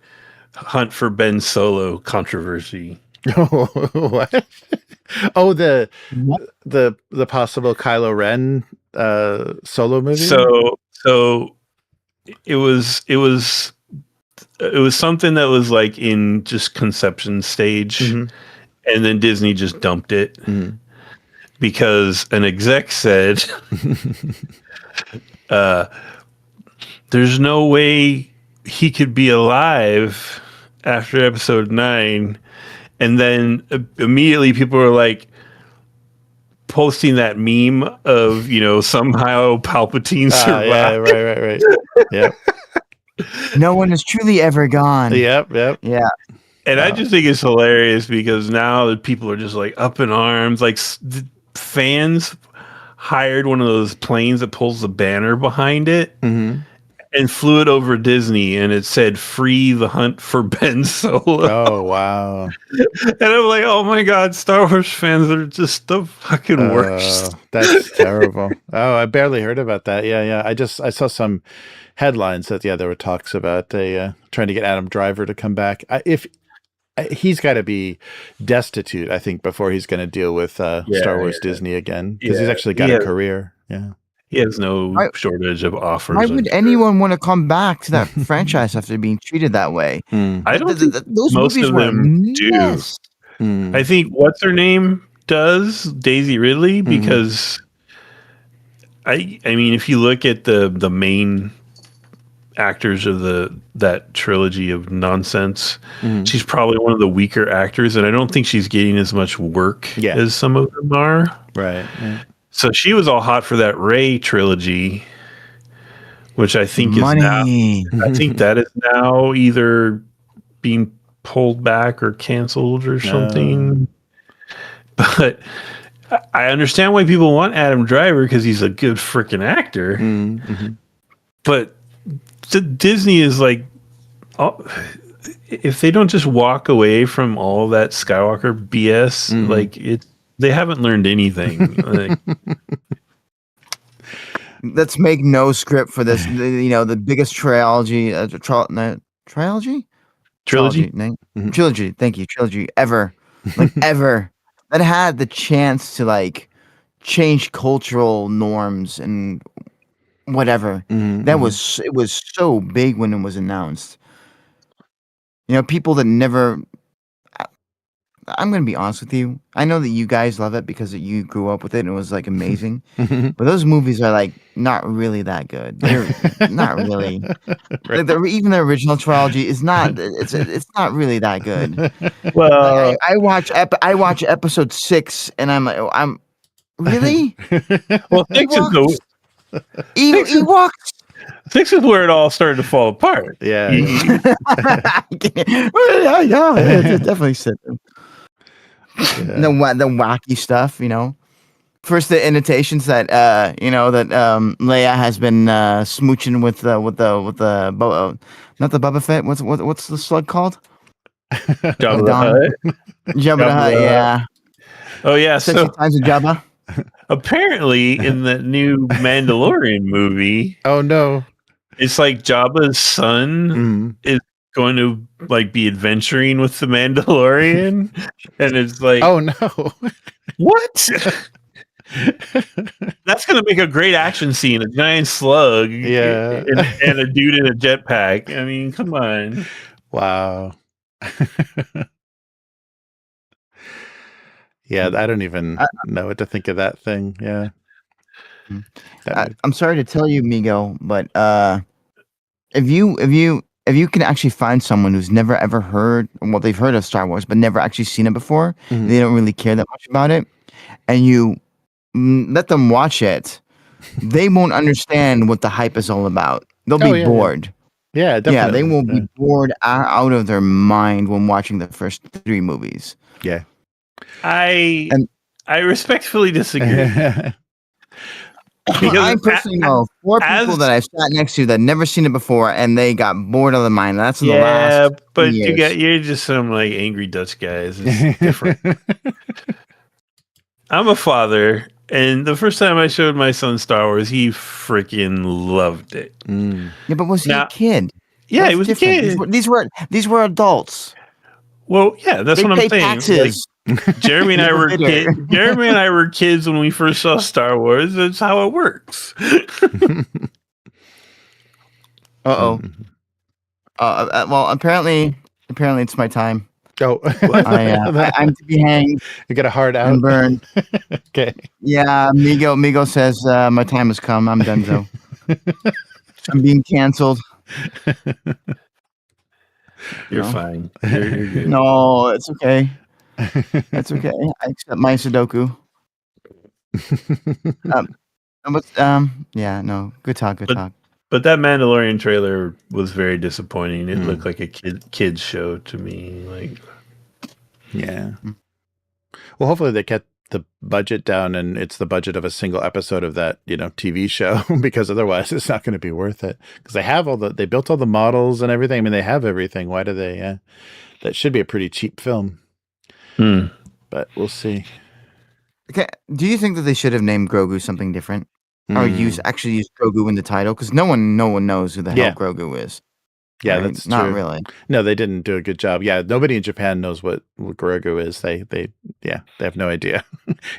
Hunt for Ben Solo controversy? What? Oh, the possible Kylo Ren solo movie. So it was something that was like in just conception stage, and then Disney just dumped it because an exec said, "There's no way he could be alive after episode 9." And then immediately people were like posting that meme of, somehow Palpatine survived. Yeah, right. Yep. No one is truly ever gone. Yep. Yeah. And I just think it's hilarious because now the people are just like up in arms. Like fans hired one of those planes that pulls the banner behind it. And and flew it over Disney, and it said "Free the Hunt for Ben Solo." Oh wow! And I'm like, oh my god, Star Wars fans are just the fucking worst. That's terrible. Oh, I barely heard about that. Yeah. I saw some headlines that there were talks about trying to get Adam Driver to come back. He's got to be destitute, I think, before he's going to deal with Star Wars Disney again, because he's actually got a career. Yeah. He has no shortage of offers. Why would anyone want to come back to that franchise after being treated that way? I don't think those most movies of were them do. I think what's her name does, Daisy Ridley, because I mean, if you look at the main actors of that trilogy of nonsense, she's probably one of the weaker actors, and I don't think she's getting as much work as some of them are. Right. Yeah. So she was all hot for that Rey trilogy, which I think is now. I think that is now either being pulled back or canceled or something. But I understand why people want Adam Driver, because he's a good freaking actor. But Disney is like, if they don't just walk away from all that Skywalker BS, like they haven't learned anything. Like, let's make no script for this. The biggest trilogy. Trilogy. Thank you, trilogy ever, ever, that had the chance to change cultural norms and whatever. It was so big when it was announced. People that never. I'm going to be honest with you. I know that you guys love it because you grew up with it and it was amazing. But those movies are not really that good. They're not really. Even the original trilogy is not. It's not really that good. well, I watch episode 6 and I'm like, I'm really. Well, 6 is the Ewoks. 6 is where it all started to fall apart. Yeah. It's definitely sit. The wacky stuff, First, the annotations that that Leia has been smooching with the not the Boba Fett. What's the slug called? Jabba the Hutt. Jabba the Hutt. Yeah. Oh yeah. So times of Jabba. Apparently, in the new Mandalorian movie, oh no, it's like Jabba's son is going to be adventuring with the Mandalorian, and it's like, oh no, what? That's going to make a great action scene: a giant slug, and a dude in a jetpack. I mean, come on! Wow. Yeah, I don't even know what to think of that thing. Yeah. I'm sorry to tell you, Migo, but if you can actually find someone who's never ever heard, they've heard of Star Wars but never actually seen it before, they don't really care that much about it, and you let them watch it, they won't understand what the hype is all about. They'll be bored. Yeah, definitely. Yeah, they will be bored out of their mind when watching the first 3 movies. Yeah. I respectfully disagree. Because I personally know 4 people that I've sat next to that never seen it before, and they got bored of the mind. That's in the last. Yeah, but you're just some angry Dutch guys. It's different. I'm a father, and the first time I showed my son Star Wars, he freaking loved it. Yeah, but was he a kid? Yeah, he was different. A kid. These were adults. Well, yeah, that's what I'm saying. Taxes. Jeremy and I were kids. Jeremy and I were kids when we first saw Star Wars. That's how it works. Well, apparently it's my time. Oh, I'm to be hanged. You got a hard out and burned. Okay. Yeah, Migo says my time has come. I'm done, though. I'm being canceled. You're fine. You're good. No, it's okay. That's okay. I accept my Sudoku. Yeah, no. Good talk. But that Mandalorian trailer was very disappointing. It looked like a kid's show to me. Yeah. Well, hopefully they kept the budget down, and it's the budget of a single episode of that, TV show, because otherwise it's not going to be worth it. Because they built all the models and everything. I mean, they have everything. Why do they? That should be a pretty cheap film. But we'll see. Okay. Do you think that they should have named Grogu something different, or use Grogu in the title? Because no one knows who the hell Grogu is. Yeah, right? that's not true. really. No, they didn't do a good job. Yeah, nobody in Japan knows what Grogu is. They have no idea.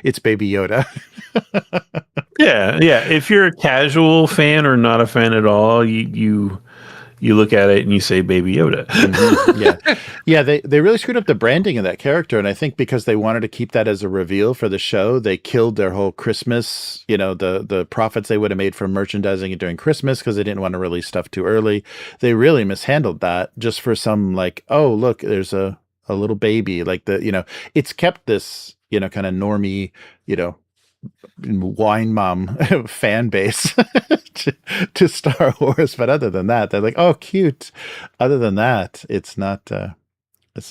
It's Baby Yoda. Yeah. If you're a casual fan or not a fan at all, you look at it and you say Baby Yoda. Yeah. They really screwed up the branding of that character, and I think because they wanted to keep that as a reveal for the show, they killed their whole Christmas. The profits they would have made from merchandising during Christmas, because they didn't want to release stuff too early. They really mishandled that just for some oh look, there's a little baby, it's kept this kind of normie wine mom fan base to Star Wars, but other than that, they're like, oh, cute. Other than that, it's not.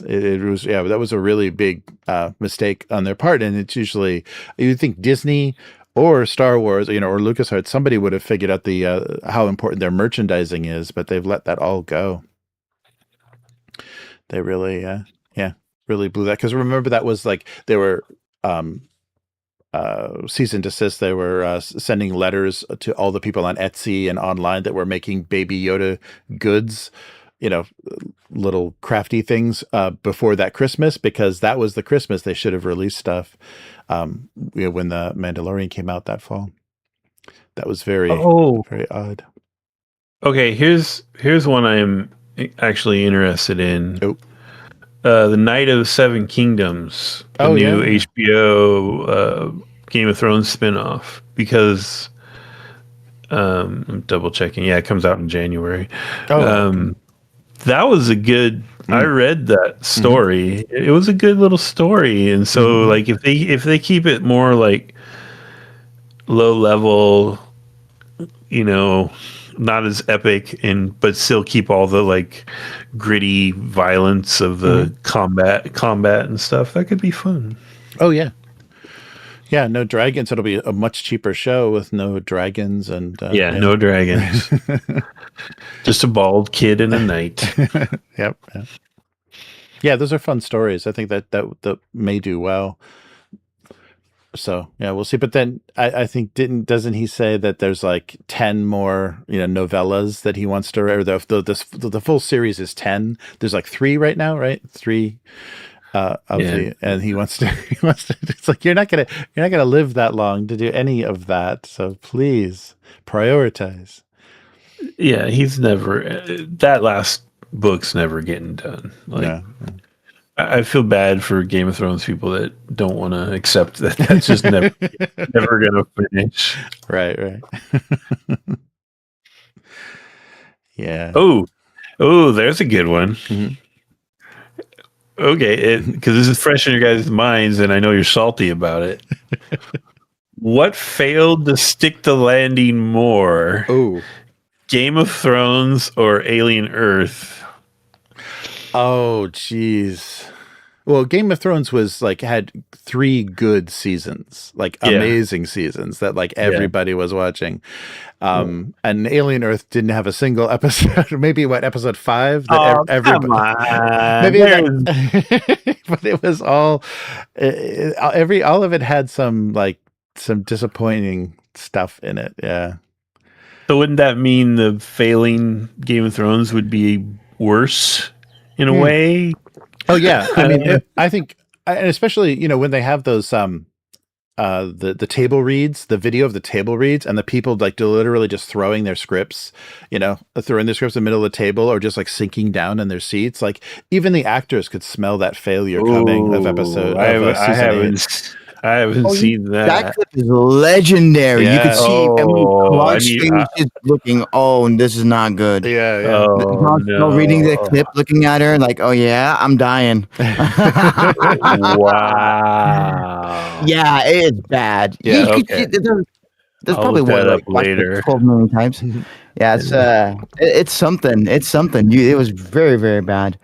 It was that was a really big mistake on their part, and it's usually you think Disney or Star Wars, or LucasArts, somebody would have figured out the how important their merchandising is, but they've let that all go. They really, really blew that, because remember that was they were. Cease and desist. They were sending letters to all the people on Etsy and online that were making Baby Yoda goods, little crafty things before that Christmas, because that was the Christmas they should have released stuff. When the Mandalorian came out that fall, that was very very odd. Okay, here's one I am actually interested in. The Night of the Seven Kingdoms, the new HBO Game of Thrones spinoff, because I'm double checking. Yeah, it comes out in January. That was a good. I read that story. It was a good little story, and so if they keep it more low level, not as epic, but still keep all the gritty violence of the combat and stuff, that could be fun. Oh yeah, no dragons. It'll be a much cheaper show with no dragons and no dragons. Just a bald kid and a knight. Yep. Yeah, those are fun stories. I think that may do well. So we'll see. But then I think doesn't he say that there's 10 more novellas that he wants to, or the full series is 10. There's 3 right now, right? 3 and he wants to it's you're not gonna live that long to do any of that. So please prioritize. Yeah, he's never that last book's never getting done. I feel bad for Game of Thrones people that don't want to accept that that's just never going to finish. Right. Yeah. Oh, there's a good one. Okay, because this is fresh in your guys' minds, and I know you're salty about it. What failed to stick the landing more? Game of Thrones or Alien Earth? Oh, geez. Well, Game of Thrones was had 3 good seasons, amazing seasons that everybody was watching. And Alien Earth didn't have a single episode. Maybe episode 5? That come on. Maybe but it was all all of it had some disappointing stuff in it. Yeah. So wouldn't that mean the failing Game of Thrones would be worse? In a way. Oh yeah, I mean, I think, and especially when they have those the table reads, the video of the table reads, and the people literally just throwing their scripts, throwing their scripts in the middle of the table, or just sinking down in their seats. Even the actors could smell that failure coming of episode. I haven't seen that. That clip is legendary. Yeah. You could see Clark's face just looking, this is not good. Yeah. Reading the clip, looking at her, oh yeah, I'm dying. Wow. Yeah, it's bad. Yeah, there's probably one later 12 million times. Yeah, it's something. It's something. It was very, very bad.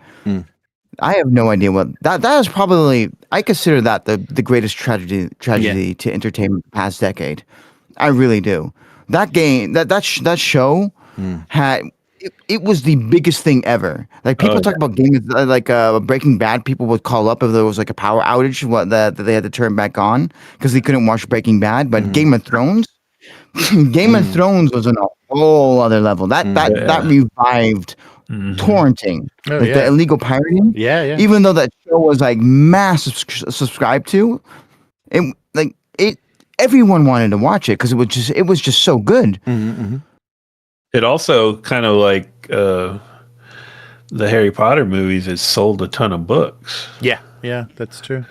I have no idea what that is. Probably, I consider that the greatest tragedy to entertainment the past decade. I really do. That game, that show had. It was the biggest thing ever. Like people talk about games like Breaking Bad. People would call up if there was like a power outage, that they had to turn back on because they couldn't watch Breaking Bad. But Game of Thrones, Game of Thrones was on a whole other level. That revived torrenting, the illegal pirating. Yeah. Even though that show was like massive subscribed to, everyone wanted to watch it because it was just so good. It also kind of like the Harry Potter movies. It sold a ton of books. Yeah, that's true.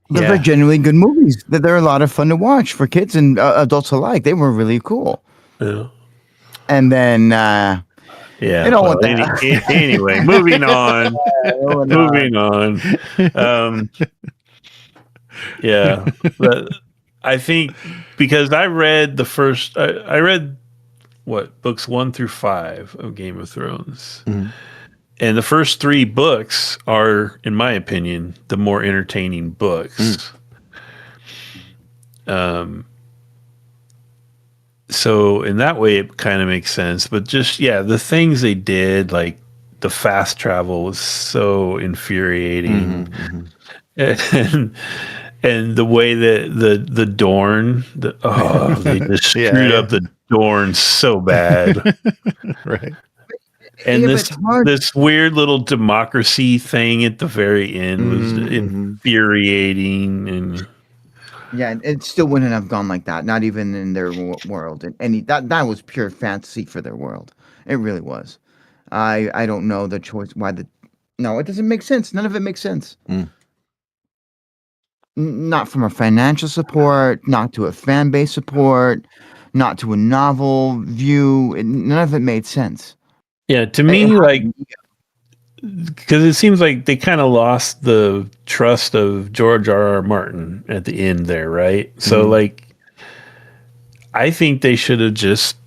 They're genuinely good movies. They're a lot of fun to watch for kids and adults alike. They were really cool. Yeah. And then, anyway, moving on. Moving on. But I think because I read the first, I read books 1 through 5 of Game of Thrones. And the first 3 books are, in my opinion, the more entertaining books. So in that way, it kind of makes sense. But just, the things they did, like the fast travel was so infuriating. And the way that the Dorn, they just screwed up the Dorn so bad. Right. And this weird little democracy thing at the very end was infuriating. And it still wouldn't have gone like that. Not even in their world. And that was pure fantasy for their world. It really was. I don't know the choice why it doesn't make sense. None of it makes sense. Not from a financial support, not to a fan base support, not to a novel view. None of it made sense. Yeah, to me, because it seems like they kind of lost the trust of George R.R. Martin at the end there, right? So, I think they should have just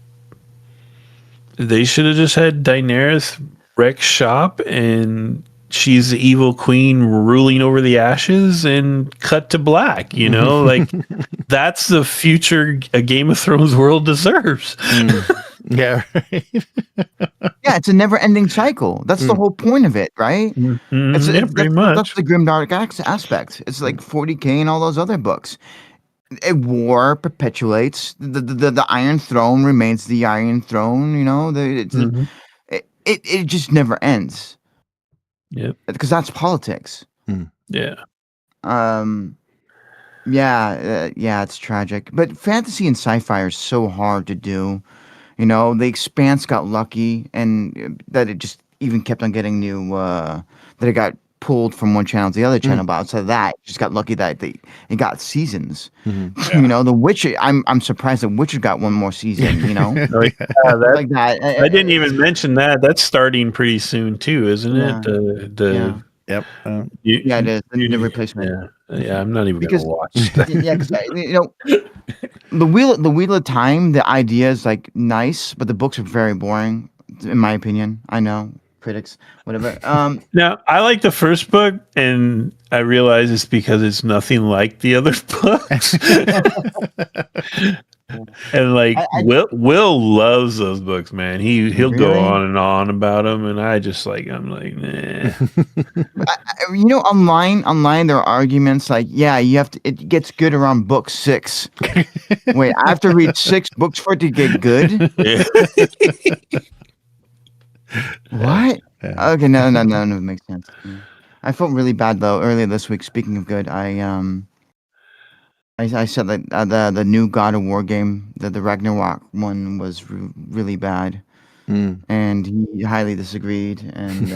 had Daenerys wreck shop and she's the evil queen ruling over the ashes and cut to black, that's the future a Game of Thrones world deserves. Yeah, right. Yeah, it's a never-ending cycle. That's the whole point of it, right? Pretty much. That's the grimdark aspect. It's like 40K and all those other books. A war perpetuates. The Iron Throne remains the Iron Throne. It just never ends. Yep. Because that's politics. Yeah. It's tragic. But fantasy and sci-fi are so hard to do. The Expanse got lucky, and that it just even kept on getting new. That it got pulled from one channel to the other channel, but outside of that, it just got lucky that it got seasons. The Witcher. I'm surprised that Witcher got one more season. Like that. I didn't even mention that. That's starting pretty soon too, isn't it? Yep. It is the replacement. Yeah, I'm not even going to watch that. Because the Wheel of Time, the idea is like nice, but the books are very boring, in my opinion. I know critics, whatever. Now, I like the first book, and I realize it's because it's nothing like the other books. And Will loves those books, man. He'll go on and on about them, and I'm like, nah. Online there are arguments like, it gets good around book 6. Wait, I have to read 6 books for it to get good? Yeah. What? Yeah. Okay, no, it makes sense. I felt really bad though earlier this week. Speaking of good, I said that the new God of War game, the Ragnarok one, was really bad, and he highly disagreed. And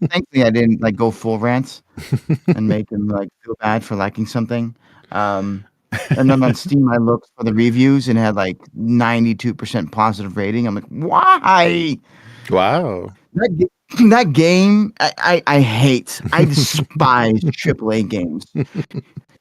thankfully I didn't go full rants and make him feel bad for liking something. And then on Steam I looked for the reviews and it had 92% positive rating. I'm like, why? Wow. that game, I despise AAA games.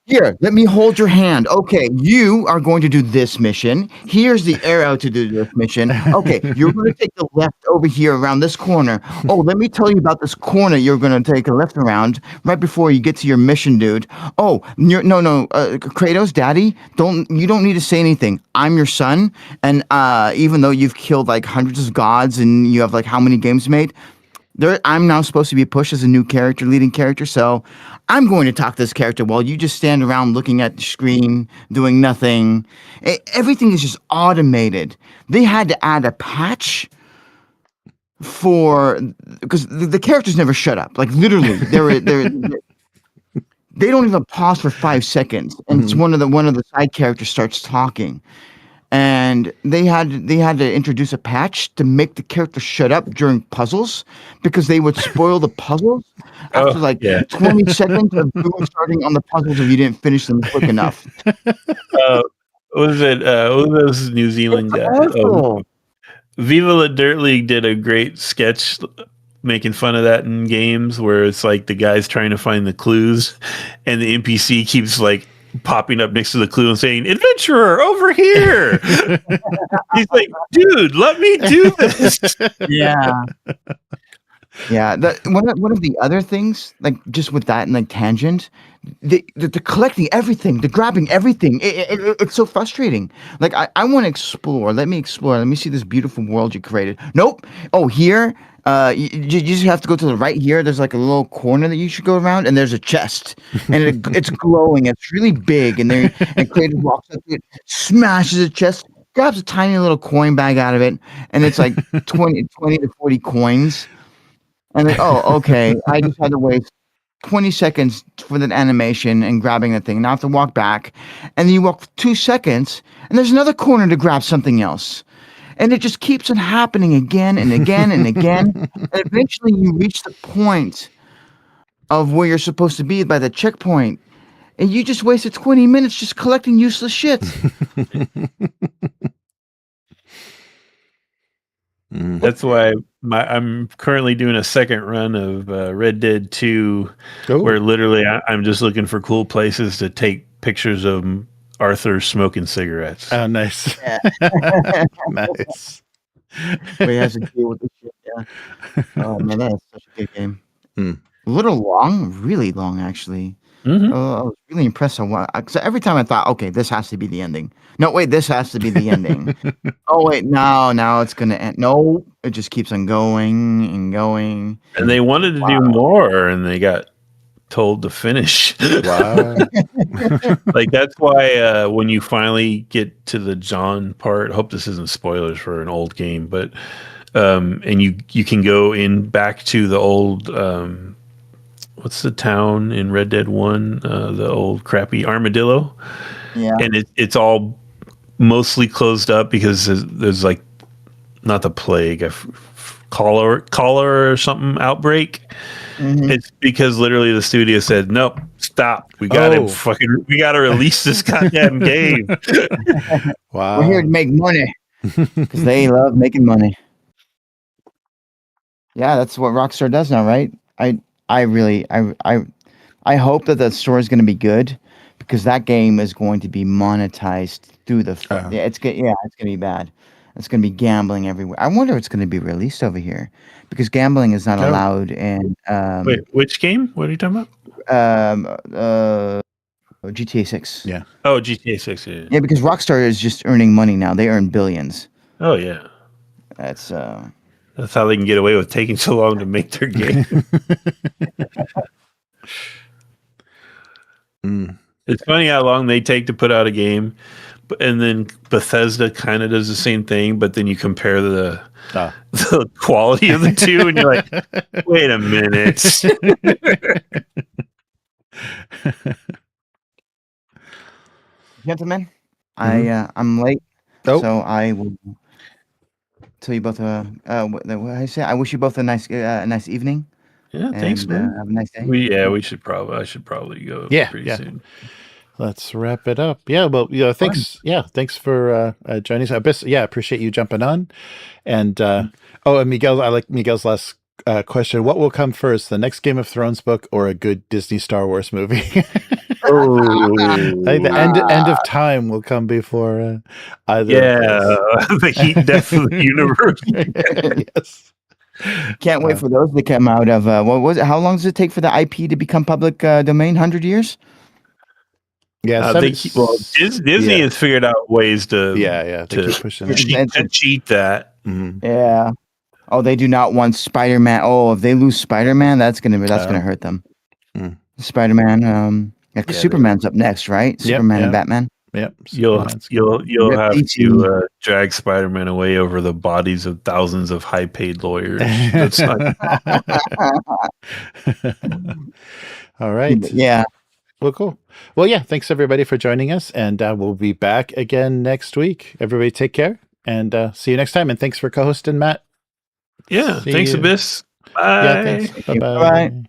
Here, let me hold your hand. Okay, you are going to do this mission. Here's the arrow to do this mission. Okay, you're going to take the left over here around this corner. Oh, let me tell you about this corner you're going to take a left around right before you get to your mission, dude. Oh, no, Kratos, Daddy, you don't need to say anything. I'm your son, and even though you've killed like hundreds of gods and you have like how many games made, I'm now supposed to be pushed as a new character, leading character, so I'm going to talk to this character while you just stand around looking at the screen, doing nothing. Everything is just automated. They had to add a patch because the characters never shut up. Like literally, they don't even pause for 5 seconds, and it's one of the side characters starts talking. And they had to introduce a patch to make the character shut up during puzzles because they would spoil the puzzles after 20 seconds of starting on the puzzles if you didn't finish them quick enough. What was those New Zealand guys? Viva La Dirt League did a great sketch making fun of that in games where it's like the guy's trying to find the clues and the NPC keeps like popping up next to the clue and saying, "Adventurer, over here." He's like, "Dude, let me do this." Yeah. One of the other things, like just with that and like tangent, the collecting everything, the grabbing everything, it's so frustrating. Like I want to explore. Let me explore. Let me see this beautiful world you created. Nope. Oh, here. You just have to go to the right here. There's like a little corner that you should go around, and there's a chest, and it's glowing. It's really big, and Kratos walks up to it, smashes the chest, grabs a tiny little coin bag out of it, and it's like 20 to 40 coins. And like, oh, okay, I just had to waste 20 seconds for that animation and grabbing the thing. Now I have to walk back, and then you walk 2 seconds, and there's another corner to grab something else. And it just keeps on happening again and again and again. And eventually you reach the point of where you're supposed to be by the checkpoint. And you just wasted 20 minutes just collecting useless shit. That's why I'm currently doing a second run of Red Dead 2, where literally I'm just looking for cool places to take pictures of Arthur smoking cigarettes. Oh, nice. Yeah. Nice. But he has to deal with this shit, yeah. Oh, man, that is such a good game. A little long, really long, actually. I was really impressed. So every time I thought, okay, this has to be the ending. No, wait, this has to be the ending. Oh, wait, now it's going to end. No, it just keeps on going and going. And they wanted to do more, and they got told to finish. Wow. Like that's why when you finally get to the John part, I hope this isn't spoilers for an old game, but and you can go in back to the old what's the town in Red Dead 1, the old crappy Armadillo. Yeah. And it's all mostly closed up because there's like not the plague, cholera or something outbreak. It's because literally the studio said, "Nope, stop. We gotta release this goddamn game." Wow. We're here to make money because they love making money. Yeah, that's what Rockstar does now, right? I hope that the story is going to be good because that game is going to be monetized through the. It's going to be bad. It's going to be gambling everywhere. I wonder if it's going to be released over here because gambling is not allowed in. Wait, which game? What are you talking about? GTA 6. Yeah. Oh, GTA 6. Yeah. Yeah, because Rockstar is just earning money now. They earn billions. Oh yeah. That's how they can get away with taking so long to make their game. It's funny how long they take to put out a game. And then Bethesda kind of does the same thing, but then you compare the quality of the two, and you're like, "Wait a minute, gentlemen, I'm late, so I will tell you both. What I say? I wish you both a nice evening. Yeah, thanks, man. Have a nice day. I should probably go. Pretty soon. Let's wrap it up. Yeah, well, thanks. Yeah, thanks for joining us. Appreciate you jumping on. And and Miguel, I like Miguel's last question: what will come first, the next Game of Thrones book or a good Disney Star Wars movie? I think the end of time will come before either. Yeah, the heat death of the universe. Yes. Can't wait for those to come out of what was it? How long does it take for the IP to become public domain? 100 years? Yeah. Disney has figured out ways to keep pushing it. to cheat that. Mm-hmm. Yeah. Oh, they do not want Spider-Man. Oh, if they lose Spider-Man, that's gonna hurt them. Mm. Spider-Man. Superman's up next, right? Superman and Batman. Yep. You'll have to drag Spider-Man away over the bodies of thousands of high-paid lawyers. That's not... All right. Yeah. Well, cool. Well, yeah. Thanks everybody for joining us, and we'll be back again next week. Everybody, take care, and see you next time. And thanks for co-hosting, Matt. Yeah. Thanks, Abyss. Bye. Yeah. Thanks. Bye. Bye.